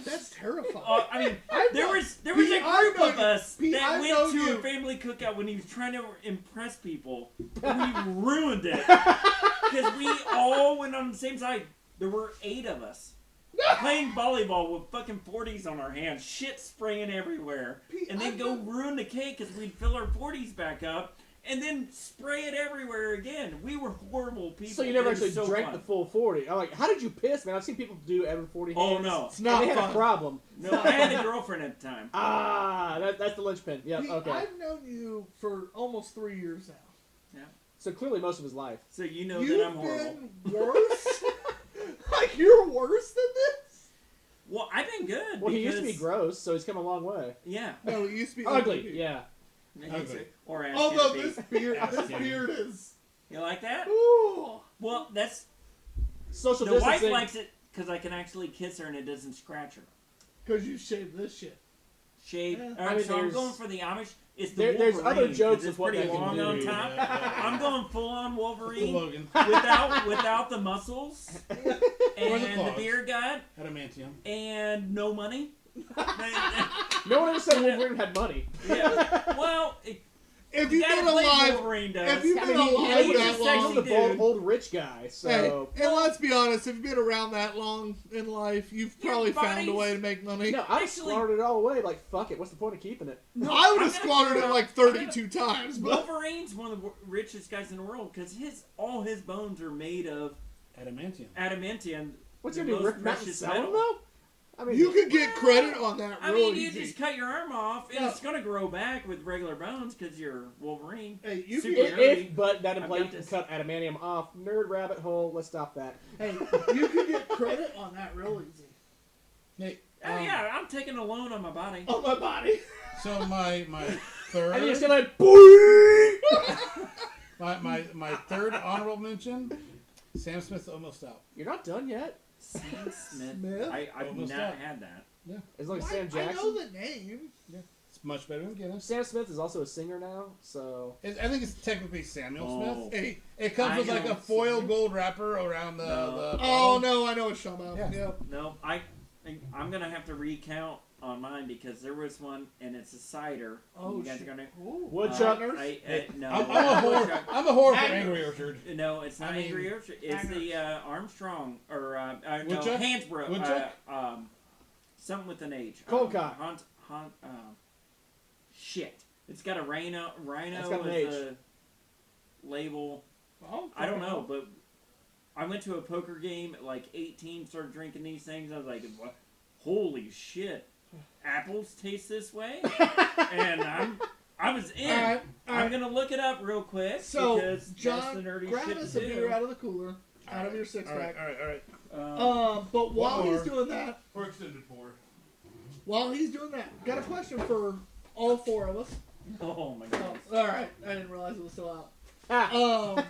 S1: That's terrifying.
S4: I mean,
S1: I
S4: there
S1: know-
S4: was a
S1: Pete, I
S4: group
S1: know
S4: of
S1: you.
S4: us
S1: Pete,
S4: that
S1: I
S4: went
S1: know
S4: to
S1: you.
S4: a family cookout when he was trying to impress people, and we ruined it because we all went on the same side. There were 8 of us. Playing volleyball with fucking 40s on our hands, shit spraying everywhere,
S1: Pete,
S4: and then
S1: I
S4: go
S1: know-
S4: ruin the cake because we'd fill our 40s back up, and then spray it everywhere again. We were horrible people.
S3: So you never
S4: It was
S3: actually
S4: so
S3: drank
S4: fun.
S3: the full 40. I'm like, how did you piss, man? I've seen people do Edward 40 Hands.
S4: Oh no,
S1: It's not
S3: And they had
S1: fun.
S3: a problem.
S4: no! I had a girlfriend at the time.
S3: That's the linchpin. Yep,
S1: Pete,
S3: okay.
S1: I've known you for almost 3 years now.
S3: So clearly most of his life.
S4: So you know
S1: You've
S4: that I'm horrible.
S1: been worse? Like, you're worse than this?
S4: Well, I've been good.
S3: Well, he used to be
S4: because-
S3: gross, so he's come a long way.
S4: Yeah.
S1: No, it used to be
S3: Ugly, yeah.
S2: Ugly.
S4: Or ass
S1: Although
S4: can't
S1: this
S4: be.
S1: beard,
S2: Ass
S1: this
S2: candy.
S1: beard is...
S4: You like that?
S1: Ooh.
S4: Well, that's
S3: Social
S4: the wife
S3: distancing.
S4: likes it because I can actually kiss her and it doesn't scratch her.
S1: Because you shaved this shit.
S4: Shave.
S1: Yeah.
S4: All
S3: I
S4: right,
S3: mean,
S4: so I'm
S3: there's-
S4: going for the Amish. It's the
S3: There's
S4: Wolverine.
S3: other
S4: 'cause
S3: jokes
S4: it's
S3: of what
S4: pretty
S3: they can
S4: long
S3: do.
S4: on top.
S2: Yeah.
S4: I'm going full on Wolverine
S2: Logan.
S4: without the muscles
S2: Or
S4: and
S2: the
S4: the
S2: claws.
S4: beer gut
S2: Adamantium.
S4: and no money.
S3: No one ever said Wolverine had money.
S4: Yeah. Well,
S1: If
S4: you
S1: you've
S4: gotta
S1: been
S4: play
S1: alive...
S4: Wolverine does.
S1: If you've
S3: I
S1: been
S3: mean,
S1: alive
S4: he's a
S1: that
S3: he's
S1: long...
S3: the
S4: dude.
S3: bald old rich guy,
S1: Hey,
S3: so...
S1: and let's be honest, if you've been around that long in life, you've
S4: Your
S1: probably found a
S4: body's-
S1: way to make money.
S3: No, I
S4: Actually-
S3: squandered it all away. Like, fuck it. What's the point of keeping it?
S1: I would
S4: I'm
S1: have
S4: gonna
S1: squandered
S4: throw
S1: it
S4: out-
S1: like 32 times, but...
S4: Wolverine's one of the richest guys in the world because all his bones are made of
S2: Adamantium.
S4: adamantium.
S3: What's
S4: the
S3: he gonna do?
S4: most
S3: Rip him out and
S4: precious
S3: sell him,
S4: metal.
S3: though? I mean,
S1: You could get credit on that
S4: I
S1: real
S4: mean, you
S1: easy.
S4: just cut your arm off, and
S1: No.
S4: it's gonna grow back with regular bones because you're Wolverine.
S1: Hey, you
S4: Super
S1: could
S4: nerdy.
S3: but that
S4: I've
S3: implies you
S4: got
S3: can
S4: this.
S3: cut adamantium off. Nerd rabbit hole. Let's stop that.
S1: Hey, you could get credit on that real easy.
S2: Hey,
S4: Oh yeah, I'm taking a loan on my body.
S1: On my body.
S2: so my
S3: And you're
S2: third
S3: just gonna boing!
S2: my third honorable mention, Sam Smith's Almost Out.
S3: You're not done yet.
S4: Sam Smith.
S1: Smith?
S4: I've
S2: Almost
S4: not
S2: out.
S4: had that.
S3: As long as
S1: I
S3: Sam
S1: know
S3: Jackson.
S1: the name.
S2: It's much better than Guinness.
S3: Sam Smith is also a singer now, so
S2: I think it's technically Samuel
S4: Oh.
S2: Smith.
S1: Hey.
S2: It comes
S4: I
S2: with like
S4: know.
S2: a foil gold wrapper around the.
S4: No.
S2: the
S1: Oh,
S2: bottom.
S1: no, I know what you're talking about.
S2: Yeah.
S1: Yep.
S4: No, I'm gonna have to recount on mine because there was one, and it's a cider.
S1: Oh,
S4: you guys
S1: shit.
S4: are gonna.
S1: Ooh.
S3: Woodchuckers.
S4: No,
S2: I'm a whore.
S4: Woodchuck-
S2: I'm a whore for
S1: Agnes.
S2: Angry Orchard.
S4: No, it's not
S2: I mean,
S4: Angry Orchard. It's the Armstrong or no,
S2: Woodchuck?
S4: Hansbrough.
S2: Woodchuck?
S4: Something with an H.
S3: Cold cock.
S4: Shit. It's got a rhino.
S3: It's got an
S4: As
S3: H.
S4: a label.
S1: Oh,
S4: I don't know, but I went to a poker game at like 18. Started drinking these things. I was like, what? Holy shit! Apples taste this way, and I was in.
S1: All right.
S4: I'm gonna look it up real quick
S1: So,
S4: because that's the
S1: John,
S4: nerdy
S1: grab
S4: shit
S1: us
S4: to
S1: a
S4: do.
S1: beer out of the cooler, out of your six
S2: All right,
S1: pack.
S2: all right.
S1: But while
S2: One
S1: he's
S2: more.
S1: doing that,
S2: For extended pour.
S1: while he's doing that, got a question for all 4 of us.
S4: Oh my
S1: Oh,
S4: god.
S1: all right, I didn't realize it was still out.
S3: Ah.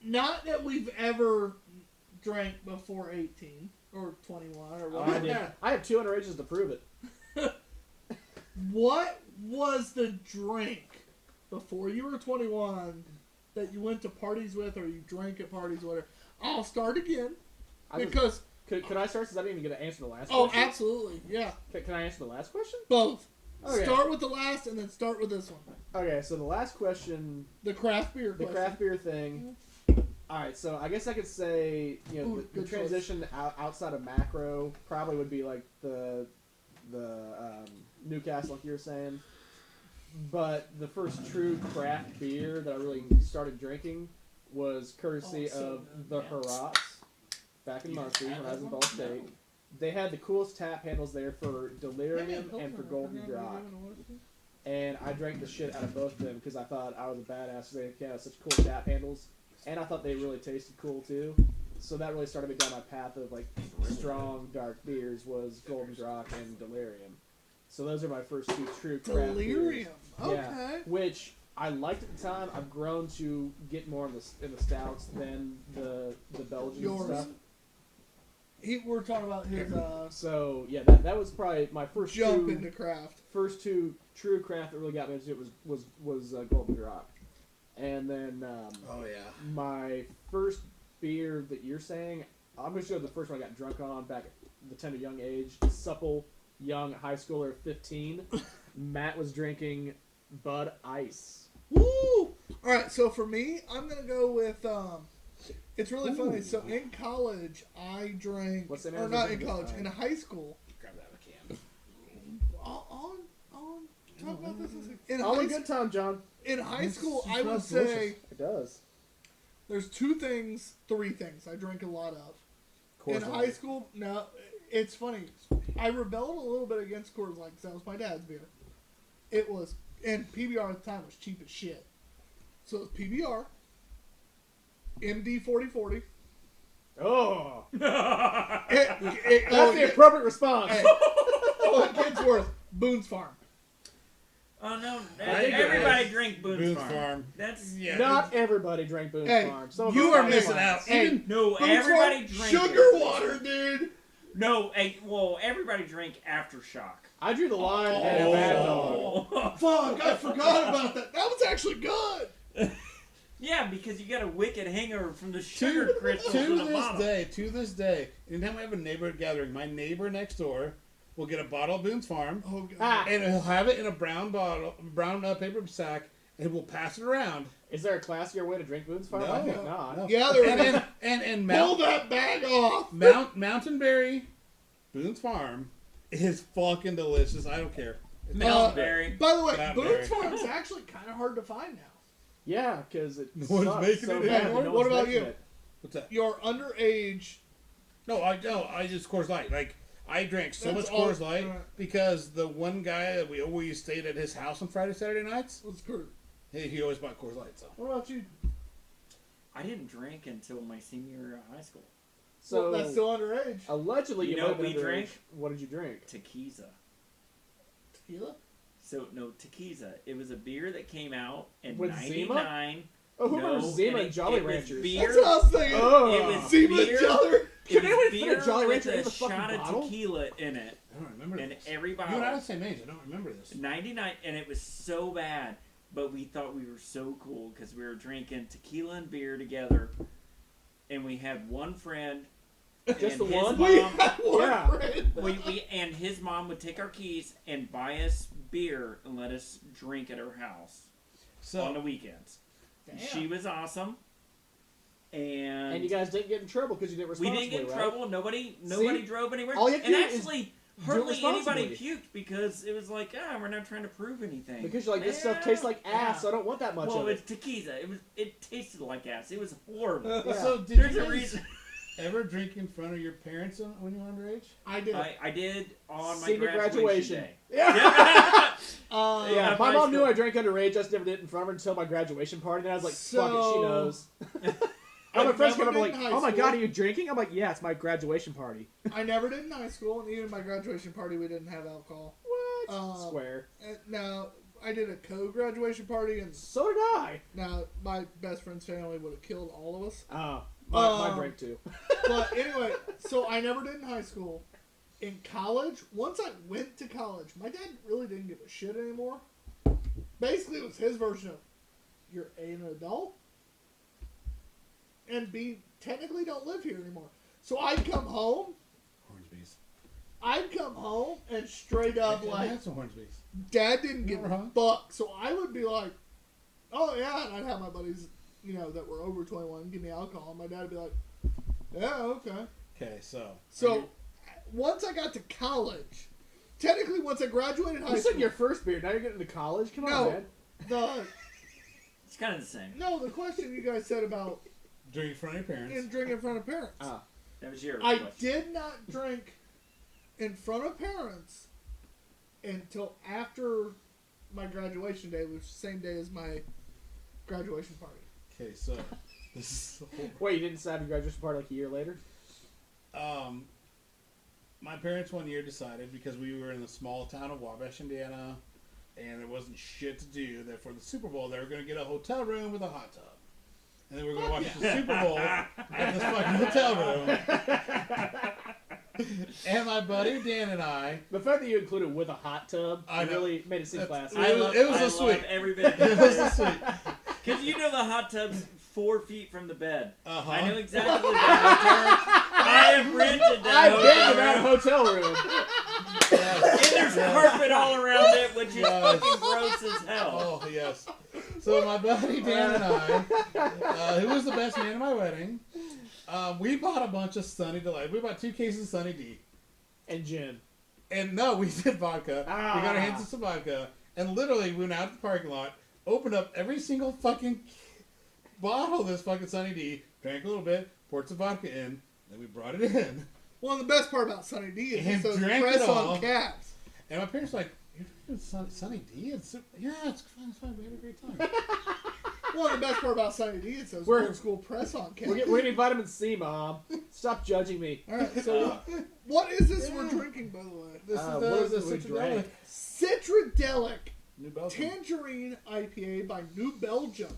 S1: Not that we've ever drank before 18 or 21 or
S3: I
S1: whatever.
S3: did. I have 2 underages to prove it.
S1: What was the drink before you were 21 that you went to parties with or you drank at parties, whatever? I'll start again
S3: I was-
S1: because
S3: Could I start since I didn't even get to answer the last
S1: Oh,
S3: question?
S1: absolutely. Yeah.
S3: Can I answer the last question?
S1: Both.
S3: Okay.
S1: Start with the last and then start with this one.
S3: Okay, so the last question,
S1: The craft beer
S3: the
S1: question.
S3: craft beer thing. Alright, so I guess I could say, you know,
S1: Ooh,
S3: the
S1: good
S3: transition outside of macro probably would be like the Newcastle, like you were saying. But the first true craft beer that I really started drinking was courtesy of the Harats back in Muncie when I was in Ball State. They had the coolest tap handles there for Delirium and for Golden Rock. And I drank the shit out of both of them because I thought I was a badass. They had such cool tap handles. And I thought they really tasted cool too. So that really started me down my path of like strong dark beers was Golden Rock and Delirium. So those are my first two true craft
S1: Delirium.
S3: beers.
S1: Okay.
S3: Yeah, which I liked at the time. I've grown to get more in the stouts than the Belgian
S1: Yours.
S3: stuff.
S1: We're talking about his
S3: So yeah, that was probably my first
S1: jump into craft.
S3: first two true craft that really got me into it was Golden Rock. And then
S2: Oh yeah.
S3: my first beer that you're saying, I'm going to show the first one I got drunk on back at the tender young age. Supple, young high schooler, 15. Matt was drinking Bud Ice.
S1: Woo! All right, so for me, I'm gonna go with. It's really funny. So in college, I drank,
S3: What's the name
S1: or
S3: of
S1: not
S3: it?
S1: in college, in high school.
S2: Grab that out of a can.
S1: I'll talk about this in a second. In
S3: All
S1: high,
S3: a good time, John.
S1: in high school, I would
S2: smells delicious.
S1: say
S3: It does.
S1: there's three things I drink a lot of. In
S3: Coors
S1: high
S3: Light.
S1: school, no, it's funny. I rebelled a little bit against Coors Light because that was my dad's beer. It was, and PBR at the time was cheap as shit. So it was PBR, MD 4040.
S3: Oh,
S1: That's
S3: that's the appropriate response.
S1: Hey, it gets worse. Boone's Farm.
S4: Oh no!
S2: think
S4: Everybody
S2: it
S4: drink Boone's
S2: Boone's
S4: Farm.
S2: Farm.
S4: That's
S2: Yeah.
S3: Not everybody drank Boone's
S1: Hey,
S3: Farm. Some of
S2: You
S3: us
S2: are
S3: got
S2: missing
S3: fun.
S2: out.
S1: Hey,
S2: Even
S4: no.
S1: Boone's
S4: Everybody
S1: Farm,
S4: drank
S1: sugar
S4: it.
S1: water, dude.
S4: No, everybody drank Aftershock.
S3: I drew the line at a bad dog.
S1: Fuck, I forgot about that. That was actually good.
S4: Yeah, because you got a wicked hangover from the sugar crystals in the bottom.
S2: to this day, anytime we have a neighborhood gathering, my neighbor next door will get a bottle of Boone's Farm,
S1: Oh, God.
S3: Ah,
S2: and he'll have it in a brown paper sack, and we'll pass it around.
S3: is there a classier way to drink Boone's Farm?
S2: No,
S3: I think not.
S2: No.
S1: Yeah, there is.
S2: And
S1: Pull that bag off.
S2: Mountain Berry, Boone's Farm is fucking delicious. I don't care.
S4: Melberry.
S1: By the way,
S2: Blackberry.
S1: Boone's Farm is actually kind of hard to find now.
S3: Yeah, because it
S2: No one's
S3: sucks
S2: making
S3: so
S2: it
S3: bad
S2: anymore.
S3: that no
S1: What
S3: one's
S1: about
S3: making
S1: you?
S3: it.
S2: What's that?
S1: You're underage.
S2: No, I just Coors Light. Like I drank so
S1: That's
S2: much
S1: all-
S2: Coors Light because the one guy that we always stayed at his house on Friday, Saturday nights,
S1: Let's go.
S2: he always bought Coors Light. So
S1: What about you?
S4: I didn't drink until my senior year of high school.
S3: So
S1: Well, that's still underage.
S3: allegedly,
S4: You
S3: you
S4: know
S3: might have
S4: what we
S3: been underage.
S4: drank?
S3: What did you drink?
S4: Tequila.
S1: Tequila?
S4: So no tequila. It was a beer that came out in
S3: With Zima?
S4: '99.
S3: Oh, who
S4: No,
S3: remembers Zima
S4: and
S3: and Jolly
S4: it was
S3: Ranchers?
S4: beer.
S1: That's what I was thinking.
S3: Oh,
S4: It was
S1: Zima
S4: beer.
S1: Jelly.
S3: Can
S4: It was
S3: anyone fit a
S4: beer
S3: Jolly
S4: with
S3: Rancher in
S4: a
S3: the fucking
S4: shot of
S3: bottle?
S4: tequila in it,
S2: I don't remember
S4: and
S2: this.
S4: every
S2: You and I
S4: bottle.
S2: are the same age. I don't remember this.
S4: 99, and it was so bad, but we thought we were so cool because we were drinking tequila and beer together, and we had one friend.
S3: Just
S4: and
S3: the
S4: his
S3: one?
S1: We
S4: Mom,
S1: had one
S3: Yeah.
S1: friend.
S4: we and his mom would take our keys and buy us beer and let us drink at her house on the
S2: So
S4: weekends.
S1: Damn.
S4: She was awesome,
S3: And you guys didn't get in trouble because you didn't
S4: we
S3: responsibly,
S4: didn't get in
S3: right?
S4: trouble. Nobody
S3: See?
S4: drove anywhere.
S3: All you have to
S4: and
S3: do is
S4: actually,
S3: do it
S4: hardly anybody
S3: responsibly.
S4: puked because it was like, we're not trying to prove anything.
S3: Because you're like, this stuff
S4: Yeah,
S3: tastes like ass,
S4: yeah.
S3: so I don't want that much
S4: Well,
S3: of
S4: it's
S3: it.
S4: tequila. It tasted like ass. It was horrible.
S3: Yeah.
S2: So did
S4: There's
S2: you
S4: a
S2: guys
S4: reason.
S2: ever drink in front of your parents when you were underage?
S1: I did.
S4: I did on my
S3: Senior graduation.
S4: day.
S3: Yeah.
S1: Uh,
S3: Yeah, my
S4: high
S3: mom knew
S4: school.
S3: I drank underage. I just never did it in front of her until my graduation party. And I was like, fuck it, she knows. All my friends
S1: never
S3: come up
S1: did
S3: like,
S1: in high
S3: oh my
S1: school.
S3: god, are you drinking? I'm like, yeah, it's my graduation party.
S1: I never did in high school, and even my graduation party, we didn't have alcohol.
S3: What? Swear.
S1: Now, I did a co-graduation party, and
S3: So did I.
S1: now my best friend's family would have killed all of us.
S3: Oh, my drink too.
S1: But anyway, so I never did in high school. In college, once I went to college, my dad really didn't give a shit anymore. Basically, it was his version of, you're A, an adult, and B, technically don't live here anymore. So I'd come home, I'd come home and straight up
S2: I
S1: like,
S2: had some Hornsby's.
S1: Dad didn't give
S2: Uh-huh.
S1: a fuck, so I would be like, oh yeah, and I'd have my buddies, that were over 21 give me alcohol, and my dad would be like, yeah, okay.
S2: Okay, so.
S1: Once I got to college, technically once I graduated high
S3: You
S1: school,
S3: said your first beer. Now you're getting into college. Come
S1: No.
S3: on, man.
S4: It's kind of the same.
S1: the question you guys said about
S2: Drink in front of your parents.
S1: drinking in front of parents.
S3: Ah.
S4: That was your
S1: I
S4: question.
S1: did not drink in front of parents until after my graduation day, which was the same day as my graduation party.
S2: Okay, so. This is.
S3: Wait, you didn't decide your graduation party like a year later?
S2: My parents one year decided, because we were in the small town of Wabash, Indiana, and there wasn't shit to do, that for the Super Bowl they were going to get a hotel room with a hot tub. And then we were going to watch the Super Bowl in this fucking hotel room. And my buddy Dan and I...
S3: The fact that you included with a hot tub
S2: I know.
S3: really made it seem classy.
S2: It was
S4: I
S2: so sweet.
S4: love every bit of
S2: It was so sweet.
S4: Because you know the hot tub's 4 feet from the bed.
S2: Uh-huh.
S4: I know exactly that hotel. I have rented that
S3: I've been to that
S4: hotel room.
S3: hotel room.
S2: Yes.
S4: And there's carpet all around it, which is
S2: Yes.
S4: fucking gross as hell.
S2: Oh, yes. So my buddy Dan and I, who was the best man at my wedding, we bought a bunch of Sunny Delight. We bought 2 cases of Sunny D.
S3: And gin.
S2: And no, we did vodka. We got our hands on some vodka. And literally, we went out to the parking lot, opened up every single fucking bottle of this fucking Sunny D, drank a little bit, poured some vodka in, then we brought it in.
S1: Well, the best part about Sunny D is
S2: And
S1: it's those
S2: drank it all.
S1: press-on caps.
S2: And my parents were like, "You're drinking Sunny D?" Yeah, it's fine. We had a great time.
S1: Well, the best part about Sunny D is those
S3: We're-
S1: old school press-on caps.
S3: We're going to need vitamin C, Mom. Stop judging me.
S1: All right, so what is this we're drinking, by the way?
S2: This
S3: what
S2: is
S3: is
S2: the
S3: it we drank?
S1: Citradelic
S2: New Belgium.
S1: Tangerine IPA by New Belgium.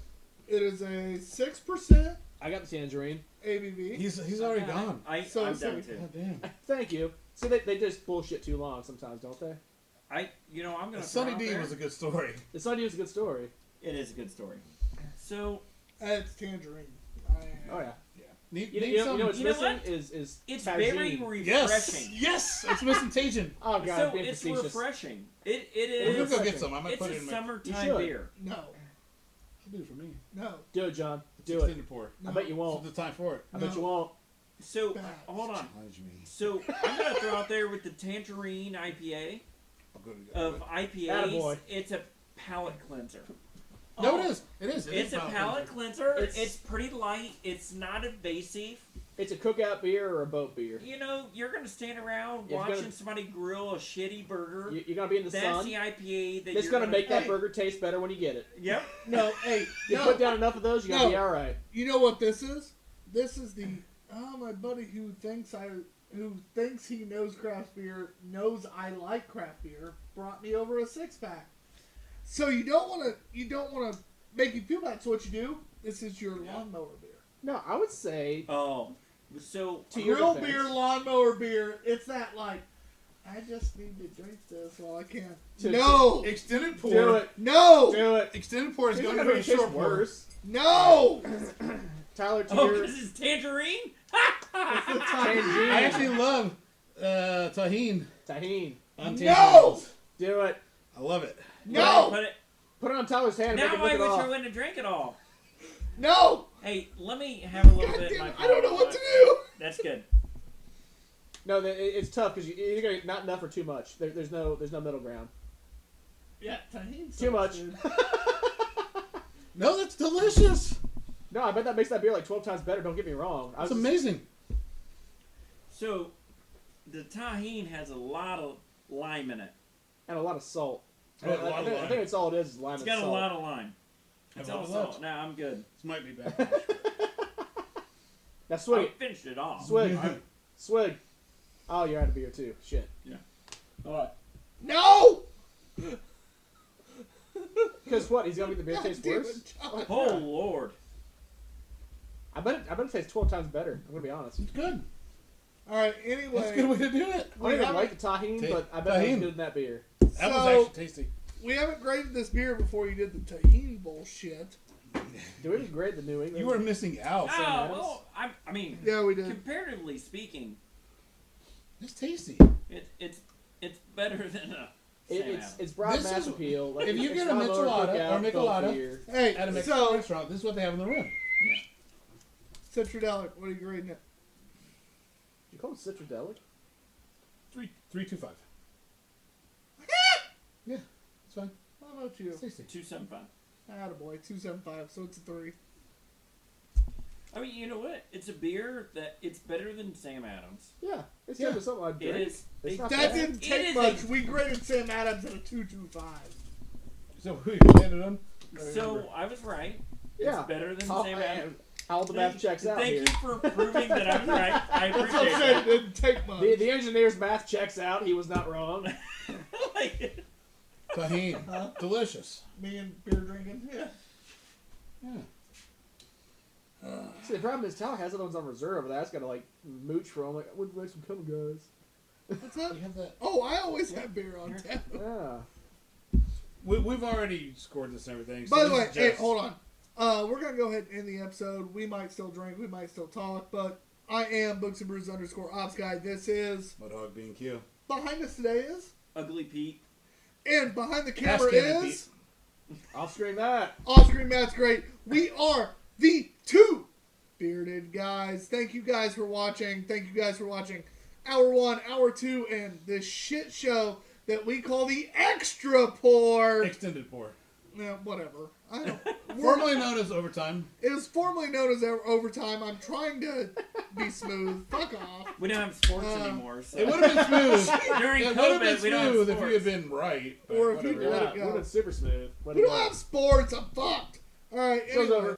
S1: It is a 6%
S3: I got the tangerine.
S1: ABV.
S2: He's already gone.
S4: I'm
S1: So
S4: done
S1: sorry.
S4: too.
S2: God damn.
S3: Thank you. See, they just bullshit too long sometimes, don't they?
S4: I'm gonna.
S2: Sunny
S4: throw out
S2: D
S4: there,
S2: was a good story.
S3: The Sunny is a good story.
S4: It is a good story. So
S1: It's tangerine.
S3: Oh, yeah.
S2: Need
S3: You know
S2: some.
S3: what's
S4: You know
S3: missing
S4: what?
S3: is
S4: it's
S3: tagine.
S4: very
S2: Yes,
S4: refreshing.
S2: yes, it's missing Tajin.
S3: Oh, God,
S4: So
S3: being
S4: it's
S3: facetious.
S4: refreshing. It
S2: We're
S4: is.
S2: gonna go get some. I might
S4: It's
S2: put
S4: a
S2: it in my.
S3: You
S4: summertime
S3: should.
S4: beer.
S1: No.
S2: I'll do it for me.
S1: No.
S3: Do it, John.
S2: It's
S3: Do it.
S2: extended pour.
S3: I bet you
S2: This
S3: won't.
S2: is the time for it.
S3: I bet
S1: No.
S3: you won't.
S4: So
S1: Bad.
S4: hold on.
S2: Challenge me.
S4: So I'm gonna throw out there with the Tangerine IPA
S2: I'll go to
S4: of IPAs.
S3: Attaboy.
S4: It's a palate cleanser.
S2: No, it is. It is.
S4: It's a palate cleanser.
S3: It's-
S4: It's pretty light. It's not invasive.
S3: It's a cookout beer or a boat beer.
S4: You're gonna stand around
S3: You're
S4: watching
S3: gonna-
S4: somebody grill a shitty burger.
S3: You're going to be in the
S4: That's
S3: sun.
S4: the IPA that
S3: It's
S4: you're
S3: going to make that
S1: Hey.
S3: burger taste better when you get it.
S4: Yep.
S1: No. Hey.
S3: You
S1: No.
S3: put down enough of those, you're going to
S1: No.
S3: be all right.
S1: You know what this is? This is the my buddy who thinks he knows craft beer knows I like craft beer brought me over a 6-pack. So you don't want to make you feel bad. So what you do? This is your lawnmower beer.
S3: No, I would say
S4: Oh, so
S3: To your
S1: Grill
S3: defense.
S1: beer, lawnmower beer. It's that like I just need to drink this while I can. No,
S2: Extended pour.
S3: do it.
S1: no,
S3: Do it.
S2: Extended pour is
S3: It's
S2: going
S3: going
S2: to
S3: to
S2: be a
S3: taste
S2: short pour.
S3: worse.
S1: no.
S3: Tyler, to
S4: oh,
S3: your
S4: because it's tangerine.
S3: Tangerine.
S2: I actually love tahine
S3: Tahine.
S2: on
S1: No!
S2: tangerines.
S3: Do it.
S2: I love it.
S1: No,
S4: Put it,
S3: Put it on Tyler's hand and make
S4: now
S3: him
S4: I
S3: lick it
S4: wish
S3: off.
S4: I wouldn't have drank it all.
S1: no.
S4: Hey, let me have a little
S1: God
S4: bit. in
S1: damn
S4: my
S1: it, I don't know what to
S4: palate.
S1: do.
S4: That's good.
S3: No, it's tough because you're going to not enough or too much. There's no middle ground.
S1: Yeah, tahine.
S3: Too much.
S2: No, that's delicious.
S3: No, I bet that makes that beer like 12 times better. Don't get me wrong.
S2: That's amazing.
S4: So, the tahine has a lot of lime in it.
S3: And a lot of salt.
S2: Oh, a lot of
S3: I
S2: lime.
S3: think it's all it is lime
S4: It's
S3: and
S4: got a
S3: salt.
S4: lot of lime. It's
S2: Have
S4: all
S2: a
S4: salt.
S2: lot.
S4: Now I'm good.
S2: This might be bad.
S3: Now
S4: I
S3: swig.
S4: finished it off.
S3: Swig.
S2: Yeah.
S3: Swig. Oh, you're out of beer too. Shit.
S4: All right.
S1: No.
S3: Because what? He's gonna make the beer
S1: God
S3: taste
S1: damn
S3: worse.
S1: it, John.
S4: Oh Lord.
S3: I bet it tastes 12 times better. I'm gonna be honest.
S2: It's good.
S1: All right.
S2: That's a
S1: Anyway,
S2: good way to do it.
S3: I don't even
S1: haven't-
S3: like the tahine,
S2: Ta-
S3: but I bet it's
S2: tahine.
S3: good in that beer.
S2: That was
S1: So-
S2: actually tasty.
S1: we haven't graded this beer before you did the tahine bullshit.
S3: Do we even grade the New England?
S2: You were missing out.
S3: Sam
S4: Oh,
S3: Adams?
S4: well, I mean,
S1: Yeah, we did.
S4: comparatively speaking,
S2: It's tasty.
S4: better than a
S3: It's broad
S2: This
S3: mass
S2: is-
S3: appeal. Like,
S2: if you
S3: it's
S2: get a
S3: not lower
S2: Michelada
S3: cookout,
S2: or Michelada-
S3: both beer.
S1: Hey,
S2: At a Mexican
S1: so
S2: restaurant, this is what they have on the rim.
S1: Citradelic, what are you grading it?
S3: You call it citradelic?
S2: 3.25. Yeah, it's fine.
S1: How about you?
S2: It's tasty.
S4: 275.
S1: Attaboy, 275, so it's a 3.
S4: I mean, you know what? It's a beer that it's better than Sam Adams.
S3: Yeah, it's
S2: Yeah.
S3: definitely something I'd drink.
S4: It is.
S3: It's not
S1: That
S3: bad.
S1: didn't
S4: It
S1: take
S4: is
S1: much.
S4: a-
S1: We graded Sam Adams at a 2.25.
S2: So who you landed on?
S4: So I was right.
S3: Yeah.
S4: It's better than
S3: How-
S4: Sam Adams.
S3: How the math checks out
S4: Thank
S3: here.
S4: you for proving that I'm right. I
S1: That's what I'm
S4: appreciate
S1: saying.
S4: that.
S1: It didn't take much.
S3: The engineer's math checks out. He was not wrong.
S4: Like,
S2: Tahini.
S1: Huh?
S2: Delicious.
S1: Me and beer drinking. Yeah.
S2: Yeah.
S3: See, the problem is Tyler has it on reserve. That's got to like mooch for him. Like, I would like some coming, guys.
S1: What's that?
S2: You have that.
S1: Oh, I always have beer on tap.
S3: Yeah.
S2: We've already scored this and everything. So
S1: By the
S2: this
S1: way,
S2: is
S1: hey,
S2: just-
S1: hold on. We're going to go ahead and end the episode. We might still drink. We might still talk. But I am Books and Brews _Ops Guy. This is...
S2: Mudhog B&Q.
S1: Behind us today is...
S4: Ugly Pete.
S1: And behind the camera
S2: Ask him,
S1: is...
S3: I'll scream that.
S1: Off-screen Matt's great. We are the Two Beerded Guys. Thank you guys for watching. Thank you guys for watching Hour 1, Hour 2, and this shit show that we call the Extra Pour.
S2: Extended pour.
S1: Yeah, whatever. I don't...
S2: Formerly known as overtime.
S1: It was formerly known as Overtime. I'm trying to be smooth. Fuck off.
S4: We don't have sports anymore. So.
S2: It would have been smooth.
S4: During
S2: It would have been
S4: COVID, we don't have
S2: smooth if you
S4: sports.
S2: had been right. But
S1: Or if you
S2: whatever.
S1: let
S3: Yeah,
S1: it go.
S3: would have been super smooth. Let
S1: We
S3: it
S1: don't
S3: go.
S1: have sports. I'm fucked. All right.
S3: Show's
S1: Anyway.
S3: over.